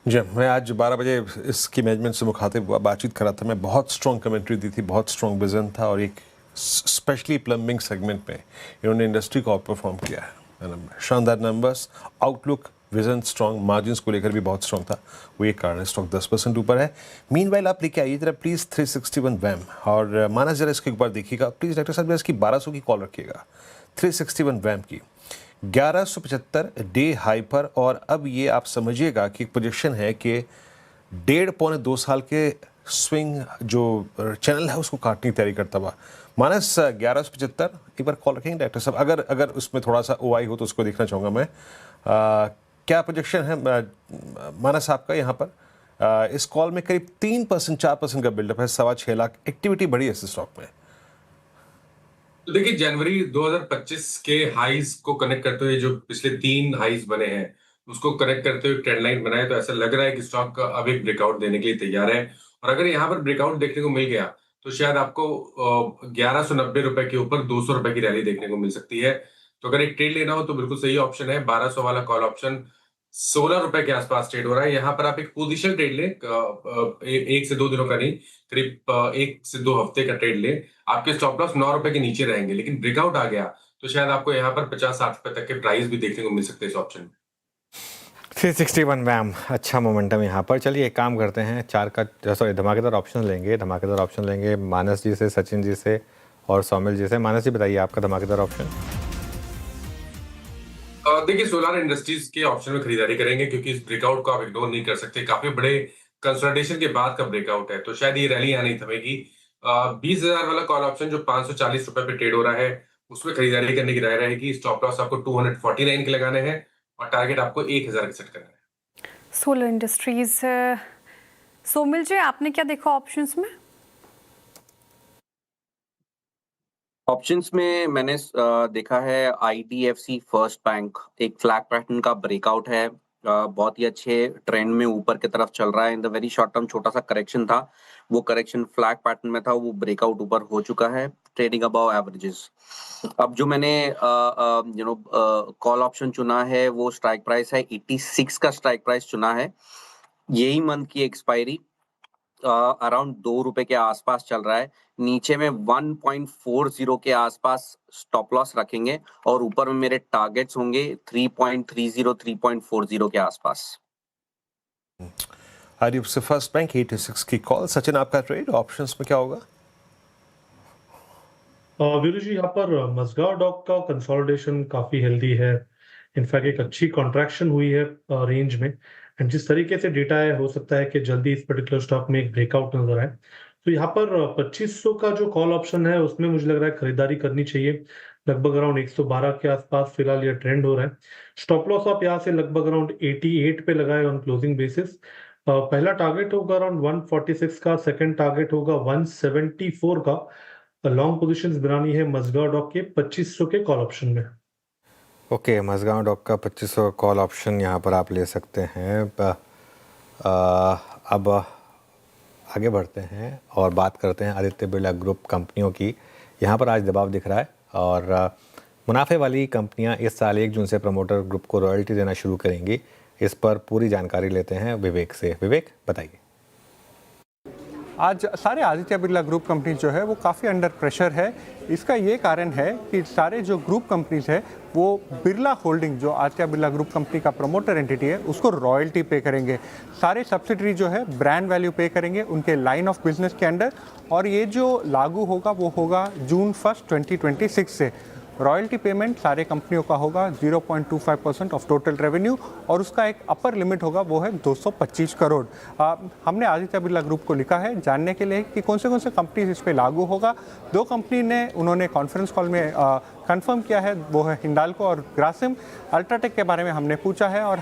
जी, मैं आज 12 बजे इसकी मैनेजमेंट से मुखातिब हुआ, बातचीत कर रहा था मैं। बहुत स्ट्रॉन्ग कमेंट्री दी थी, बहुत स्ट्रॉन्ग विजन था और एक स्पेशली प्लम्बिंग सेगमेंट में इन्होंने इंडस्ट्री को आउट परफॉर्म किया है। शानदार numbers, outlook, vision strong, margins को लेकर भी बहुत स्ट्रॉन्ग था। वो एक कारण है स्टॉक 10% ऊपर है। मीनवाइल आप लेके आइए जरा प्लीज़ 361 वैम और मानस जरा इसको एक बार देखिएगा प्लीज़। डॉक्टर साहब इसकी 1200 की कॉल रखिएगा, 361 वैम की 1175 डे हाई पर। और अब ये आप समझिएगा कि एक पोजीशन है कि 1.5-2 साल के स्विंग जो चैनल है उसको काटने की तैयारी करता हुआ मानस 1175 एक बार कॉल रखेंगे डॉक्टर साहब। अगर उसमें थोड़ा सा ओआई हो तो उसको देखना चाहूँगा मैं। क्या प्रोजेक्शन है मानस आपका यहाँ पर? इस कॉल में करीब 3% 4% का बिल्डअप है, 6.25 लाख एक्टिविटी बढ़ी है इस स्टॉक में। तो देखिए जनवरी 2025 के हाईज को कनेक्ट करते हुए जो पिछले 3 हाईज बने हैं उसको कनेक्ट करते हुए ट्रेंड लाइन बनाए, तो ऐसा लग रहा है कि स्टॉक अब एक ब्रेकआउट देने के लिए तैयार है। और अगर यहाँ पर ब्रेकआउट देखने को मिल गया तो शायद आपको 1190 रुपए के ऊपर 200 रुपए की रैली देखने को मिल सकती है। तो अगर एक ट्रेड लेना हो तो बिल्कुल सही ऑप्शन है। 1200 वाला कॉल ऑप्शन 16 रुपए के आसपास ट्रेड हो रहा है। यहाँ पर आप एक पोजीशन ट्रेड लें, 1 से 2 दिनों का नहीं, करीब 1 से 2 हफ्ते का ट्रेड लें। आपके स्टॉप लॉस 9 रुपए के नीचे रहेंगे, लेकिन ब्रेकआउट आ गया तो शायद आपको यहाँ पर 50-60 रुपए तक के प्राइस भी देखने को मिल सकते हैं इस ऑप्शन में। 361 वैम, अच्छा मोमेंटम यहाँ पर। चलिए एक काम करते हैं, धमाकेदार ऑप्शन लेंगे मानस जी से, सचिन जी से और सौमिल जी से। मानस जी बताइए आपका धमाकेदार ऑप्शन। देखिए सोलार इंडस्ट्रीज के ऑप्शन में खरीदारी करेंगे क्योंकि इस ब्रेकआउट को आप इग्नोर नहीं कर सकते। काफी बड़े कंसोलिडेशन के बाद का ब्रेकआउट है, तो शायद ये रैली यहाँ नहीं थमेगी। 20,000 वाला कॉल ऑप्शन जो 540 रुपए पे ट्रेड हो रहा है उसमें खरीदारी करने की राय रहेगी। स्टॉप लॉस आपको 249 के लगाने हैं और टारगेट आपको 1000 के सेट करना है। सोलर इंडस्ट्रीज, सोमिल जी आपने क्या देखा ऑप्शंस में? ऑप्शंस में मैंने देखा है IDFC फर्स्ट बैंक, एक फ्लैग पैटर्न का ब्रेकआउट है, बहुत ही अच्छे ट्रेंड में ऊपर की तरफ चल रहा है। In the very short term छोटा सा करेक्शन था, वो करेक्शन फ्लैग पैटर्न में था, वो ब्रेकआउट ऊपर हो चुका है, ट्रेडिंग अबव एवरेजेस। अब जो मैंने कॉल ऑप्शन चुना है वो स्ट्राइक प्राइस है 86 का स्ट्राइक प्राइस चुना है। यही मंथ की एक्सपायरी अराउंड 2 रुपए के आसपास चल रहा है। नीचे में 1.40 के आसपास स्टॉप लॉस रखेंगे और ऊपर में मेरे टारगेट्स होंगे 3.30 3.40 के आसपास। IDFC फर्स्ट बैंक 86 की कॉल। सचिन आपका ट्रेड ऑप्शंस में क्या होगा? वीरू जी यहाँ पर मज़गांव डॉक का कंसोलिडेशन काफी हेल्दी है। इनफैक्ट एक अच्छी कॉन्ट्रैक्शन हुई है रेंज में, एंड जिस तरीके से डेटा है हो सकता है कि जल्दी इस पर्टिकुलर स्टॉक में एक ब्रेकआउट नजर आए। तो यहाँ पर 2500 का जो कॉल ऑप्शन है उसमें मुझे लग रहा है खरीदारी करनी चाहिए। लगभग अराउंड 112 के आसपास फिलहाल ये ट्रेंड हो रहा है। स्टॉप लॉस आप यहाँ से लगभग अराउंड 88 पे लगाए ऑन क्लोजिंग बेसिस। पहला टारगेट होगा अराउंड 146 का, सेकंड टारगेट होगा 174 का। लॉन्ग पोजीशंस बनानी है मज़गांव डॉक के 2500 के कॉल ऑप्शन में। ओके, मज़गांव डॉक का 2500 कॉल ऑप्शन यहाँ पर आप ले सकते हैं। अब आगे बढ़ते हैं और बात करते हैं आदित्य बिरला ग्रुप कंपनियों की। यहाँ पर आज दबाव दिख रहा है और मुनाफे वाली कंपनियाँ इस साल 1 जून से प्रमोटर ग्रुप को रॉयल्टी देना शुरू करेंगी। इस पर पूरी जानकारी लेते हैं विवेक से। विवेक बताइए। आज सारे आदित्य बिरला ग्रुप कंपनी जो है वो काफ़ी अंडर प्रेशर है। इसका ये कारण है कि सारे जो ग्रुप कंपनीज है वो बिरला होल्डिंग जो आदित्य बिरला ग्रुप कंपनी का प्रमोटर एंटिटी है उसको रॉयल्टी पे करेंगे। सारे सब्सिडरी जो है ब्रांड वैल्यू पे करेंगे उनके लाइन ऑफ बिजनेस के अंडर, और ये जो लागू होगा वो होगा जून 1, 2026 से। रॉयल्टी पेमेंट सारे कंपनियों का होगा 0.25% ऑफ टोटल रेवेन्यू, और उसका एक अपर लिमिट होगा वो है 225 करोड़। हमने आदित्य बिरला ग्रुप को लिखा है जानने के लिए कि कौन से कंपनीज इस पे लागू होगा। 2 कंपनी ने उन्होंने कॉन्फ्रेंस कॉल में कंफर्म किया है, वो है हिंडाल्को और ग्रासिम। अल्ट्राटेक के बारे में हमने पूछा है और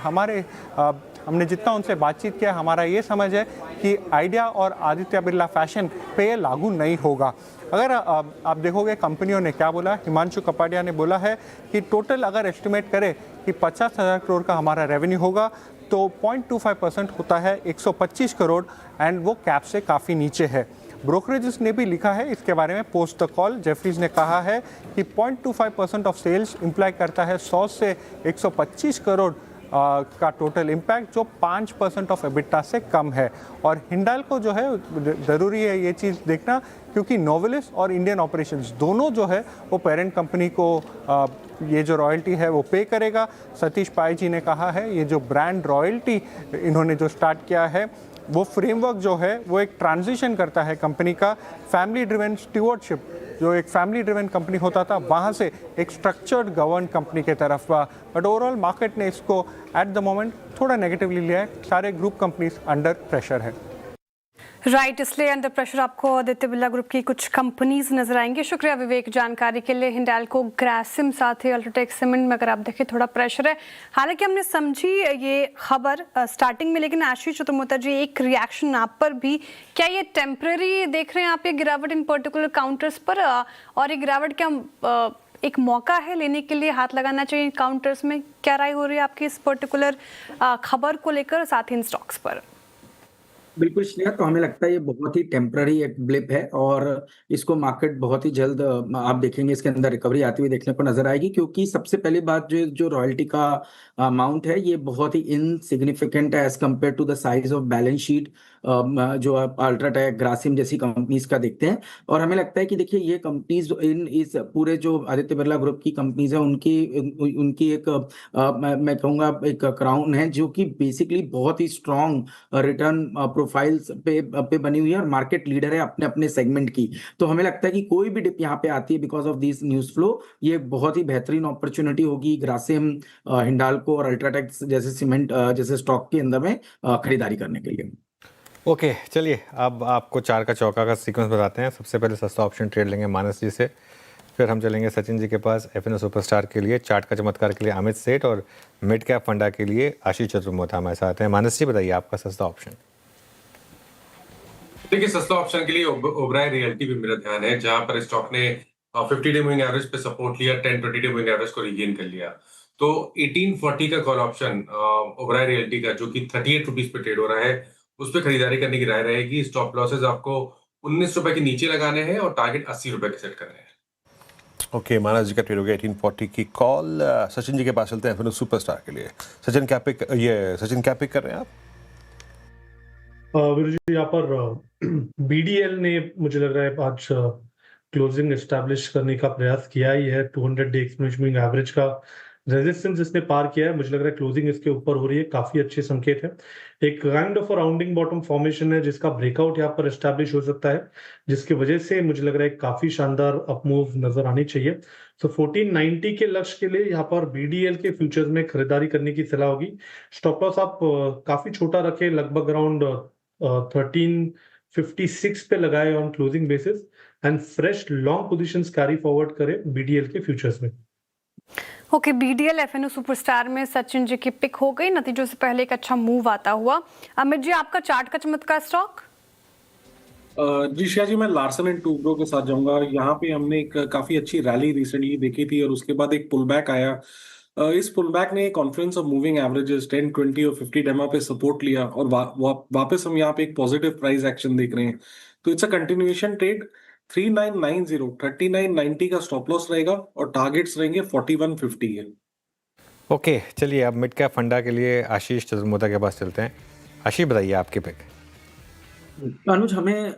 हमने जितना उनसे बातचीत किया हमारा ये समझ है कि आइडिया और आदित्य बिरला फैशन पे ये लागू नहीं होगा। अगर आप देखोगे कंपनियों ने क्या बोला, हिमांशु कपाडिया ने बोला है कि टोटल अगर एस्टिमेट करें कि 50,000 करोड़ का हमारा रेवेन्यू होगा तो 0.25% होता है 125 करोड़, एंड वो कैप से काफ़ी नीचे है। ब्रोकरेजेस ने भी लिखा है इसके बारे में पोस्ट द कॉल। जेफरीज ने कहा है कि 0.25% ऑफ सेल्स इंप्लाई करता है 100 से 125 करोड़ का टोटल इम्पैक्ट जो 5% ऑफ एबिटा से कम है। और हिंडाल्को जो है ज़रूरी है ये चीज़ देखना, क्योंकि नोवेलिस और इंडियन ऑपरेशंस दोनों जो है वो पेरेंट कंपनी को ये जो रॉयल्टी है वो पे करेगा। सतीश पाई जी ने कहा है ये जो ब्रांड रॉयल्टी इन्होंने जो स्टार्ट किया है वो फ्रेमवर्क जो है वो एक ट्रांजिशन करता है कंपनी का फैमिली ड्रिवन स्टीवर्डशिप, जो एक फैमिली ड्रिवन कंपनी होता था वहाँ से एक स्ट्रक्चर्ड गवर्न कंपनी के तरफ। बट ओवरऑल मार्केट ने इसको एट द मोमेंट थोड़ा नेगेटिवली लिया है। सारे ग्रुप कंपनीज अंडर प्रेशर है। राइट, इसलिए अंडर प्रेशर आपको आदित्य बिरला ग्रुप की कुछ कंपनीज नजर आएंगे। शुक्रिया विवेक जानकारी के लिए। हिंडाल्को, ग्रासिम, साथ ही अल्ट्राटेक सीमेंट में अगर आप देखें थोड़ा प्रेशर है। हालांकि हमने समझी ये खबर स्टार्टिंग में, लेकिन आशीष चतुर्वेदी जी एक रिएक्शन आप पर भी, क्या ये टेम्पररी देख रहे हैं आप ये गिरावट इन पर्टिकुलर काउंटर्स पर, और ये गिरावट क्या एक मौका है लेने के लिए, हाथ लगाना चाहिए काउंटर्स में? क्या राय हो रही है आपकी इस पर्टिकुलर खबर को लेकर, साथ ही इन स्टॉक्स पर? बिल्कुल श्रेया, तो हमें लगता है ये बहुत ही टेम्पररी एक ब्लिप है और इसको मार्केट बहुत ही जल्द आप देखेंगे इसके अंदर रिकवरी आती हुई देखने को नजर आएगी। क्योंकि सबसे पहली बात जो रॉयल्टी का अमाउंट है ये बहुत ही इनसिग्निफिकेंट है as compare to the size of balance sheet जो आप अल्ट्राटेक, ग्रासिम जैसी कंपनीज का देखते हैं। और हमें लगता है कि देखिए ये कंपनीज इस पूरे जो आदित्य बिरला ग्रुप की कंपनीज है उनकी एक मैं कहूँगा एक क्राउन है जो कि बेसिकली बहुत ही स्ट्रॉन्ग रिटर्न प्रोफाइल्स पे बनी हुई है और मार्केट लीडर है अपने अपने सेगमेंट की। तो हमें लगता है कि कोई भी डिप यहाँ पे आती है because of this news flow, ये बहुत ही बेहतरीन अपॉर्चुनिटी होगी ग्रासिम, हिंडाल्को और अल्ट्राटेक जैसे सीमेंट जैसे स्टॉक के अंदर में खरीदारी करने के लिए। ओके, चलिए अब आपको चार का चौका का सीक्वेंस बताते हैं। सबसे पहले सस्ता ऑप्शन ट्रेड लेंगे मानस जी से, फिर हम चलेंगे सचिन जी के पास एफएनओ सुपरस्टार के लिए, चार्ट का चमत्कार के लिए अमित सेठ, और मिड कैप फंडा के लिए आशीष चतुर्वेदी हमारे साथ हैं। मानस जी बताइए आपका सस्ता ऑप्शन। देखिए, सस्ता ऑप्शन के लिए ओबराय रियल्टी पे मेरा ध्यान है, जहां पर स्टॉक ने 50 डे मूविंग एवरेज पे सपोर्ट लिया, 10-20 डे मूविंग एवरेज को रीगेन कर लिया। तो 1840 का कॉल ऑप्शन ओबराय रियल्टी का, जो कि 38 रुपीज पे ट्रेड हो रहा है, उस पर खरीदारी करने की राय रहेगी। स्टॉप लॉसेज आपको 19 रुपए के नीचे लगाने हैं और टारगेट 80 रुपए के सेट करने हैं। ओके, मानस जी का ट्रेड हो गया 1840 की कॉल। सचिन जी के पास चलते हैं फिर सुपरस्टार के लिए। सचिन क्या पिक कर रहे हैं आप? वीरू जी, यहाँ पर बीडीएल ने मुझे लग रहा है आज क्लोजिंग एस्टैब्लिश करने का प्रयास किया ही है। 200 डे एक्सपोनेंशियल एवरेज का रेजिस्टेंस इसने पार किया है। मुझे लग रहा है क्लोजिंग इसके ऊपर हो रही है, काफी अच्छे संकेत है। एक kind of rounding bottom formation है जिसका ब्रेकआउट यहाँ पर एस्टैब्लिश हो सकता है, जिसकी वजह से मुझे लग रहा है काफी शानदार अपमूव नजर आनी चाहिए। तो 1490 के लक्ष्य के लिए यहाँ पर बीडीएल के फ्यूचर्स में खरीदारी करने की सलाह होगी। स्टॉप लॉस आप काफी छोटा रखे, लगभग अराउंड 1356 पे लगाए on closing basis, and fresh long positions carry forward करें बीडीएल के फ्यूचर्स में। ओके, बीडीएल एफएनओ सुपरस्टार में सचिन जी की पिक हो गई, नतीजों से पहले एक अच्छा मूव आता हुआ। अमित जी, आपका चार्ट का चमत्कार स्टॉक? जी शिया जी, मैं लार्सन एंड टूब्रो के साथ जाऊंगा। यहाँ पे हमने एक काफी अच्छी रैली रिसेंटली देखी थी और उसके बाद एक पुल बैक आया। इस पुल बैक ने कॉन्फ्रेंस ऑफ मूविंग एवरेजेस 10, 20 और 50 डेमा पे सपोर्ट लिया और वापस हम यहाँ पे एक पॉजिटिव प्राइस एक्शन देख रहे हैं। तो इट्स अ कंटिन्यूएशन ट्रेड। 3990 3990 का स्टॉप लॉस रहेगा और टारगेट्स रहेंगे 4150 है। ओके, चलिए अब मिड कैप फंडा के लिए आशीष चतुर्वेदी के पास चलते हैं। आशीष बताइए आपकी पिक। अनुज, हमें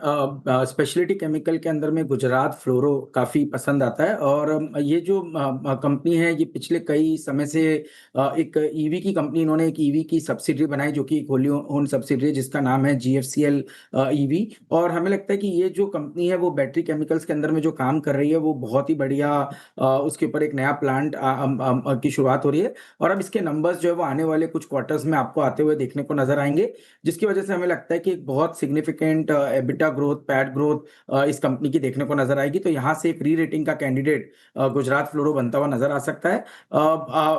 स्पेशलिटी केमिकल के अंदर में गुजरात फ्लोरो काफी पसंद आता है और ये जो कंपनी है ये पिछले कई समय से एक ईवी की कंपनी, इन्होंने एक ईवी की सब्सिडरी बनाई जो कि एक होली ओन सब्सिडरी जिसका नाम है GFCL ईवी। और हमें लगता है कि ये जो कंपनी है वो बैटरी केमिकल्स के अंदर में जो काम कर रही है वो बहुत ही बढ़िया, उसके ऊपर एक नया प्लांट की शुरुआत हो रही है और अब इसके नंबर्स जो है वो आने वाले कुछ क्वार्टर्स में आपको आते हुए देखने को नजर आएंगे, जिसकी वजह से हमें लगता है कि एक बहुत significant EBITDA growth, PAT growth इस कंपनी की देखने को नजर आएगी। तो यहां से एक री रेटिंग का कैंडिडेट गुजरात फ्लोरो बनता हुआ नजर आ सकता है।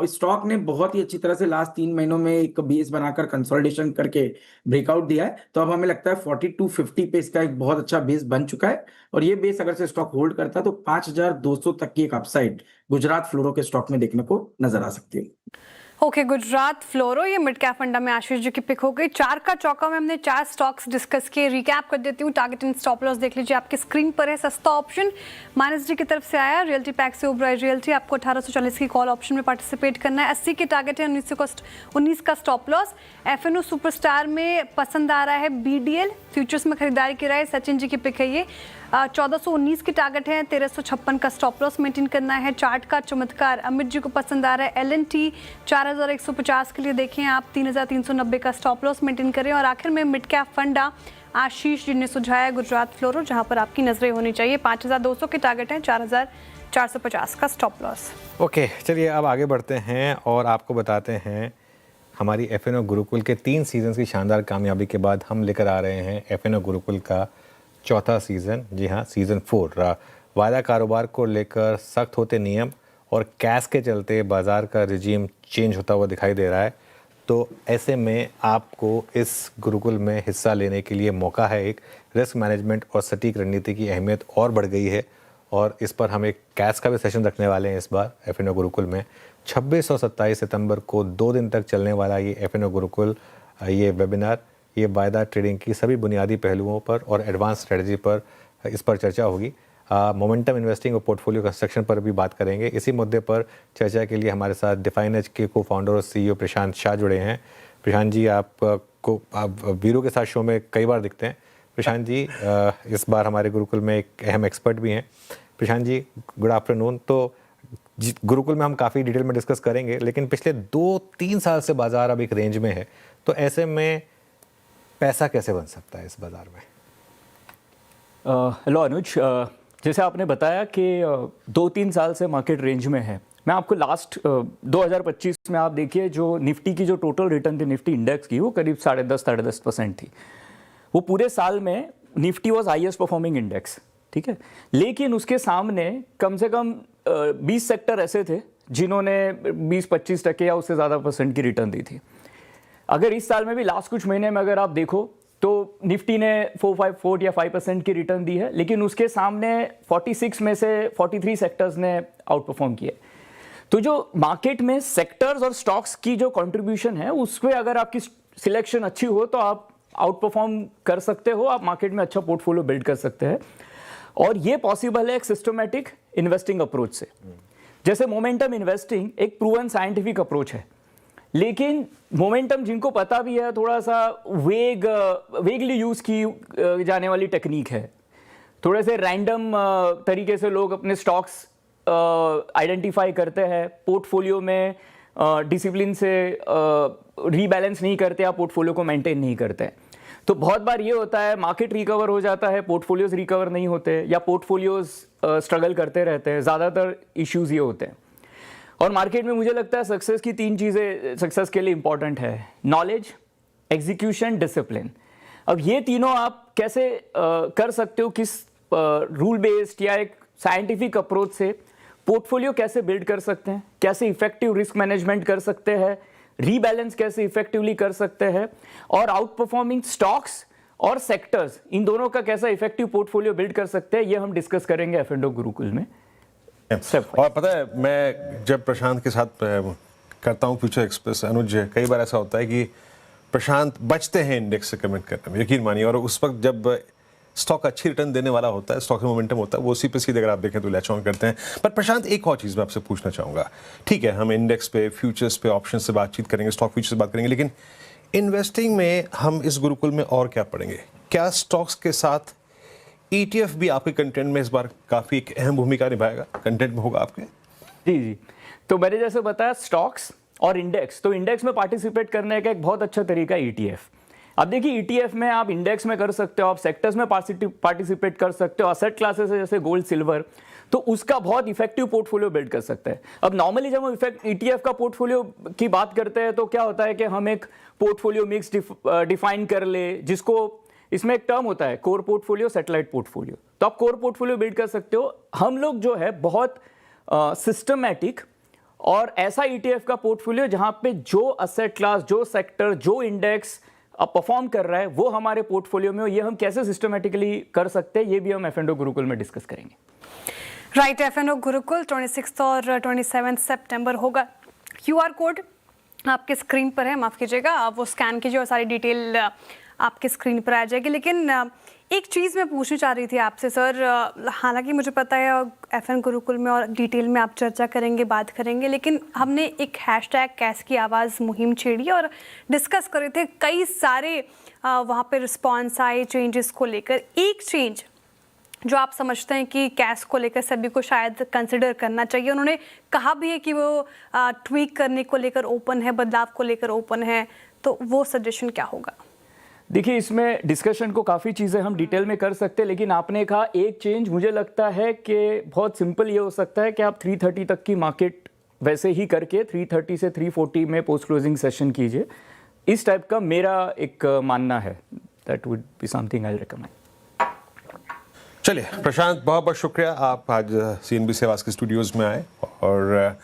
स्टॉक ने बहुत ही अच्छी तरह से लास्ट 3 महीनों में एक बेस बनाकर कंसोलिडेशन करके ब्रेकआउट दिया है। तो अब हमें लगता है 4250 पे इसका एक बहुत अच्छा बेस बन चुका है और ये बेस अगर से स्टॉक होल्ड करता है तो 5200 तक की एक अपसाइड गुजरात फ्लोरो के स्टॉक में देखने को नजर आ सकती है। ओके, गुजरात फ्लोरो ये मिड कैप फंडा में आशीष जी की पिक हो गई। 4 का चौका में हमने 4 स्टॉक्स डिस्कस किए। रिकैप कर देती हूँ, टारगेट एंड स्टॉप लॉस देख लीजिए, आपकी स्क्रीन पर है। सस्ता ऑप्शन माइनस डी की तरफ से आया, रियल्टी पैक से ओबराय रियल्टी, आपको 1840 की कॉल ऑप्शन में पार्टिसिपेट करना है। 80 की टारगेट है, 19 का स्टॉप लॉस। एफएनओ सुपरस्टार में पसंद आ रहा है बीडीएल, फ्यूचर्स में खरीदारी की राय, सचिन जी की पिक है ये। 1419 की टारगेट है, 1356 का स्टॉप लॉस मेंटेन करना है। चार्ट का चमत्कार अमित जी को पसंद आ रहा है। एलएनटी 4150 के लिए देखें आप, 3390 का स्टॉप लॉस मेंटेन करें। और आखिर में मिड कैप फंडा आशीष जी ने सुझाया गुजरात फ्लोरो, जहां पर आपकी नजरें होनी चाहिए। 5200 की टारगेट है, 4450 का स्टॉप लॉस। ओके, चलिए अब आगे बढ़ते हैं और आपको बताते हैं हमारी एफएनओ गुरुकुल के 3 सीजन की शानदार कामयाबी के बाद हम लेकर आ रहे हैं एफएनओ गुरुकुल का चौथा सीज़न। जी हाँ, सीज़न 4। वायदा कारोबार को लेकर सख्त होते नियम और कैश के चलते बाज़ार का रिजीम चेंज होता हुआ दिखाई दे रहा है। तो ऐसे में आपको इस गुरुकुल में हिस्सा लेने के लिए मौका है। एक रिस्क मैनेजमेंट और सटीक रणनीति की अहमियत और बढ़ गई है और इस पर हम एक कैश का भी सेशन रखने वाले हैं इस बार एफएनओ गुरुकुल में। 26 और 27 सितंबर को 2 दिन तक चलने वाला ये एफएनओ गुरुकुल ये वेबिनार, ये वायदा ट्रेडिंग की सभी बुनियादी पहलुओं पर और एडवांस स्ट्रेटजी पर इस पर चर्चा होगी। मोमेंटम इन्वेस्टिंग और पोर्टफोलियो कंस्ट्रक्शन पर भी बात करेंगे। इसी मुद्दे पर चर्चा के लिए हमारे साथ डिफाइनेज के को फाउंडर और सीईओ प्रशांत शाह जुड़े हैं। प्रशांत जी, आप वीरो के साथ शो में कई बार दिखते हैं। प्रशांत जी इस बार हमारे गुरुकुल में एक अहम एक्सपर्ट भी हैं। Prashant ji, good afternoon. तो गुरुकुल में हम काफ़ी डिटेल में डिस्कस करेंगे, लेकिन पिछले 2-3 साल से बाज़ार अब एक रेंज में है, तो ऐसे में पैसा कैसे बन सकता है इस बाज़ार में? हेलो अनुज, जैसे आपने बताया कि 2-3 साल से मार्केट रेंज में है। मैं आपको लास्ट 2025 में आप देखिए, जो निफ्टी की जो टोटल रिटर्न थी निफ्टी इंडेक्स की, वो करीब 10.5% थी। वो पूरे साल में Nifty was highest performing index, ठीक है। लेकिन उसके सामने कम से कम 20 सेक्टर ऐसे थे जिन्होंने 20-25% या उससे ज़्यादा % की रिटर्न दी थी। अगर इस साल में भी लास्ट कुछ महीने में अगर आप देखो तो निफ्टी ने 4 या 5% की रिटर्न दी है, लेकिन उसके सामने 46 में से 43 सेक्टर्स ने आउट परफॉर्म किए। तो जो मार्केट में सेक्टर्स और स्टॉक्स की जो कंट्रीब्यूशन है, उसमें अगर आपकी सिलेक्शन अच्छी हो तो आप आउट परफॉर्म कर सकते हो, आप मार्केट में अच्छा पोर्टफोलियो बिल्ड कर सकते हैं। और ये पॉसिबल है एक सिस्टमैटिक इन्वेस्टिंग अप्रोच से। जैसे मोमेंटम इन्वेस्टिंग एक प्रूवन साइंटिफिक अप्रोच है, लेकिन मोमेंटम जिनको पता भी है थोड़ा सा वेगली यूज़ की जाने वाली टेक्निक है। थोड़े से रैंडम तरीके से लोग अपने स्टॉक्स आइडेंटिफाई करते हैं, पोर्टफोलियो में डिसिप्लिन से रीबैलेंस नहीं करते, या पोर्टफोलियो को मेंटेन नहीं करते। तो बहुत बार ये होता है मार्केट रिकवर हो जाता है, पोर्टफोलियोज रिकवर नहीं होते, या पोर्टफोलियोज स्ट्रगल करते रहते हैं। ज़्यादातर इश्यूज ये होते हैं। और मार्केट में मुझे लगता है सक्सेस की 3 चीज़ें सक्सेस के लिए इंपॉर्टेंट है: नॉलेज, एग्जीक्यूशन, डिसिप्लिन। अब ये तीनों आप कैसे कर सकते हो, किस रूल बेस्ड या एक साइंटिफिक अप्रोच से पोर्टफोलियो कैसे बिल्ड कर सकते हैं, कैसे इफेक्टिव रिस्क मैनेजमेंट कर सकते हैं, रीबैलेंस कैसे इफेक्टिवली कर सकते हैं, और आउट परफॉर्मिंग स्टॉक्स और सेक्टर्स, इन दोनों का कैसा इफेक्टिव पोर्टफोलियो बिल्ड कर सकते हैं, ये हम डिस्कस करेंगे एफ&ओ गुरुकुल में। और पता है, मैं जब प्रशांत के साथ करता हूँ फ्यूचर एक्सप्रेस, अनुज, कई बार ऐसा होता है कि प्रशांत बचते हैं इंडेक्स से कमेंट करने में, यकीन मानिए। और उस वक्त जब स्टॉक अच्छी रिटर्न देने वाला होता है, स्टॉक में मोमेंटम होता है, वो उसी पे सीधे अगर आप देखें तो लैच ऑन करते हैं। पर प्रशांत, एक और चीज़ मैं आपसे पूछना चाहूँगा। ठीक है, हम इंडेक्स पे, फ्यूचर्स पे, ऑप्शन से बातचीत करेंगे, स्टॉक फ्यूचर्स से बात करेंगे, लेकिन इन्वेस्टिंग में हम इस गुरुकुल में और क्या पढ़ेंगे? क्या स्टॉक्स के साथ ETF भी आपके कंटेंट में इस बार काफ़ी एक अहम भूमिका निभाएगा, कंटेंट में होगा आपके? जी। तो मैंने जैसे बताया, स्टॉक्स और इंडेक्स, तो इंडेक्स में पार्टिसिपेट करने का एक बहुत अच्छा तरीका है ETF। अब देखिए, ETF में आप इंडेक्स में कर सकते हो, आप सेक्टर्स में पार्टिसिपेट कर सकते हो, असेट क्लासेस है जैसे गोल्ड, सिल्वर, तो उसका बहुत इफेक्टिव पोर्टफोलियो बिल्ड कर सकते हैं। अब नॉर्मली जब हम ETF का पोर्टफोलियो की बात करते हैं तो क्या होता है कि हम एक पोर्टफोलियो मिक्स डिफाइन कर ले, जिसको इसमें एक टर्म होता है कोर पोर्टफोलियो, सैटेलाइट पोर्टफोलियो। तो आप कोर पोर्टफोलियो बिल्ड कर सकते हो। हम लोग जो है बहुत सिस्टमैटिक और ऐसा ETF का पोर्टफोलियो जहां पे जो असेट क्लास, जो सेक्टर, जो इंडेक्स परफॉर्म कर रहा है, वो हमारे पोर्टफोलियो में हो। ये हम कैसे सिस्टमैटिकली कर सकते हैं, ये भी हम एफ&ओ गुरुकुल में डिस्कस करेंगे। राइट, एफ&ओ गुरुकुल 26 और 27 सितंबर होगा। QR कोड आपके स्क्रीन पर है, माफ़ कीजिएगा, वो स्कैन कीजिए और सारी डिटेल आपके स्क्रीन पर आ जाएगी। लेकिन एक चीज़ मैं पूछना चाह रही थी आपसे सर, हालांकि मुझे पता है FN गुरुकुल में और डिटेल में आप चर्चा करेंगे, बात करेंगे, लेकिन हमने एक हैशटैग कैश की आवाज़ मुहिम छेड़ी और डिस्कस कर रहे थे, कई सारे वहाँ पे रिस्पॉन्स आए चेंजेस को लेकर। एक चेंज जो आप समझते हैं कि कैश को लेकर सभी को शायद कंसिडर करना चाहिए, उन्होंने कहा भी है कि वो ट्वीक करने को लेकर ओपन है, बदलाव को लेकर ओपन है, तो वो सजेशन क्या होगा? देखिए, इसमें डिस्कशन को काफ़ी चीज़ें हम डिटेल में कर सकते हैं, लेकिन आपने कहा एक चेंज, मुझे लगता है कि बहुत सिंपल ये हो सकता है कि आप 330 तक की मार्केट वैसे ही करके 330 से 340 में पोस्ट क्लोजिंग सेशन कीजिए। इस टाइप का मेरा एक मानना है। That would be something I recommend. चलिए प्रशांत, बहुत बहुत शुक्रिया, आप आज CNBC आवाज़ के स्टूडियोज़ में आए और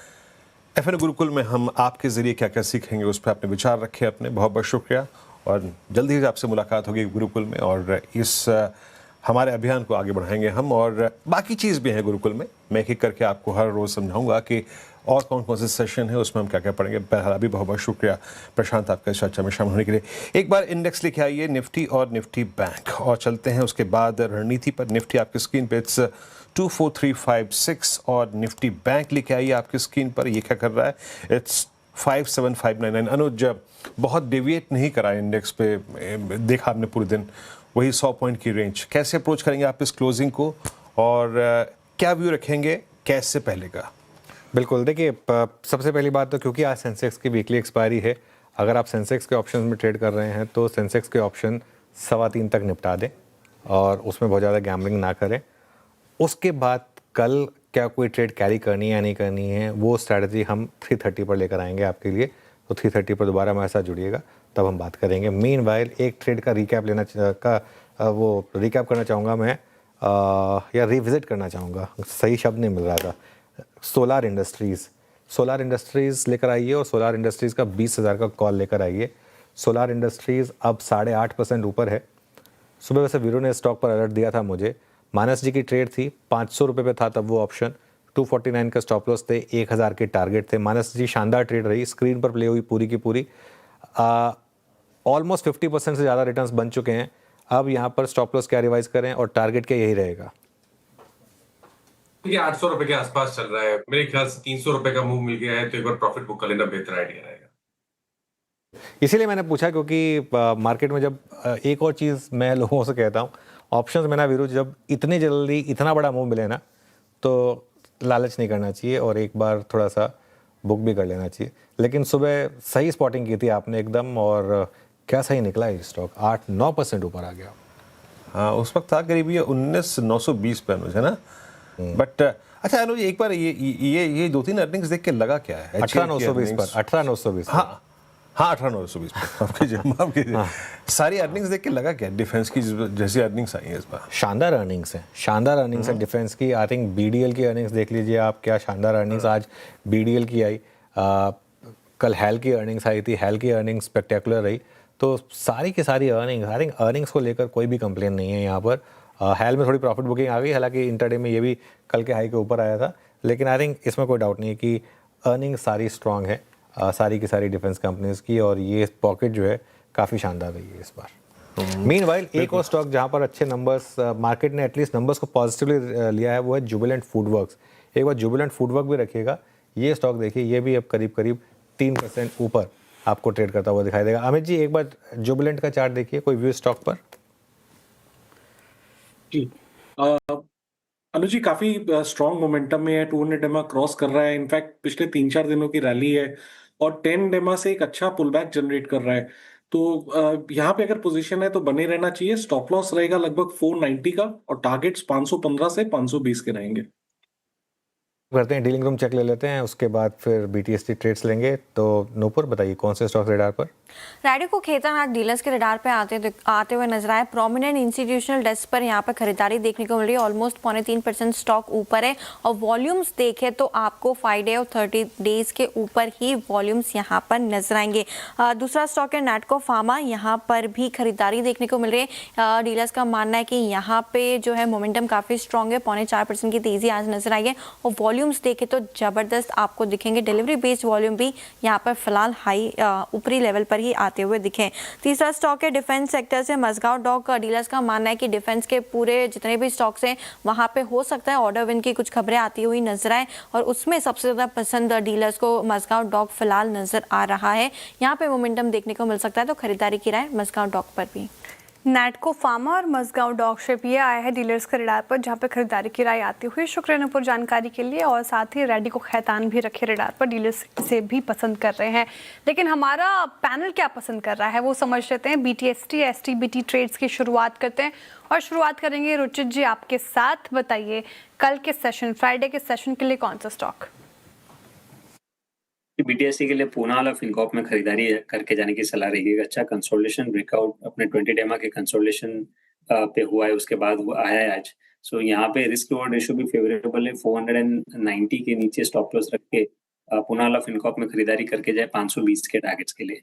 FN गुरुकुल में हम आपके ज़रिए क्या क्या सीखेंगे उस पर आपने विचार रखे अपने। बहुत बहुत शुक्रिया और जल्दी ही आपसे मुलाकात होगी गुरुकुल में और इस हमारे अभियान को आगे बढ़ाएंगे हम। और बाकी चीज़ भी है गुरुकुल में, मैं एक एक करके आपको हर रोज़ समझाऊंगा कि और कौन कौन से सेशन है, उसमें हम क्या क्या पढ़ेंगे। बहरहाल अभी बहुत बहुत शुक्रिया प्रशांत आपका इस चर्चा में शामिल होने के लिए। एक बार इंडेक्स लेके आइए, निफ्टी और निफ्टी बैंक, और चलते हैं उसके बाद रणनीति पर। निफ्टी आपकी स्क्रीन पे इट्स 24356 और निफ्टी बैंक लेके आइए आपकी स्क्रीन पर, ये क्या कर रहा है, इट्स 57599। अनुज, बहुत डेविएट नहीं करा इंडेक्स पे, देखा आपने पूरे दिन वही 100 पॉइंट की रेंज। कैसे अप्रोच करेंगे आप इस क्लोजिंग को और क्या व्यू रखेंगे कैश से पहले का? बिल्कुल, देखिए सबसे पहली बात तो क्योंकि आज सेंसेक्स की वीकली एक्सपायरी है, अगर आप सेंसेक्स के ऑप्शंस में ट्रेड कर रहे हैं तो सेंसेक्स के ऑप्शन 3:15 तक निपटा दें और उसमें बहुत ज़्यादा गैम्बलिंग ना करें। उसके बाद कल क्या कोई ट्रेड कैरी करनी है या नहीं करनी है, वो स्ट्रैटेजी हम 330 पर लेकर आएंगे आपके लिए। तो 330 पर दोबारा हमारे साथ जुड़िएगा, तब हम बात करेंगे। मीनवाइल एक ट्रेड का रिकैप करना चाहूँगा मैं, या रिविजिट करना चाहूँगा, सही शब्द नहीं मिल रहा था। सोलार इंडस्ट्रीज़ लेकर आइए और सोलार इंडस्ट्रीज़ का 20,000 का कॉल लेकर आइए। सोलार इंडस्ट्रीज़ अब 8.5% ऊपर है। सुबह वैसे वीरू ने स्टॉक पर अलर्ट दिया था मुझे, मानस जी की ट्रेड थी, 500 रुपये पे था तब वो ऑप्शन, 249 का स्टॉप लॉस थे, 1000 के टारगेट थे। मानस जी शानदार ट्रेड रही, स्क्रीन पर प्ले हुई पूरी की पूरी। ऑलमोस्ट 50% से ज़्यादा रिटर्न्स बन चुके हैं। अब यहाँ पर स्टॉप लॉस क्या रिवाइज करें और टारगेट क्या यही रहेगा। देखिए 800 रुपए के आसपास चल रहा है, मेरे ख्याल से 300 रुपए का मूव मिल गया है, तो एक बार प्रॉफिट बुक कर लेना बेहतर आइडिया रहेगा। इसीलिए मैंने पूछा क्योंकि मार्केट में जब एक और चीज़ मैं लोगों से कहता हूँ, ऑप्शंस में ना वीरू, जब इतने जल्दी इतना बड़ा मूव मिले ना तो लालच नहीं करना चाहिए और एक बार थोड़ा सा बुक भी कर लेना चाहिए। लेकिन सुबह सही स्पॉटिंग की थी आपने एकदम, और क्या सही निकला है स्टॉक, 8-9% ऊपर आ गया। हाँ, उस वक्त था करीब ये 19,920 पे अनुज, है ना। बट अच्छा अनुज, एक बार ये 2-3 अर्निंग्स देख के लगा क्या है, 18,920 पर, 18,920। हाँ 18,920 पर, माफ कीजिए। सारी अर्निंग्स देख के लगा क्या, डिफेंस की जैसी अर्निंग्स आई है इस बार? शानदार अर्निंग्स हैं डिफेंस की। आई थिंक BDL की अर्निंग्स देख लीजिए आप, क्या शानदार अर्निंग्स आज BDL की आई। कल हैल की अर्निंग्स आई थी, हैल की अर्निंग्स स्पेक्टेकुलर रही। तो सारी की सारी अर्निंग्स को लेकर कोई भी कंप्लेन नहीं है यहाँ पर। हैल में थोड़ी प्रॉफिट बुकिंग आ गई, हालांकि इंटरडे में ये भी कल के हाई के ऊपर आया था, लेकिन आई थिंक इसमें कोई डाउट नहीं है कि अर्निंग सारी स्ट्रांग है, सारी की सारी डिफेंस कंपनीज की, और ये पॉकेट जो है काफ़ी शानदार रही है इस बार। मीनवाइल एक और स्टॉक जहाँ पर अच्छे नंबर्स, मार्केट ने एटलीस्ट नंबर्स को पॉजिटिवली लिया है, वो है जुबिलेंट फूडवर्क्स। एक बार जुबिलेंट फूडवर्क भी रखिएगा, ये स्टॉक देखिए, ये भी अब करीब 3% ऊपर आपको ट्रेड करता हुआ दिखाई देगा। अमित जी एक बार जुबिलेंट का चार्ट देखिए, कोई व्यू स्टॉक पर? जी अनुज जी, काफी स्ट्रॉन्ग मोमेंटम में है, 200 EMA क्रॉस कर रहा है। इनफैक्ट पिछले 3-4 दिनों की रैली है और 10 EMA से एक अच्छा पुल बैक जनरेट कर रहा है। तो यहाँ पे अगर पोजीशन है तो बने रहना चाहिए। स्टॉप लॉस रहेगा लगभग 490 का और टारगेट्स 515 से 520 के रहेंगे। करते हैं डीलिंग रूम चेक ले लेते हैं, उसके बाद फिर BTST ट्रेड्स लेंगे। तो नूपुर बताइए कौन से स्टॉक रेडार पर? रैडिको खेतान आज डीलर्स के रडार पे आते हुए नजर आए। प्रोमिनेंट इंस्टीट्यूशनल डेस्क पर यहाँ पर खरीदारी देखने को मिल रही है, ऑलमोस्ट 3.25% स्टॉक ऊपर है और वॉल्यूम्स देखें तो आपको 5 डे और 30 डेज के ऊपर ही वॉल्यूम्स यहाँ पर नजर आएंगे। दूसरा स्टॉक है नैटको फार्मा, यहाँ पर भी खरीदारी देखने को मिल रही है। डीलर्स का मानना है कि यहाँ पे जो है मोमेंटम काफी स्ट्रॉन्ग है, 0.4% की तेजी आज नजर आई है और वॉल्यूम वॉल्यूम्स देखें तो ज़बरदस्त आपको दिखेंगे। डिलीवरी बेस्ड वॉल्यूम भी यहाँ पर फिलहाल हाई ऊपरी लेवल पर ही आते हुए दिखे। तीसरा स्टॉक है डिफेंस सेक्टर से मजगांव डॉक। डीलर्स का मानना है कि डिफेंस के पूरे जितने भी स्टॉक्स हैं वहाँ पे हो सकता है ऑर्डर विन की कुछ खबरें आती हुई नजर आए, और उसमें सबसे ज़्यादा पसंद डीलर्स को मजगांव डॉक फिलहाल नजर आ रहा है। यहाँ पे मोमेंटम देखने को मिल सकता है, तो खरीदारी की राय मजगांव डॉक पर भी। नैटको फार्मा और मजगांव डॉक शिप ये आया है डीलर्स के रडार पर, जहां पे खरीदारी की राय आती हुई। शुक्रिया नूपुर जानकारी के लिए, और साथ ही रेडी को खैतान भी रखे रडार पर, डीलर्स से भी पसंद कर रहे हैं। लेकिन हमारा पैनल क्या पसंद कर रहा है वो समझ लेते हैं। BTST STBT ट्रेड्स की शुरुआत करते हैं, और शुरुआत करेंगे रुचित जी आपके साथ। बताइए कल के सेशन, फ्राइडे के सेशन के लिए कौन सा स्टॉक? BTSC के लिए पूना वाला फिनकॉर्प में खरीदारी करके जाने की सलाह रहेगी। अच्छा कंसोलिडेशन ब्रेकआउट अपने 20 डेमा के कंसोलिडेशन पे हुआ है, उसके बाद वो आया है आज। सो यहाँ पे रिस्क रिवॉर्ड रेशियो भी फेवरेबल है। 490 के नीचे स्टॉप लॉस रख के पूना वाला फिनकॉर्प में खरीदारी करके जाए 520 के टारगेट्स के लिए।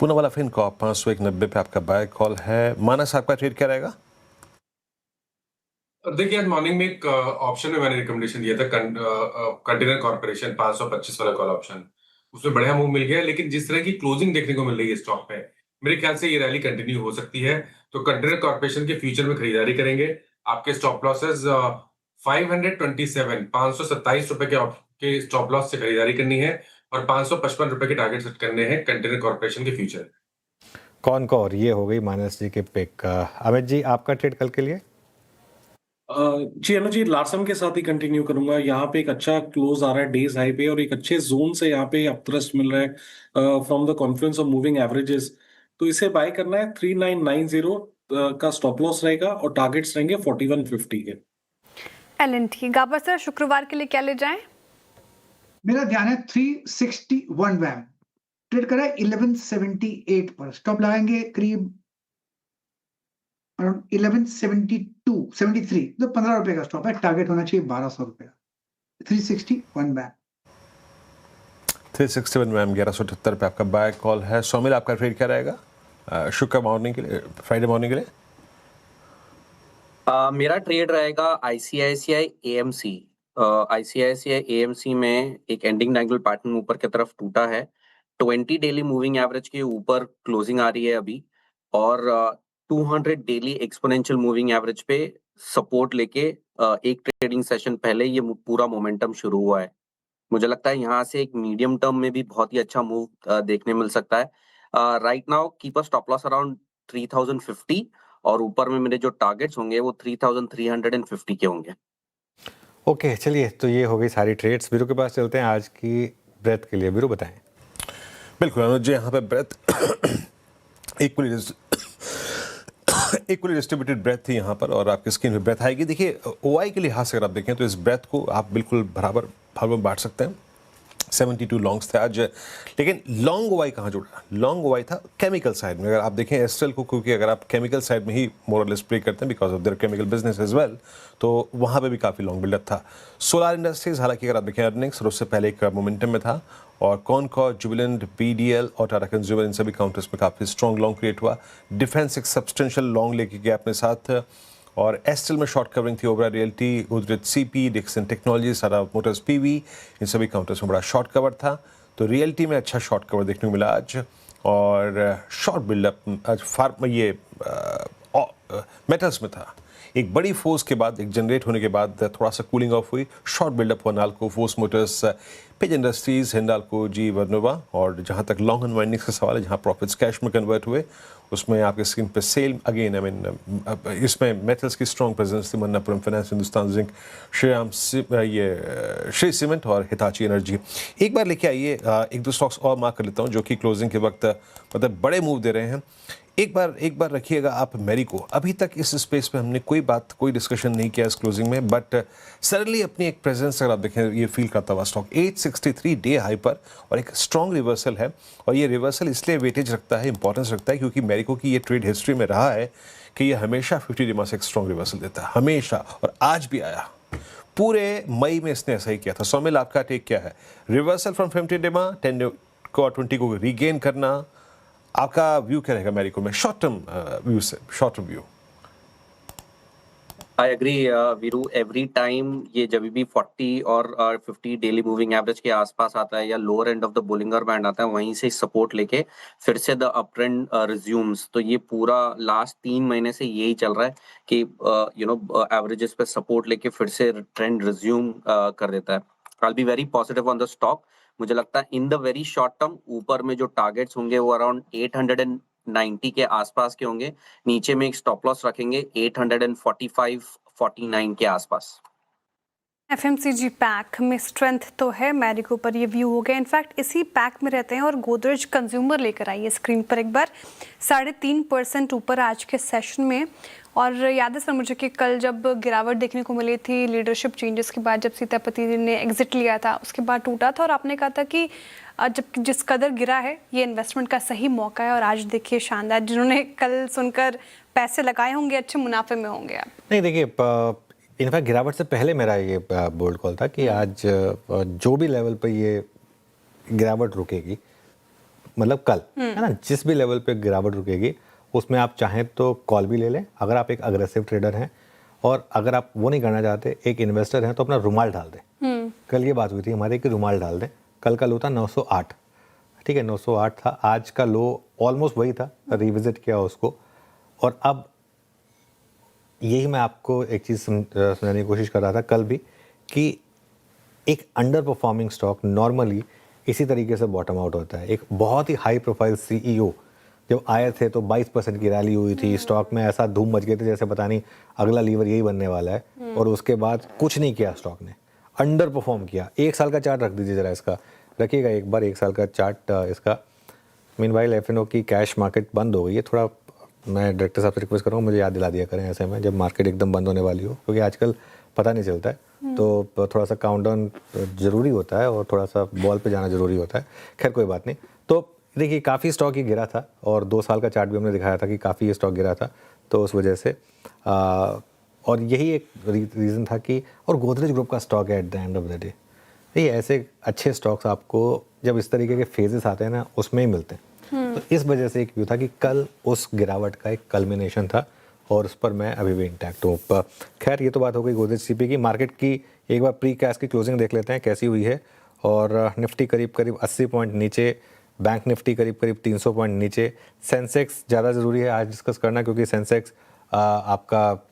पूना वाला फिनकॉर्प 501.90 पे आपका बाय कॉल है। मानस आपका ट्रेड क्या रहेगा? देखिए आज मॉर्निंग में एक ऑप्शन में मैंने रिकमेंडेशन दिया था कंटेनर कॉर्पोरेशन 525 वाला कॉल ऑप्शन, उसमें बढ़िया मूव मिल गया। लेकिन जिस तरह की क्लोजिंग देखने को मिल रही है स्टॉक पे, मेरे ख्याल से ये रैली कंटिन्यू हो सकती है। तो कंटेनर कॉर्पोरेशन के फ्यूचर में खरीदारी करेंगे। आपके स्टॉप लॉसेस 527 रुपए के स्टॉप लॉस से खरीदारी करनी है, और 555 रुपए के टारगेट सेट करने हैं कंटेनर कॉर्पोरेशन के फ्यूचर। कौन और ये हो गई मानस जी के पिक। अमित जी आपका ट्रेड कल के लिए? जी अनुज जी, लार्सन के साथ ही कंटिन्यू करूंगा। यहाँ पे एक अच्छा क्लोज आ रहा है डेज हाई पे, और एक अच्छे जोन से यहाँ पे अपथ्रस्ट मिल रहा है from the Confluence of moving averages. तो इसे बाय करना है। 3990 का स्टॉप लॉस रहेगा, और टारगेट्स रहेंगे 4150 के। L&T गाबर सर शुक्रवार के लिए क्या ले जाएं? मेरा ध्यान है 361 वैम ट्रेड करा है 1178 पर, स्टॉप लगाएंगे करीब अराउंड 1172-73, तो 15 रुपए का स्टॉप है। टारगेट होना चाहिए 1200 रुपए। 361 वैम 361 मैम 1178 पे आपका बाय कॉल है। सोमिल आपका ट्रेड क्या रहेगा शुक्र मॉर्निंग के लिए, फ्राइडे मॉर्निंग के लिए? मेरा ट्रेड रहेगा ICICI AMC। ICICI AMC में एक एंडिंग डायगोनल पैटर्न ऊपर की तरफ टूटा है। 20 डेली मूविंग एवरेज के ऊपर क्लोजिंग आ रही है अभी, और 200 डेली एक्सपोनेंशियल मूविंग एवरेज पे सपोर्ट लेके एक ट्रेडिंग सेशन पहले ये पूरा मोमेंटम शुरू हुआ है। मुझे लगता है यहाँ से एक मीडियम टर्म में भी बहुत ही अच्छा मूव देखने मिल सकता है। Right now keep a stop loss around 3050, और ऊपर में मेरे जो टारगेट्स होंगे वो 3350 के होंगे। ओके चलिए, तो ये हो गई सारी ट्रेड्स। बीरू के पास चलते हैं आज की ब्रेथ के लिए। बीरू बताएं। बिल्कुल अनुज जी, यहाँ पे ब्रेथ इक्वली डिस्ट्रीब्यूटेड ब्रेथ थी यहाँ पर, और आपकी स्क्रीन पे ब्रेथ आएगी। देखिए OI के लिहाज से अगर आप देखें तो इस ब्रेथ को आप बिल्कुल बराबर भागों में बांट सकते हैं। 72 लॉन्ग्स थे आज, लेकिन लॉन्ग OI कहाँ जुड़ा? लॉन्ग OI था केमिकल साइड में। अगर आप देखें एस्ट्रल को, क्योंकि अगर आप केमिकल साइड में ही मोर और लेस प्ले करते हैं because of their chemical business as well, तो वहाँ पे भी काफ़ी लॉन्ग बिल्डअप था। सोलार इंडस्ट्रीज हालांकि अगर आप देखें अर्निंग्स उससे पहले एक मोमेंटम में था, और कॉनकॉर, जुबिलेंट, BDL और टाटा कंज्यूमर इन सभी काउंटर्स में काफ़ी स्ट्रॉन्ग लॉन्ग क्रिएट हुआ। डिफेंस एक सब्सटेंशियल लॉन्ग लेके गया अपने साथ, और एस्टल में शॉर्ट कवरिंग थी। ओबरा रियल्टी, गुजरात CP, डिक्सन टेक्नोलॉजी, सारा मोटर्स PV, इन सभी काउंटर्स में बड़ा शॉर्ट कवर था। तो रियल्टी में अच्छा शॉर्ट कवर देखने को मिला आज, और शॉर्ट बिल्डअप आज फार्म ये मेटल्स में था। एक बड़ी फोर्स के बाद, एक जनरेट होने के बाद थोड़ा सा कूलिंग ऑफ हुई, शॉर्ट बिल्डअप हुआ Nalco, Force Motors, Page Industries, Hindalco, GE Vernova. और जहाँ तक लॉन्ग अनवाइंडिंग्स का सवाल है, जहाँ प्रॉफिट्स कैश में कन्वर्ट हुए, उसमें आपके स्क्रीन पे सेल अगेन आई मीन इसमें मेटल्स की स्ट्रॉन्ग प्रेजेंस थी। Manappuram finance, Hindustan zinc, Shri cement और हिताची एनर्जी। एक बार लेके आइए एक दो स्टॉक्स और मार्क कर लेता हूँ जो कि क्लोजिंग के वक्त मतलब बड़े मूव दे रहे हैं। एक बार रखिएगा आप मैरिको। अभी तक इस स्पेस पे हमने कोई डिस्कशन नहीं किया इस क्लोजिंग में, बट सडनली अपनी एक प्रेजेंस अगर आप देखें ये फील करता हुआ स्टॉक 863 डे हाई पर, और एक स्ट्रॉन्ग रिवर्सल है। और ये रिवर्सल इसलिए वेटेज रखता है, इंपॉर्टेंस रखता है, क्योंकि मैरिको की ये ट्रेड हिस्ट्री में रहा है कि ये हमेशा 50 डेमा से एक स्ट्रॉन्ग रिवर्सल देता है, हमेशा, और आज भी आया। पूरे मई में इसने ऐसा ही किया था। सोमिल आपका टेक क्या है? रिवर्सल फ्रॉम 50 डेमा 10 को 20 को रीगेन करना, आपका व्यू क्या रहेगा मैरिको में शॉर्ट टर्म व्यू से? Short term view I agree Viru, every time ये जब भी 40 और 50 डेली मूविंग एवरेज के आसपास आता है या lower and of the Bollinger band आता है, वहीं से सपोर्ट लेके फिर से द अप ट्रेंड रिज्यूम्स। तो ये पूरा लास्ट 3 महीने से यही चल रहा है कि एवरेजेस पे सपोर्ट लेके फिर से ट्रेंड रिज्यूम कर देता है। I be very positive on the stock. मुझे लगता है in the very short term ऊपर में जो टारगेट्स होंगे वो अराउंड 890 के आसपास के होंगे, नीचे में एक स्टॉप लॉस रखेंगे 845-49 के आसपास। एफएमसीजी पैक में स्ट्रेंथ तो है, मैरिको पर ये व्यू हो गया। इनफैक्ट इसी पैक में रहते हैं और गोदरेज कंज्यूमर लेकर आइए स्क्रीन पर एक बार, 3.5% ऊपर आज के सेशन में। और याद है सर मुझे कि कल जब गिरावट देखने को मिली थी लीडरशिप चेंजेस के बाद, जब सीतापति ने एग्जिट लिया था उसके बाद टूटा था, और आपने कहा था कि जब जिस कदर गिरा है ये इन्वेस्टमेंट का सही मौका है। और आज देखिए शानदार, जिन्होंने कल सुनकर पैसे लगाए होंगे अच्छे मुनाफे में होंगे आप। नहीं देखिए, इनफैक्ट गिरावट से पहले मेरा ये बोल्ड कॉल था कि आज जो भी लेवल पे ये गिरावट रुकेगी, मतलब कल है ना, जिस भी लेवल पे गिरावट रुकेगी उसमें आप चाहें तो कॉल भी ले लें अगर आप एक अग्रेसिव ट्रेडर हैं, और अगर आप वो नहीं करना चाहते, एक इन्वेस्टर हैं, तो अपना रुमाल डाल दें। कल ये बात हुई थी हमारी कि रुमाल डाल दें। कल का लो था 908, ठीक है, 908 था। आज का लो ऑलमोस्ट वही था, रिविजिट किया उसको। और अब यही मैं आपको एक चीज़ समझाने की कोशिश कर रहा था कल भी, कि एक अंडर परफॉर्मिंग स्टॉक नॉर्मली इसी तरीके से बॉटम आउट होता है। एक बहुत ही हाई प्रोफाइल सीईओ जब आए थे तो 22% की रैली हुई थी, स्टॉक में ऐसा धूम मच गए थे जैसे पता नहीं अगला लीवर यही बनने वाला है, और उसके बाद कुछ नहीं किया स्टॉक ने, अंडर परफॉर्म किया। 1 साल का चार्ट रख दीजिए ज़रा, इसका रखिएगा एक बार 1 साल का चार्ट इसका। मीनवाइल एफएनओ की कैश मार्केट बंद हो गई है। थोड़ा मैं डायरेक्टर साहब से रिक्वेस्ट करूँगा, मुझे याद दिला दिया करें ऐसे में जब मार्केट एकदम बंद होने वाली हो, क्योंकि आजकल पता नहीं चलता है, तो थोड़ा सा काउंटडाउन ज़रूरी होता है और थोड़ा सा बॉल पे जाना ज़रूरी होता है। खैर कोई बात नहीं। तो देखिए काफ़ी स्टॉक ही गिरा था, और 2 साल का चार्ट भी हमने दिखाया था कि काफ़ी ये स्टॉक गिरा था, तो उस वजह से और यही एक रीज़न था कि, और गोदरेज ग्रुप का स्टॉक है at the end of the day. ये ऐसे अच्छे स्टॉक्स आपको जब इस तरीके के फेजेस आते हैं ना, उसमें ही मिलते हैं। तो इस वजह से एक व्यू था कि कल उस गिरावट का एक कल्मिनेशन था, और उस पर मैं अभी भी इंटैक्ट हूँ। खैर ये तो बात हो गई गोदरेज सीपी की। मार्केट की एक बार प्री कैश की क्लोजिंग देख लेते हैं कैसी हुई है। और निफ्टी करीब 80 पॉइंट नीचे, बैंक निफ्टी करीब 300 पॉइंट नीचे। सेंसेक्स ज़्यादा ज़रूरी है आज डिस्कस करना, क्योंकि सेंसेक्स आपका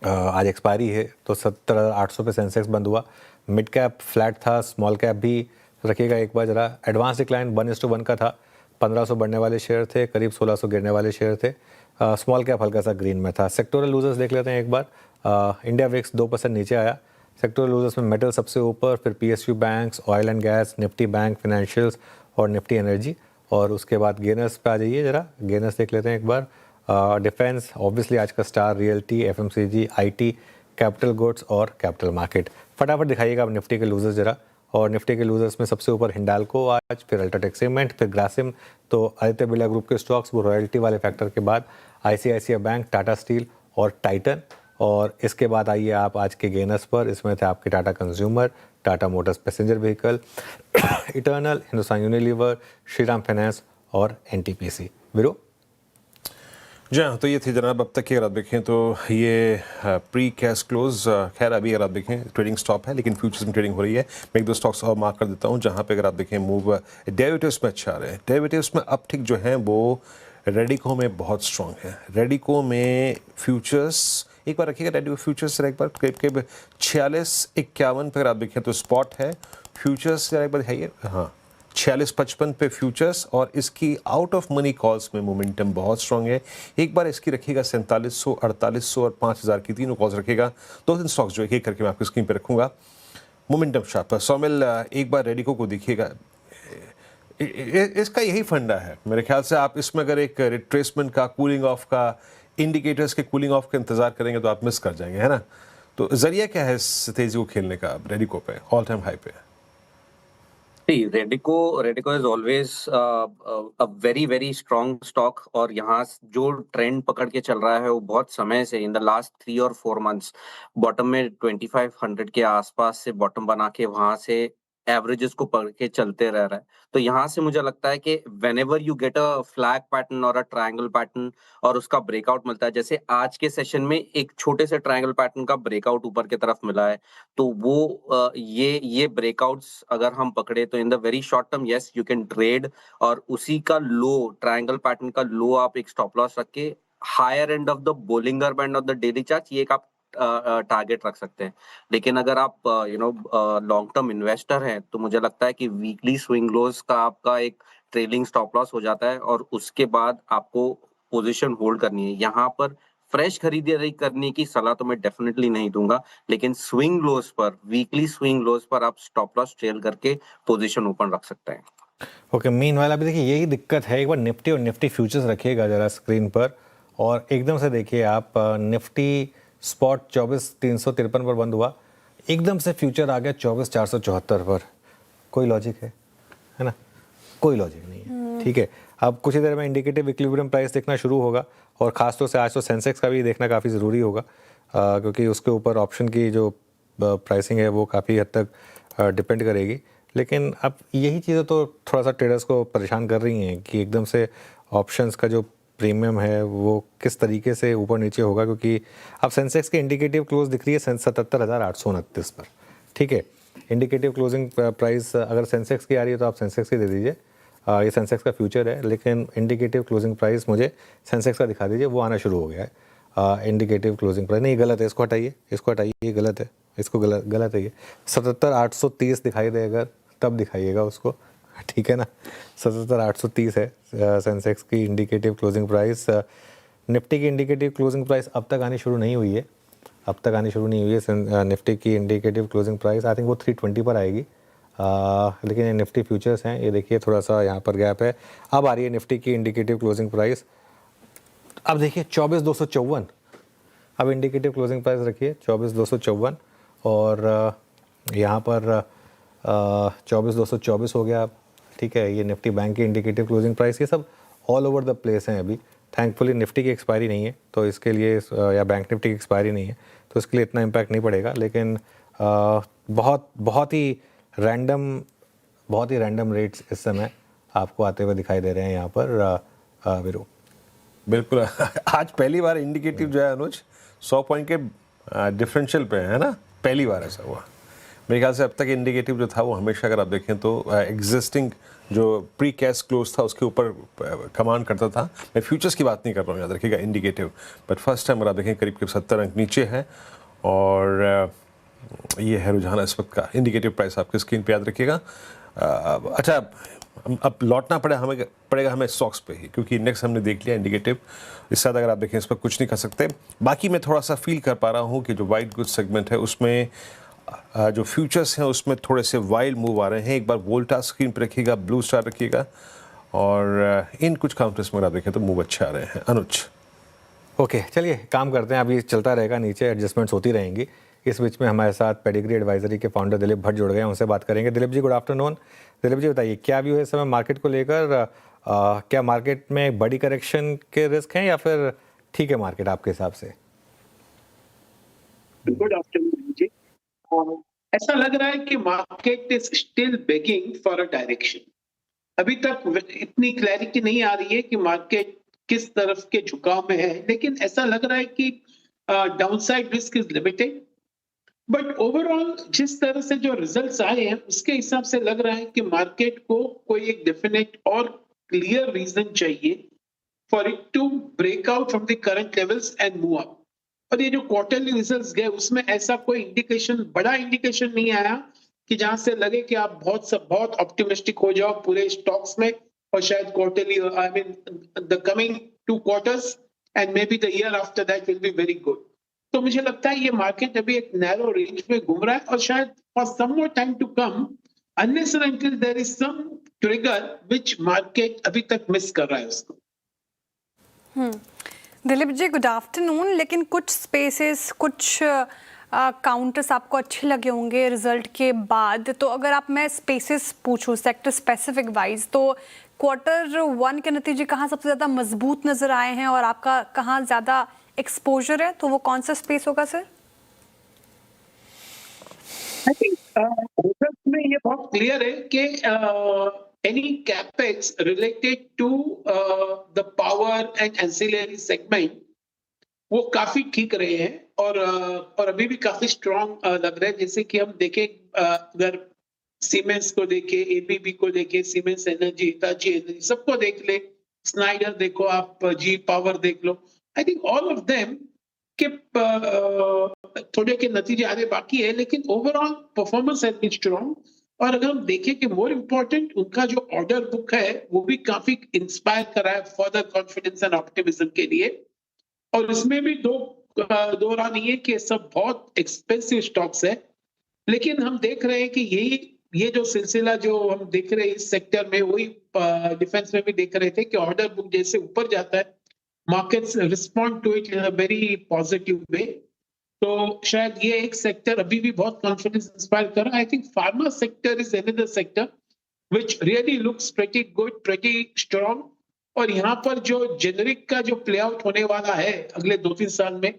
आज एक्सपायरी है, तो 70,800 पे सेंसेक्स बंद हुआ। मिड कैप फ्लैट था, स्मॉल कैप भी रखिएगा एक बार ज़रा। एडवांस डिक्लाइन 1:1 का था, 1500 बढ़ने वाले शेयर थे, करीब 1600 गिरने वाले शेयर थे। स्मॉल कैप हल्का सा ग्रीन में था। सेक्टोरल लूजर्स देख लेते हैं एक बार। इंडिया विक्स 2% नीचे आया। सेक्टोरल लूजर्स में मेटल सबसे ऊपर, फिर PSU banks, oil and gas, Nifty bank financials और निफ्टी एनर्जी। और उसके बाद गेनर्स पे आ जाइए ज़रा, गेनर्स देख लेते हैं एक बार। डिफेंस ऑब्वियसली आज का star, realty, FMCG, IT, capital goods और कैपिटल मार्केट। फटाफट दिखाइएगा अब निफ्टी के लूजर्स ज़रा। और निफ्टी के लूजर्स में सबसे ऊपर हिंडाल्को आज, फिर अल्ट्राटेक सीमेंट, फिर ग्रासिम। तो आदित्य बिरला ग्रुप के स्टॉक्स वो रॉयल्टी वाले फैक्टर के बाद आईसीआईसीआई बैंक, टाटा स्टील और टाइटन। और इसके बाद आइए आप आज के गेनर्स पर। इसमें थे आपके Tata consumer, Tata Motors passenger vehicle, eternal, Hindustan Unilever, Shriram finance और एनटीपीसी। वीरो जी हाँ, तो ये थी जनाब अब तक की। अगर आप देखें तो ये प्री कैश क्लोज, खैर अभी अगर आप देखें ट्रेडिंग स्टॉप है, लेकिन फ्यूचर्स में ट्रेडिंग हो रही है। मैं 1-2 स्टॉक्स और मार्क कर देता हूँ जहाँ पे अगर आप देखें मूव डेरिवेटिव्स में अच्छा आ रहे हैं। डेरिवेटिव्स में अपटिक जो है वो रेडिको में बहुत स्ट्रॉन्ग है। रेडिको में फ्यूचर्स एक बार रखिएगा, रेडिको फ्यूचर्स एक बार करीब 46-51 पे अगर आप देखें तो स्पॉट है। फ्यूचर्स एक बार दिखाइए, हाँ 46-55 पे फ्यूचर्स, और इसकी आउट ऑफ मनी कॉल्स में मोमेंटम बहुत स्ट्रांग है। एक बार इसकी रखिएगा 4700, 4800 और 5000 की तीनों कॉल्स रखिएगा। 2-3 स्टॉक्स जो एक करके मैं आपकी स्क्रीन पे रखूंगा। मोमेंटम शार्प है। सौमिल एक बार रेडिको को देखिएगा, इसका यही फंडा है मेरे ख्याल से। आप इसमें अगर एक रिट्रेसमेंट का, कूलिंग ऑफ का, इंडिकेटर्स के कूलिंग ऑफ का इंतजार करेंगे तो आप मिस कर जाएंगे, है ना। तो जरिया क्या है इस तेजी को खेलने का रेडिको पे, ऑल टाइम हाई पे? Radico is always a very very strong stock, और यहाँ जो ट्रेंड पकड़ के चल रहा है वो बहुत समय से, इन द लास्ट 3 और 4 मंथ्स बॉटम में 2500 के आसपास से बॉटम बना के वहां से एवरेजेस को पकड़ के चलते रह रहा है। तो यहाँ से मुझे लगता है कि whenever you get a flag pattern और अ ट्रायंगल पैटर्न और उसका ब्रेकआउट मिलता है, जैसे आज के सेशन में एक छोटे से ट्रायंगल पैटर्न का ब्रेकआउट ऊपर की तरफ मिला है, तो वो ये ब्रेकआउट्स अगर हम पकड़े तो इन the very short term yes you can trade, और उसी का लो, ट्रायंगल पैटर्न का लो आप एक स्टॉप लॉस रख के higher end of the Bollinger band of the daily chart ये एक आप टारगेट रख सकते हैं। लेकिन अगर आप लॉन्ग टर्म इन्वेस्टर हैं तो मुझे लगता है कि वीकली स्विंग लोज का आपका एक ट्रेलिंग स्टॉप लॉस हो जाता है और उसके बाद आपको पोजीशन होल्ड करनी है। यहाँ पर फ्रेश खरीदारी करने की सलाह तो मैं डेफिनेटली नहीं दूंगा, लेकिन स्विंग लोज पर, वीकली स्विंग लोज पर आप स्टॉप लॉस ट्रेल करके पोजीशन ओपन रख सकते हैं। ओके, मीनवाइल अभी देखिए यही दिक्कत है। एक बार निफ्टी और निफ्टी फ्यूचर्स रखिएगा ज़रा स्क्रीन पर, और एकदम से देखिए आप निफ्टी स्पॉट 24,353 पर बंद हुआ, एकदम से फ्यूचर आ गया 24,474 पर। कोई लॉजिक है ना? कोई लॉजिक नहीं है। ठीक है, अब कुछ ही देर में इंडिकेटिव इक्विलिब्रियम प्राइस देखना शुरू होगा, और ख़ासतौर से आज तो सेंसेक्स का भी देखना काफ़ी ज़रूरी होगा, क्योंकि उसके ऊपर ऑप्शन की जो प्राइसिंग है वो काफ़ी हद तक डिपेंड करेगी। लेकिन अब यही चीज़ें तो थोड़ा सा ट्रेडर्स को परेशान कर रही हैं कि एकदम से ऑप्शंस का जो प्रीमियम है वो किस तरीके से ऊपर नीचे होगा, क्योंकि अब सेंसेक्स की इंडिकेटिव क्लोज दिख रही है 77,829 पर। ठीक है, इंडिकेटिव क्लोजिंग प्राइस अगर सेंसेक्स की आ रही है तो आप सेंसेक्स की दे दीजिए, ये सेंसेक्स का फ्यूचर है, लेकिन इंडिकेटिव क्लोजिंग प्राइस मुझे सेंसेक्स का दिखा दीजिए, वो आना शुरू हो गया है। इंडिकेटिव क्लोजिंग प्राइस नहीं, गलत है, इसको हटाइए, इसको हटाइए, ये गलत है, इसको गलत है। ये 77,830 दिखाई दे अगर तब दिखाइएगा उसको, ठीक है ना? 77,830 है सेंसेक्स की इंडिकेटिव क्लोजिंग प्राइस। निफ्टी की इंडिकेटिव क्लोजिंग प्राइस अब तक आनी शुरू नहीं हुई है, निफ्टी की indicative closing price I think वो 320 पर आएगी, लेकिन ये निफ्टी फ्यूचर्स हैं, ये देखिए थोड़ा सा यहाँ पर गैप है। अब आ रही है निफ्टी की इंडिकेटिव क्लोजिंग प्राइस, अब देखिए 24,254, अब इंडिकेटिव क्लोजिंग प्राइस रखिए 24,254, और यहाँ पर 24,224 हो गया। ठीक है, ये निफ्टी बैंक की इंडिकेटिव क्लोजिंग प्राइस, ये सब ऑल ओवर द प्लेस हैं अभी। थैंकफुली निफ्टी की एक्सपायरी नहीं है तो इसके लिए, या बैंक निफ्टी की एक्सपायरी नहीं है तो इसके लिए इतना इम्पैक्ट नहीं पड़ेगा, लेकिन बहुत ही रैंडम रेट्स इस समय आपको आते हुए दिखाई दे रहे हैं यहाँ पर वीरू। बिल्कुल, आज पहली बार इंडिकेटिव जो है अनुज 100 पॉइंट के डिफरेंशियल पे है ना, पहली बार ऐसा हुआ। मेरे ख्याल से अब तक इंडिकेटिव जो था वो हमेशा अगर आप देखें तो एग्जिस्टिंग जो प्री कैश क्लोज था उसके ऊपर कमांड करता था। मैं फ्यूचर्स की बात नहीं कर रहा हूँ, याद रखिएगा, इंडिकेटिव। बट फर्स्ट टाइम अगर आप देखें करीब 70 अंक नीचे है, और ये है रुझान इस वक्त का। इंडिकेटिव प्राइस आपकी स्क्रीन पे याद रखिएगा। अच्छा, अब लौटना पड़ेगा हमें स्टॉक्स पे ही, क्योंकि इंडेक्स हमने देख लिया इंडिकेटिव, इससे ज़्यादा अगर आप देखें इस पर कुछ नहीं कर सकते। बाकी मैं थोड़ा सा फील कर पा रहा हूँ कि जो वाइट गुड्स सेगमेंट है उसमें जो फ्यूचर्स हैं उसमें थोड़े से वाइल्ड मूव आ रहे हैं। एक बार वोल्टा स्क्रीन पर रखिएगा, ब्लू स्टार रखिएगा, और इन कुछ काउंटर्स में आप देखें तो मूव अच्छे आ रहे हैं। अनुज, ओके, चलिए काम करते हैं, अभी चलता रहेगा, नीचे एडजस्टमेंट्स होती रहेंगी। इस बीच में हमारे साथ पेडिग्री एडवाइजरी के फाउंडर दिलीप भट्ट जुड़ गए हैं, उनसे बात करेंगे। Dilip ji, good afternoon. दिलीप जी बताइए, क्या व्यू है इस समय मार्केट को लेकर? क्या मार्केट में बड़ी करेक्शन के रिस्क हैं या फिर ठीक है मार्केट आपके हिसाब से? गुड आफ्टरनून जी। ऐसा लग रहा है कि market is still begging for a direction. अभी तक इतनी क्लैरिटी नहीं आ रही है कि मार्केट किस तरफ के झुकाव में है, लेकिन ऐसा लग रहा है कि downside risk is limited. But overall जिस तरह से जो रिजल्ट्स आए हैं उसके हिसाब से लग रहा है कि मार्केट को कोई एक डेफिनेट और क्लियर रीजन चाहिए for it to break out from the current levels and move up. और ये जो क्वार्टरली रिजल्ट्स गए उसमें ऐसा कोई इंडिकेशन, बड़ा इंडिकेशन नहीं आया कि जहां से लगे कि आप बहुत ऑप्टिमिस्टिक हो जाओ पूरे स्टॉक्स में, और शायद quarterly, I mean the coming 2 quarters and may be the year after that will be very good. तो मुझे लगता है ये मार्केट अभी एक नैरो रेंज में घूम रहा है, और शायद for some more time to come, unless and until there is some trigger which market अभी तक मिस कर रहा है उसको। Dilip ji, good afternoon. लेकिन कुछ स्पेसेस, कुछ काउंटर्स आपको अच्छे लगे होंगे रिजल्ट के बाद, तो अगर आप मैं स्पेसेस पूछूं सेक्टर स्पेसिफिक वाइज, तो Q1 के नतीजे कहाँ सबसे ज़्यादा मजबूत नज़र आए हैं और आपका कहाँ ज़्यादा एक्सपोजर है, तो वो कौन सा स्पेस होगा सर? I think रिजल्ट इसमें ये बहुत क्लियर है कि any capex related to the power and ancillary segment वो काफी ठीक रहे हैं और अभी भी काफी स्ट्रांग लग रहा है। जैसे कि हम देखें अगर सीमेंस को देखे, एबीबी को देखे, सीमेंस एनर्जी, हिताची एनर्जी, सबको देख ले, स्नाइडर देखो आप, जी पावर देख लो, I think all of them के थोड़े के नतीजे आने बाकी है, लेकिन overall performance has been strong. और अगर हम देखें कि मोर इम्पोर्टेंट उनका जो ऑर्डर बुक है वो भी काफी इंस्पायर कर रहा है फर्दर कॉन्फिडेंस एंड ऑप्टिमिज्म के लिए। और इसमें भी दो राह नहीं है कि सब बहुत एक्सपेंसिव स्टॉक्स है, लेकिन हम देख रहे हैं कि ये जो सिलसिला जो हम देख रहे हैं इस सेक्टर में, वही डिफेंस में भी देख रहे थे कि ऑर्डर बुक जैसे ऊपर जाता है, markets respond to it in a very positive way. तो शायद ये एक सेक्टर अभी भी बहुत कॉन्फिडेंस इंस्पायर कर रहा है। I think pharma sector is another sector which really looks pretty good, pretty strong. और यहाँ पर जो जेनरिक का जो प्ले आउट होने वाला है अगले 2-3 साल में,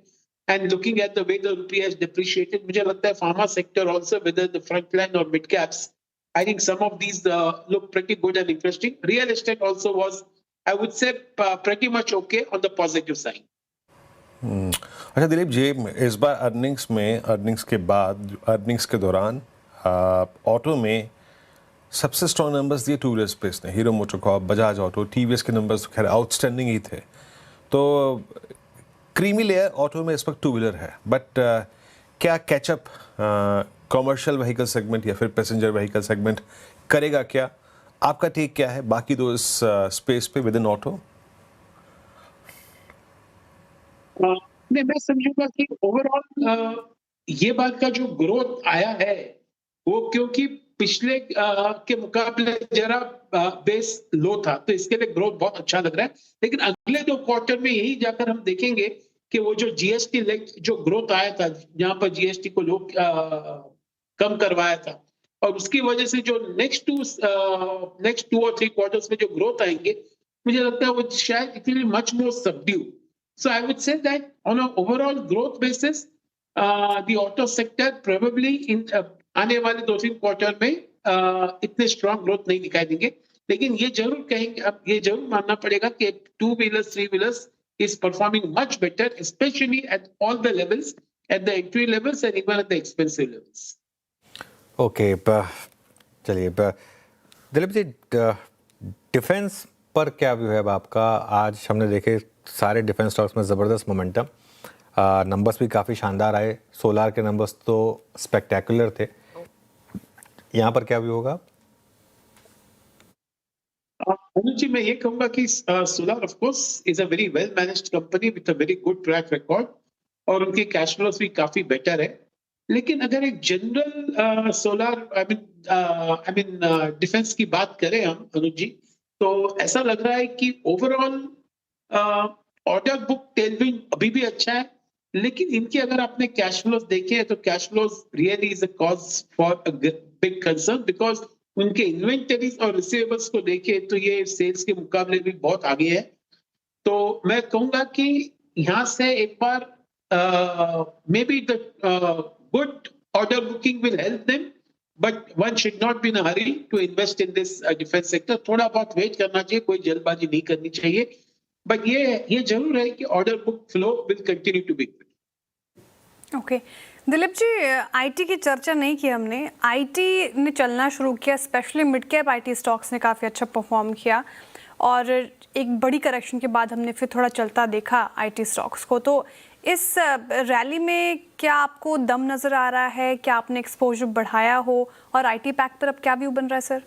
and looking at the way the rupee has depreciated, मुझे लगता है pharma sector also whether the front line और mid caps, I think some of these look pretty good and interesting. Real estate also was, I would say pretty much okay on the positive side. अच्छा दिलीप जी, इस बार earnings के बाद, earnings के दौरान auto में सबसे strong numbers दिए two wheeler space ने, hero MotoCorp, Bajaj auto, TVS के नंबर्स खैर आउटस्टैंडिंग ही थे। तो क्रीमी लेयर ऑटो में इस वक्त टू व्हीलर है, बट क्या कैचअप कॉमर्शियल व्हीकल सेगमेंट या फिर पैसेंजर व्हीकल सेगमेंट करेगा क्या? आपका टेक क्या है बाकी दो इस स्पेस पे विद इन ऑटो? नहीं, मैं समझूंगा कि ओवरऑल ये बात का जो ग्रोथ आया है वो क्योंकि पिछले के मुकाबले जरा बेस लो था, तो इसके लिए ग्रोथ बहुत अच्छा लग रहा है। लेकिन अगले 2 क्वार्टर में यही जाकर हम देखेंगे कि वो जो जीएसटी जो ग्रोथ आया था, जहां पर जीएसटी को लोग कम करवाया था, और उसकी वजह से जो नेक्स्ट 2 और 3 क्वार्टर्स में जो ग्रोथ आएंगे, मुझे लगता है वो शायद it will be much more subdue. So I would say that on an overall growth basis, the auto sector probably in आने वाले 2-3 क्वार्टर में इतने स्ट्रॉन्ग ग्रोथ नहीं दिखाई देंगे। लेकिन ये जरूर कहेंगे, अब ये जरूर मानना पड़ेगा कि 2 wheelers, 3 wheelers is performing much better, especially at all the levels, at the entry levels and even at the expensive levels. Okay, चलिए दिलीप जी, डिफेंस पर क्या व्यू है अब आपका? आज हमने देखे सारे डिफेंस स्टॉक्स में ज़बरदस्त मोमेंटम, नंबर्स भी काफ़ी शानदार आए, सोलार के नंबर्स तो स्पेक्टेकुलर थे। यहाँ पर क्या व्यू होगा? अनुज जी, मैं ये कहूंगा कि solar of course is a very well managed company with a very good track record, और उनके कैश फ्लोस भी काफी बेटर है। लेकिन अगर एक general solar I mean defence की बात करें हम अनुज जी, तो ऐसा लग रहा है कि ओवरऑल ऑर्डर बुक टेलविंड अभी भी अच्छा है, लेकिन इनके अगर आपने कैश फ्लोज देखे तो cash flows really is a cause for a big concern, because उनके इन्वेंटरीज और रिसीवेबल्स को देखे तो ये सेल्स के मुकाबले भी बहुत आगे है। तो मैं कहूंगा कि यहाँ से एक बार maybe the good order booking will help them, but one should not be in a hurry to invest in this defence sector. थोड़ा बहुत वेट करना चाहिए, कोई जल्दबाजी नहीं करनी चाहिए, बट ये जरूर है कि order book flow will continue to be good. Okay Dilip ji, IT की चर्चा नहीं की हमने। आईटी ने चलना शुरू किया, specially mid cap IT stocks ने काफ़ी अच्छा परफॉर्म किया, और एक बड़ी करेक्शन के बाद हमने फिर थोड़ा चलता देखा आईटी स्टॉक्स को। तो इस रैली में क्या आपको दम नज़र आ रहा है? क्या आपने एक्सपोजर बढ़ाया हो? और आईटी पैक पर अब क्या व्यू बन रहा है सर?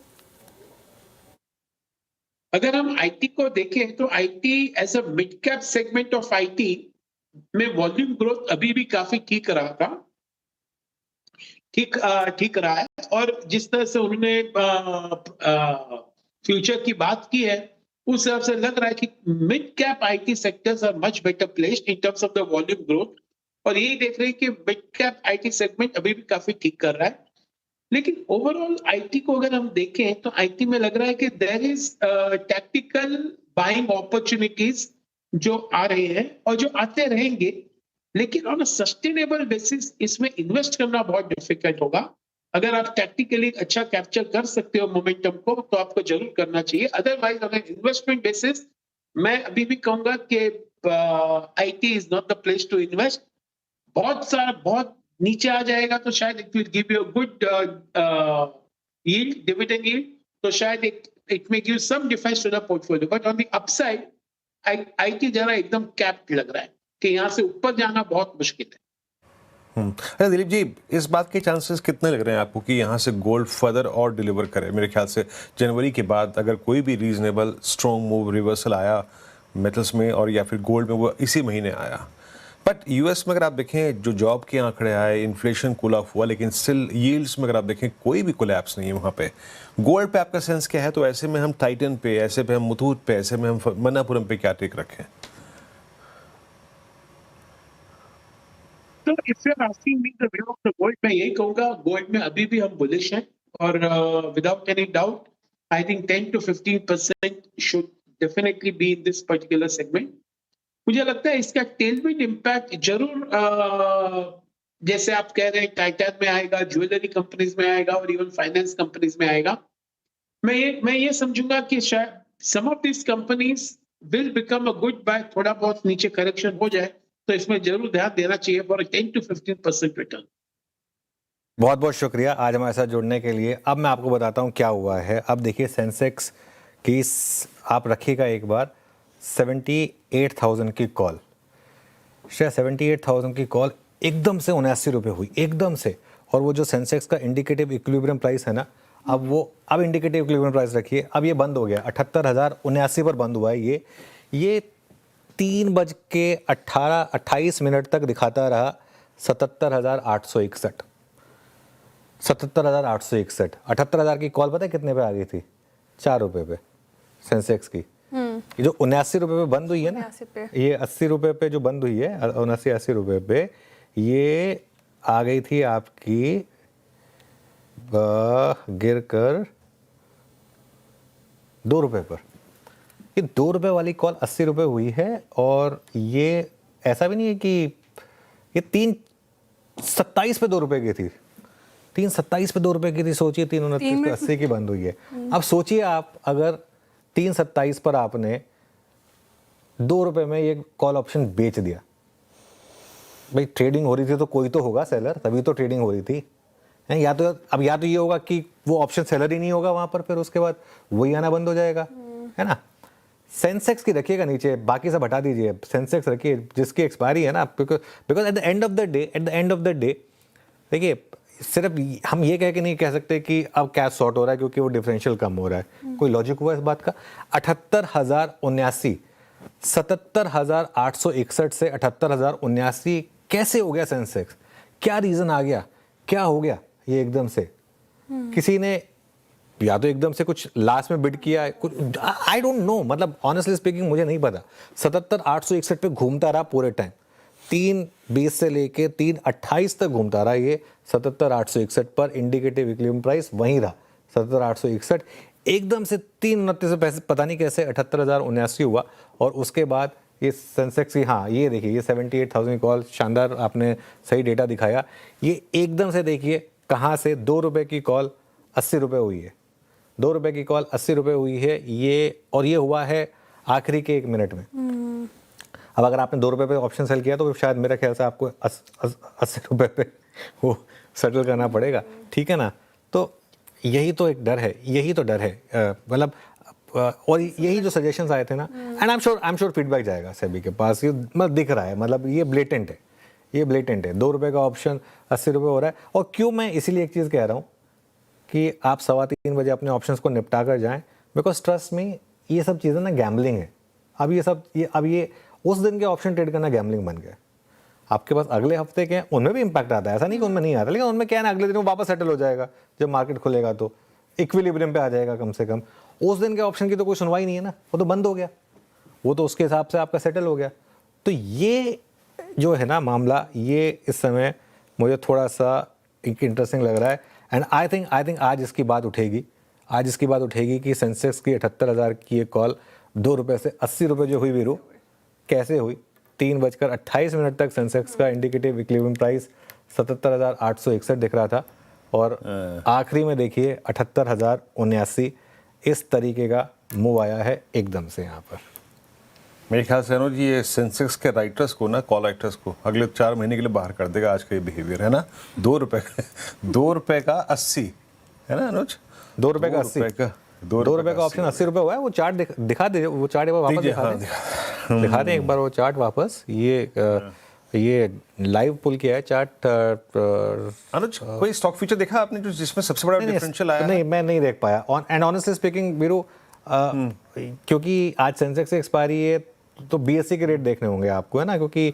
अगर हम आईटी को देखें तो IT as a mid cap segment of IT में वॉल्यूम ग्रोथ अभी भी काफी ठीक रहा था, ठीक रहा है। और जिस तरह से उन्होंने फ्यूचर की बात की है, उस हिसाब से लग रहा है कि mid cap IT sectors are much better placed in terms of the volume growth, और यही देख रहे हैं कि मिड कैप आईटी सेगमेंट अभी भी काफी ठीक कर रहा है। लेकिन ओवरऑल आईटी को अगर हम देखें तो आईटी में लग रहा है कि there is tactical buying opportunities जो आ रहे हैं और जो आते रहेंगे, लेकिन ऑन अ सस्टेनेबल बेसिस इसमें इन्वेस्ट करना बहुत डिफिकल्ट होगा। अगर आप टैक्टिकली अच्छा कैप्चर कर सकते हो मोमेंटम को तो आपको जरूर करना चाहिए। अदरवाइज अगर इन्वेस्टमेंट बेसिस मैं अभी भी कहूंगा कि IT is not the place to invest. बहुत नीचे आ जाएगा तो शायद it will give you good yield, dividend yield, तो शायद it may give some defence to the portfolio, but on the upside IT जरा एकदम कैप्ड लग रहा है कि यहाँ से ऊपर जाना बहुत मुश्किल है। अच्छा दिलीप जी, इस बात के चांसेस कितने लग रहे हैं आपको कि यहाँ से गोल्ड फर्दर और डिलीवर करे? मेरे ख्याल से जनवरी के बाद अगर कोई भी रीजनेबल स्ट्रॉन्ग मूव रिवर्सल आया मेटल्स में और या फिर गोल्ड में, वो इसी महीने आया। बट यूएस में अगर आप देखें जो जॉब के आंकड़े आए, इन्फ्लेशन कूल ऑफ हुआ, लेकिन स्टिल यील्ड्स में अगर आप देखें कोई भी कोलैप्स नहीं है वहाँ पे। गोल्ड पे आपका सेंस क्या है? तो ऐसे में हम टाइटन पे, ऐसे पे हम मुथूट पे, ऐसे में हम मन्नापुरम पे क्या टेक रखें? तो if you are asking me the view of the gold, मैं यही कहूंगा गोल्ड में अभी भी हम बुलिश हैं और without any doubt I think 10 to 15% should definitely be in this particular segment. मुझे लगता है इसका टेलविंड इम्पैक्ट जरूर जैसे आप कह रहे हैं टाइटन में आएगा, ज्वेलरी कंपनीज में आएगा और इवन फाइनेंस कंपनीज में आएगा। मैं ये समझूंगा कि शायद some of this companies will become a good buy. थोड़ा बहुत नीचे करेक्शन हो जाए तो इसमें जरूर ध्यान देना चाहिए फॉर 10 to 15% रिटर्न। बहुत बहुत शुक्रिया आज हमारे साथ जुड़ने के लिए। अब मैं आपको बताता हूँ क्या हुआ है। अब देखिए सेंसेक्स की आप रखिएगा एक बार 78,000 की कॉल, शायद 78,000 की कॉल एकदम से 79 रुपये हुई एकदम से। और वो जो सेंसेक्स का इंडिकेटिव इक्विलिब्रियम प्राइस है ना, अब इंडिकेटिव इक्विलिब्रियम प्राइस रखिए, अब ये बंद हो गया 78,079 पर बंद हुआ है। ये 3:28 तक दिखाता रहा 77,861। 77,861 78,000 की कॉल पता है कितने पे आ गई थी? 4 रुपये पे सेंसेक्स की। ये जो 79 रुपये पे बंद हुई है ना, ये 80 रुपये पे जो बंद हुई है, 79-80 रुपये पे ये आ गई थी आपकी गिर कर 2 रुपये पर। ये 2 रुपये वाली कॉल 80 रुपये हुई है। और ये ऐसा भी नहीं है कि ये 3:27 पे 2 रुपये की थी, 3:27 पे 2 रुपये की थी। सोचिए 3:29 पे 80 की बंद हुई है। अब सोचिए आप अगर 3:27 पर आपने 2 रुपये में ये कॉल ऑप्शन बेच दिया, भाई ट्रेडिंग हो रही थी तो कोई तो होगा सेलर, तभी तो ट्रेडिंग हो रही थी। या तो ये होगा कि वो ऑप्शन सेलर ही नहीं होगा वहां पर, फिर उसके बाद वही आना बंद हो जाएगा, है ना। सेंसेक्स की रखिएगा नीचे, बाकी सब हटा दीजिए, सेंसेक्स रखिए जिसकी एक्सपायरी है ना, because at the end of the day देखिए सिर्फ हम ये कह के नहीं कह सकते कि अब कैश शॉर्ट हो रहा है क्योंकि वो डिफरेंशियल कम हो रहा है। कोई लॉजिक हुआ इस बात का? 78,079 77,861 से 78,079 कैसे हो गया सेंसेक्स? क्या रीजन आ गया? क्या हो गया ये एकदम से? किसी ने या तो एकदम से कुछ लास्ट में बिड किया, कुछ आई डोंट नो, मतलब ऑनेस्टली स्पीकिंग मुझे नहीं पता। 77,861 पे घूमता रहा पूरे टाइम, 3:20 से लेके 3:28 तक घूमता रहा ये 77,861 पर। इंडिकेटिव इक्विलिब्रियम प्राइस वहीं रहा 77,861। एकदम से 3:29 से पैसे पता नहीं कैसे 78,079 हुआ। और उसके बाद ये सेंसेक्स की, हाँ ये देखिए ये 78,000 कॉल, शानदार आपने सही डेटा दिखाया। ये एकदम से देखिए कहाँ से 2 रुपये की कॉल 80 रुपये हुई है, 2 रुपये की कॉल 80 रुपये हुई है ये, और ये हुआ है आखिरी के 1 मिनट में। अब अगर आपने 2 रुपये पे ऑप्शन सेल किया तो शायद मेरे ख्याल से आपको 80 रुपये पे वो सेटल करना पड़ेगा, ठीक है ना। तो यही तो एक डर है, यही तो डर है, मतलब और यही जो सजेशंस आए थे ना, and I am sure feedback जाएगा सेबी के पास। ये मतलब दिख रहा है, मतलब ये ब्लेटेंट है, ये ब्लेटेंट है। 2 रुपये का ऑप्शन 80 रुपये हो रहा है। और क्यों मैं इसीलिए एक चीज़ कह रहा हूँ कि आप 3:15 बजे अपने ऑप्शंस को निपटा कर जाएं, बिकॉज ट्रस्ट में ये सब चीज़ें ना गैम्बलिंग है। अब ये उस दिन के ऑप्शन ट्रेड करना गैम्बलिंग बन गया। आपके पास अगले हफ्ते के हैं, उनमें भी इंपैक्ट आता है, ऐसा नहीं कि उनमें नहीं आता, लेकिन उनमें क्या है ना, अगले दिन वो वापस सेटल हो जाएगा जब मार्केट खुलेगा, तो इक्विलिब्रियम पे आ जाएगा कम से कम। उस दिन के ऑप्शन की तो कोई सुनवाई नहीं है ना, वो तो बंद हो गया, वो तो उसके हिसाब से आपका सेटल हो गया। तो ये जो है ना मामला, ये इस समय मुझे थोड़ा सा इंटरेस्टिंग लग रहा है। एंड आई थिंक आज इसकी बात उठेगी कि सेंसेक्स की 78,000 की एक कॉल 2 रुपये से 80 रुपये जो हुई वीरू, कैसे हुई? 3:28 तक सेंसेक्स का इंडिकेटिव इक्विलिब्रियम प्राइस 77,861 दिख रहा था और आखिरी में देखिए 78,079 इस तरीके का मूव आया है एकदम से यहाँ पर। मेरे ख्याल से अनुज जी ये सेंसेक्स के राइटर्स को ना, कॉल राइटर्स को अगले 4 महीने के लिए बाहर कर देगा। आज का ये बिहेवियर है ना, ₹2 का 80 है ना अनुज, ₹2 का 80 ₹2 का ऑप्शन 80 रुपये हुआ है। वो चार्ट दिखा दीजिए, वो चार्ट एक बार वापस दिखा दें एक बार वो चार्ट वापस। ये लाइव पुल किया है चार्ट। अनुज कोई स्टॉक फीचर देखा आपने जो जिसमें सबसे बड़ा डिफरेंशियल आया? नहीं, मैं नहीं देख पाया। एंड ऑनेस्टली स्पीकिंग वीरू, क्योंकि आज सेंसेक्स की एक्सपायरी है तो बीएससी के रेट देखने होंगे आपको, है ना, क्योंकि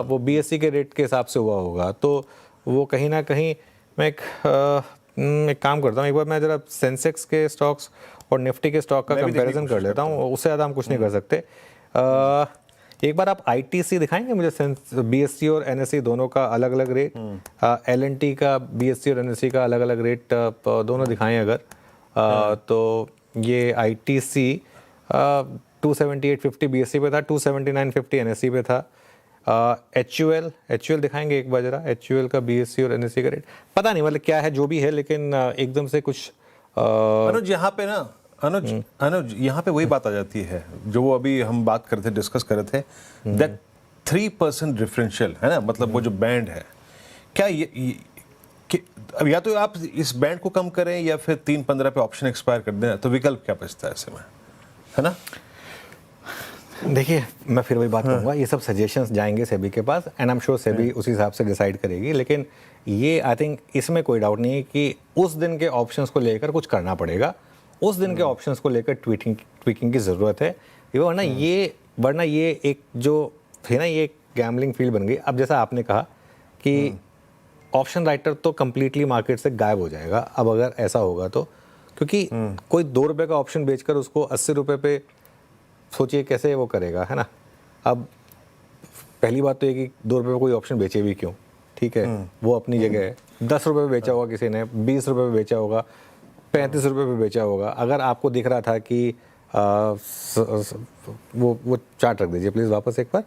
वो बीएससी के रेट के हिसाब से हुआ होगा। तो वो कहीं ना कहीं मैं एक काम करता हूँ, एक बार मैं जरा सेंसेक्स के स्टॉक्स और निफ्टी के स्टॉक का कंपैरिजन कर लेता हूँ। उससे ज़्यादा हम कुछ नहीं कर सकते। एक बार आप आईटीसी दिखाएंगे मुझे, बीएससी और एनएससी दोनों का अलग अलग रेट, एलएनटी का बीएससी और एनएससी का अलग अलग रेट दोनों दिखाएं अगर। तो ये आईटीसी 278.50 बीएससी पे था, 279.50 एनएससी पे था। एचयूएल दिखाएंगे एक बार जरा, एचयूएल का बीएससी और एनएससी का रेट पता नहीं मतलब क्या है, जो भी है, लेकिन एकदम से कुछ अनुज यहाँ पे ना, अनुज यहाँ पे वही बात आ जाती है जो वो अभी हम बात कर रहे थे, डिस्कस कर रहे थे, दैट 3% डिफरेंशियल है ना, मतलब वो जो बैंड है, क्या ये अब या तो आप इस बैंड को कम करें या फिर 3.15 पे ऑप्शन एक्सपायर कर दें, तो विकल्प क्या बचता है ऐसे में, है ना? देखिए मैं फिर वही बात करूँगा, ये सब सजेशंस जाएंगे सेबी के पास and I am sure SEBI उसी हिसाब से डिसाइड करेगी। लेकिन ये आई थिंक इसमें कोई डाउट नहीं है कि उस दिन के ऑप्शंस को लेकर कुछ करना पड़ेगा, उस दिन के ऑप्शंस को लेकर ट्वीकिंग की ज़रूरत है। वरना ये एक जो थे ना, ये गैम्बलिंग फील्ड बन गई। अब जैसा आपने कहा कि ऑप्शन राइटर तो कम्प्लीटली मार्केट से गायब हो जाएगा अब अगर ऐसा होगा तो, क्योंकि कोई ₹2 का ऑप्शन बेचकर उसको 80 रुपये पे सोचिए कैसे वो करेगा, है ना। अब पहली बात तो ये कि ₹2 पे कोई ऑप्शन बेचे भी क्यों, ठीक है, वो अपनी जगह है। 10 रुपये पे बेचा होगा किसी ने, 20 रुपये पे बेचा होगा, 35 रुपये पे बेचा होगा। अगर आपको दिख रहा था कि वो चार्ट रख दीजिए प्लीज़ वापस एक बार।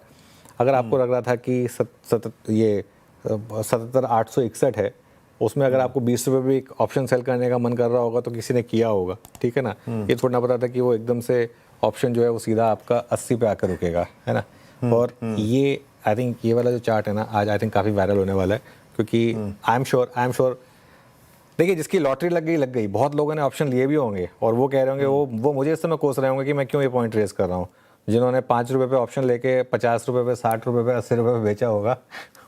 अगर आपको लग रहा था कि 77,861 है, उसमें अगर आपको 20 रुपये भी ऑप्शन सेल करने का मन कर रहा होगा तो किसी ने किया होगा, ठीक है ना। ये थोड़ा पता था कि वो एकदम से ऑप्शन जो है वो सीधा आपका 80 पे आकर रुकेगा, है ना। और ये आई थिंक ये वाला जो चार्ट है ना, आज आई थिंक काफ़ी वायरल होने वाला है, क्योंकि आई एम श्योर देखिए जिसकी लॉटरी लग गई, बहुत लोगों ने ऑप्शन लिए भी होंगे और वो कह रहे होंगे, वो मुझे इस समय कोस रहे होंगे कि मैं क्यों ये पॉइंट रेस कर रहा हूँ। जिन्होंने 5 रुपये पे ऑप्शन लेके 50 रुपये पे, 60 रुपये पे, 80 रुपये पे बेचा होगा,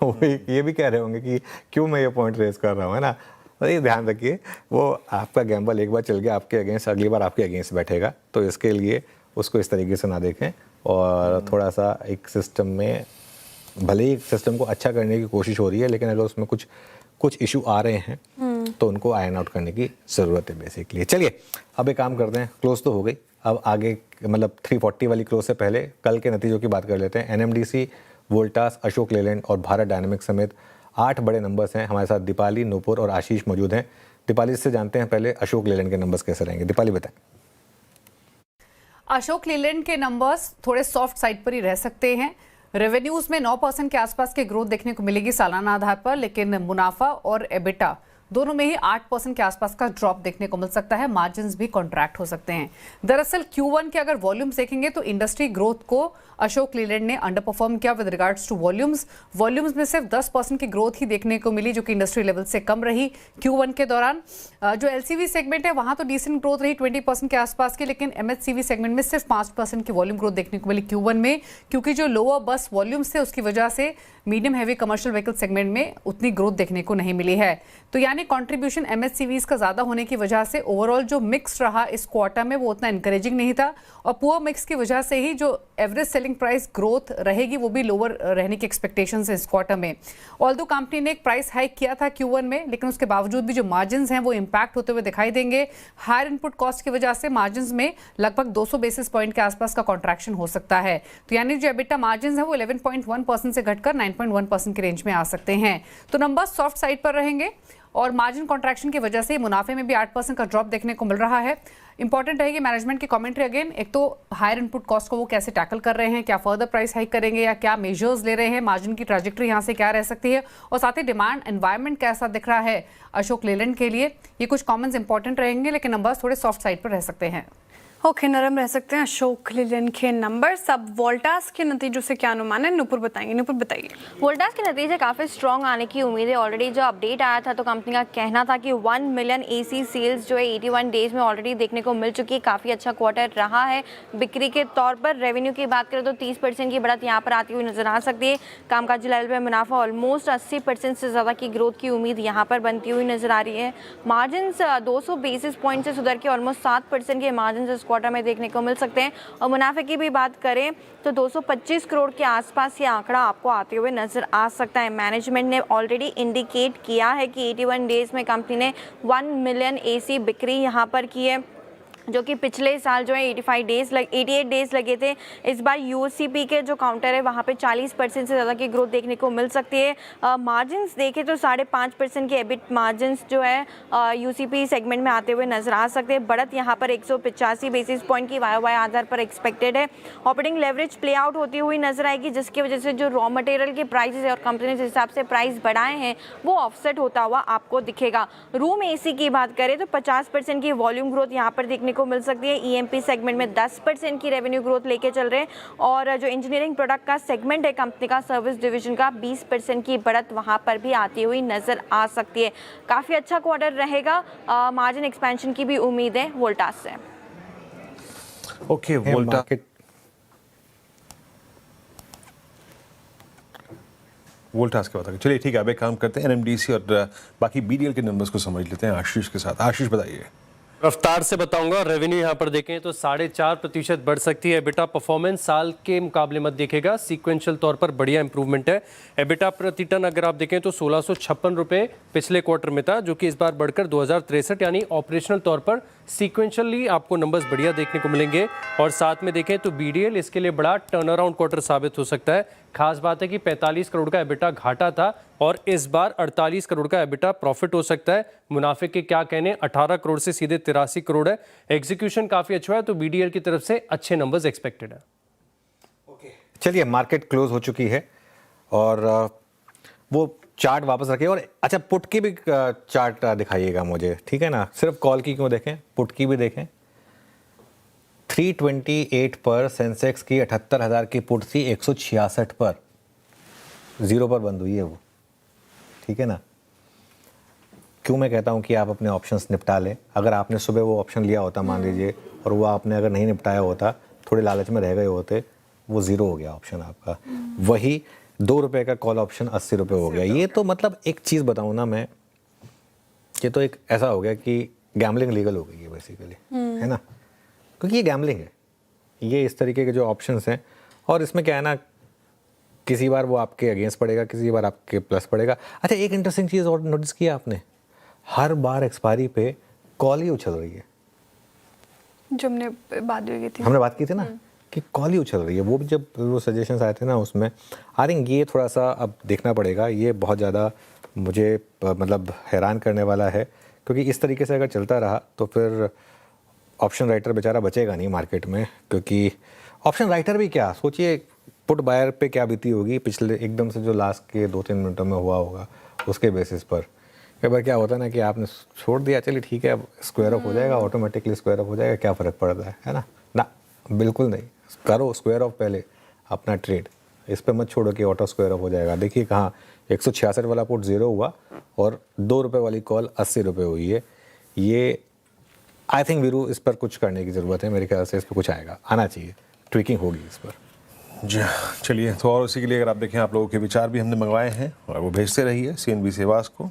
वो ये भी कह रहे होंगे कि क्यों मैं ये पॉइंट रेस कर रहा हूँ, है ना। तो ये ध्यान रखिए, वो आपका गैम्बल एक बार चल गया आपके अगेंस्ट, अगली बार आपके अगेंस्ट बैठेगा। तो इसके लिए उसको इस तरीके से ना देखें और थोड़ा सा एक सिस्टम में, भले ही सिस्टम को अच्छा करने की कोशिश हो रही है, लेकिन अगर उसमें कुछ इशू आ रहे हैं तो उनको आयरन आउट करने की ज़रूरत है बेसिकली। चलिए अब एक काम करते हैं, क्लोज तो हो गई, अब आगे मतलब 340 वाली क्लोज से पहले कल के नतीजों की बात कर लेते हैं। एनएमडीसी, वोल्टास, अशोक लेलैंड और भारत डायनामिक्स समेत 8 बड़े नंबर्स हैं। हमारे साथ दीपाली, नूपुर और आशीष मौजूद हैं। दीपाली से जानते हैं पहले अशोक लेलैंड के नंबर्स कैसे रहेंगे। दीपाली बताएं। अशोक लेलैंड के नंबर्स थोड़े सॉफ्ट साइड पर ही रह सकते हैं। रेवेन्यूज में 9% के आसपास की ग्रोथ देखने को मिलेगी सालाना आधार पर, लेकिन मुनाफा और एबिटा दोनों में ही 8% के आसपास का ड्रॉप देखने को मिल सकता है। मार्जिन्स भी कॉन्ट्रैक्ट हो सकते हैं। दरअसल Q1 के अगर वॉल्यूम्स देखेंगे तो इंडस्ट्री ग्रोथ को अशोक लेलैंड ने अंडर परफॉर्म किया विद रिगार्ड्स टू वॉल्यूम्स में सिर्फ 10% की ग्रोथ ही देखने को मिली, जो कि इंडस्ट्री लेवल से कम रही Q1 के दौरान। जो LCV सेगमेंट है वहां तो डिसेंट ग्रोथ रही 20% के आसपास की, लेकिन MHCV सेगमेंट में सिर्फ 5% की वॉल्यूम ग्रोथ देखने को मिली Q1 में, क्योंकि जो लोअर बस वॉल्यूम्स थे उसकी वजह से medium heavy commercial vehicle segment में उतनी ग्रोथ देखने को नहीं मिली है। तो यानी कंट्रीब्यूशन MHCVs का ज्यादा होने की वजह से ओवरऑल जो मिक्स रहा इस क्वार्टर में वो उतना एनकरेजिंग नहीं था, और पुअर मिक्स की वजह से ही जो एवरेज सेलिंग प्राइस ग्रोथ रहेगी वो भी लोअर रहने की एक्सपेक्टेशंस है इस क्वार्टर में। ऑल्दो कंपनी ने एक प्राइस हाइक किया था Q1 में, लेकिन उसके बावजूद भी जो मार्जिन्स हैं वो इंपैक्ट होते हुए दिखाई देंगे। हायर इनपुट कॉस्ट की वजह से मार्जिन्स में लगभग 200 बेसिस पॉइंट के आसपास का कॉन्ट्रैक्शन हो सकता है। तो यानी जो एबिटा मार्जिन्स है वो 11.1% से घटकर 9.1% के रेंज में आ सकते हैं। तो नंबर सॉफ्ट साइड पर रहेंगे। और मार्जिन कॉन्ट्रैक्शन की वजह से मुनाफे में भी 8% का ड्रॉप देखने को मिल रहा है। इंपॉर्टेंट रहेगी मैनेजमेंट की कमेंट्री अगेन, एक तो हायर इनपुट कॉस्ट को वो कैसे टैकल कर रहे हैं, क्या फर्दर प्राइस हाइक करेंगे या क्या मेजर्स ले रहे हैं, मार्जिन की ट्रैजेक्टरी यहाँ से क्या रह सकती है, और साथ ही डिमांड एनवायरनमेंट कैसा दिख रहा है अशोक लेलैंड के लिए। ये कुछ कॉमेंट्स इंपॉर्टेंट रहेंगे, लेकिन नंबर्स थोड़े सॉफ्ट साइड पर रह सकते हैं। ओके, नरम रह सकते हैं अशोक लेलैंड के नंबर्स। अब वोल्टास के नतीजों से क्या अनुमान है, नुपुर बताएंगे। नुपुर बताइए। वोल्टास के नतीजे काफ़ी स्ट्रॉन्ग आने की उम्मीद है। ऑलरेडी जो अपडेट आया था तो कंपनी का कहना था कि 1 मिलियन एसी सेल्स जो है 81 डेज में ऑलरेडी देखने को मिल चुकी है। काफ़ी अच्छा क्वार्टर रहा है बिक्री के तौर पर। रेवेन्यू की बात करें तो 30% की बढ़त यहाँ पर आती हुई नजर आ सकती है। कामकाजी लेवल पर मुनाफा ऑलमोस्ट 80% से ज़्यादा की ग्रोथ की उम्मीद यहाँ पर बनती हुई नजर आ रही है। मार्जिन 200 बेसिस पॉइंट से सुधर के ऑलमोस्ट 7% के मार्जिन इस क्वार्टर में देखने को मिल सकते हैं। और मुनाफे की भी बात करें तो 225 करोड़ के आसपास ये आंकड़ा आपको आते हुए नजर आ सकता है। मैनेजमेंट ने ऑलरेडी इंडिकेट किया है कि 81 डेज में कंपनी ने 1 मिलियन एसी बिक्री यहाँ पर की है, जो कि पिछले साल जो है 88 डेज लगे थे। इस बार यूसीपी के जो काउंटर है वहाँ पे 40% से ज़्यादा की ग्रोथ देखने को मिल सकती है। मार्जिन्स देखें तो 5.5% के एबिट मार्जिन्स जो है यूसीपी सेगमेंट में आते हुए नजर आ सकते हैं। बढ़त यहाँ पर 185 बेसिस पॉइंट की वाई आधार पर एक्सपेक्टेड है। ऑपरेटिंग लेवरेज प्ले आउट होती हुई नजर आएगी, जिसकी वजह से जो रॉ मटेरियल के प्राइसेस है और कंपनी ने जिस हिसाब से प्राइस बढ़ाए हैं वो ऑफसेट होता हुआ आपको दिखेगा। रूम एसी की बात करें तो 50% की वॉल्यूम ग्रोथ यहाँ पर देखने को मिल सकती है। ईएमपी सेगमेंट में 10% की रेवेन्यू ग्रोथ लेके चल रहे हैं, और जो इंजीनियरिंग प्रोडक्ट का सेगमेंट है कंपनी का सर्विस डिवीजन का 20% की बढ़त वहां पर भी आती हुई नजर आ सकती है। काफी अच्छा क्वार्टर रहेगा। मार्जिन एक्सपेंशन की भी उम्मीद है वोल्टास से। ओके, वोल्टास के बताइए। चलिए ठीक है, अब एक काम करते हैं, एनएमडीसी और बाकी बीडीएल के नंबर्स को समझ लेते हैं आशीष के साथ। आशीष बताइए। रफ्तार से बताऊंगा। रेवेन्यू यहाँ पर देखें तो 4.5% बढ़ सकती है। एबिटा परफॉर्मेंस साल के मुकाबले मत देखेगा, सीक्वेंशियल तौर पर बढ़िया इंप्रूवमेंट है। एबिटा प्रति टन अगर आप देखें तो 1656 रुपये पिछले क्वार्टर में था, जो कि इस बार बढ़कर 2063, यानी ऑपरेशनल तौर पर सीक्वेंशियली आपको नंबर्स बढ़िया देखने को मिलेंगे। और साथ में देखें तो बीडीएल इसके लिए बड़ा टर्न अराउंड क्वार्टर साबित हो सकता है। खास बात है कि 45 करोड़ का एबिटा घाटा था और इस बार 48 करोड़ का एबिटा प्रॉफिट हो सकता है। मुनाफे के क्या कहने, 18 करोड़ से सीधे 83 करोड़ है। एग्जीक्यूशन काफी अच्छा है, तो बीडीएल की तरफ से अच्छे नंबर्स एक्सपेक्टेड है। चलिए, मार्केट क्लोज हो चुकी है और वो चार्ट वापस रखिए। और अच्छा, पुट की भी चार्ट दिखाइएगा मुझे, ठीक है ना? सिर्फ कॉल की क्यों देखें, पुट की भी देखें। 328 पर सेंसेक्स की 78,000 की पुट थी, 166 पर 0 पर बंद हुई है वो, ठीक है ना? क्यों मैं कहता हूं कि आप अपने ऑप्शंस निपटा लें। अगर आपने सुबह वो ऑप्शन लिया होता मान लीजिए, और वो आपने अगर नहीं निपटाया होता, थोड़े लालच में रह गए होते, वो 0 हो गया ऑप्शन आपका। वही 2 रुपए का कॉल ऑप्शन 80 रुपये हो गया। ये तो मतलब एक चीज़ बताऊँ ना मैं, ये तो एक ऐसा हो गया कि गैम्बलिंग लीगल हो गई है बेसिकली, है ना? क्योंकि ये गैम्बलिंग है, ये इस तरीके के जो ऑप्शंस हैं। और इसमें क्या है ना, किसी बार वो आपके अगेंस्ट पड़ेगा, किसी बार आपके प्लस पड़ेगा। अच्छा, एक इंटरेस्टिंग चीज़ और नोटिस किया आपने, हर बार एक्सपायरी पे कॉल ही उछल रही है। जो हमने बात की थी ना कि कॉल ही उछल रही है। वो भी जब वो सजेशंस आए थे ना, उसमें आई थिंक ये थोड़ा सा अब देखना पड़ेगा। ये बहुत ज़्यादा मुझे मतलब हैरान करने वाला है, क्योंकि इस तरीके से अगर चलता रहा तो फिर ऑप्शन राइटर बेचारा बचेगा नहीं मार्केट में। क्योंकि ऑप्शन राइटर भी क्या, सोचिए पुट बायर पे क्या बीती होगी पिछले एकदम से जो लास्ट के 2-3 मिनटों में हुआ होगा, उसके बेसिस पर। कई बार क्या होता है ना कि आपने छोड़ दिया, चलिए ठीक है, अब स्क्वायर ऑफ हो जाएगा, ऑटोमेटिकली स्क्वायर ऑफ हो जाएगा, क्या फ़र्क पड़ता है ना? ना, बिल्कुल नहीं। करो स्क्वायर ऑफ पहले अपना ट्रेड, इस पे मत छोड़ो कि ऑटो स्क्वायर ऑफ हो जाएगा। देखिए कहाँ 166 वाला पुट 0 हुआ और 2 रुपये वाली कॉल 80 रुपये हुई है। ये आई थिंक वीरू, इस पर कुछ करने की ज़रूरत है। मेरे ख्याल से इस पर कुछ आना चाहिए, ट्विकिंग होगी इस पर। जी चलिए, तो और उसी के लिए अगर आप देखें, आप लोगों के विचार भी हमने मंगवाए हैं और वो भेजते रहिए CNB सेवास को।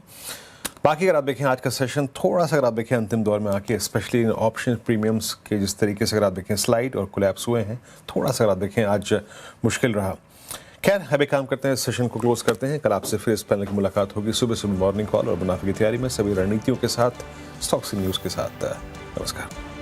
बाकी अगर आप देखें आज का सेशन थोड़ा सा, अगर आप देखें अंतिम दौर में आके, स्पेशली इन ऑप्शन प्रीमियम्स के जिस तरीके से अगर आप देखें स्लाइड और कोलैप्स हुए हैं, थोड़ा सा अगर आप देखें आज मुश्किल रहा। खैर, अब एक काम करते हैं, सेशन को क्लोज करते हैं। कल आपसे फिर इस पैनल की मुलाकात होगी सुबह मॉर्निंग कॉल और मुनाफे की तैयारी में सभी रणनीतियों के साथ, स्टॉक्स न्यूज़ के साथ। नमस्कार।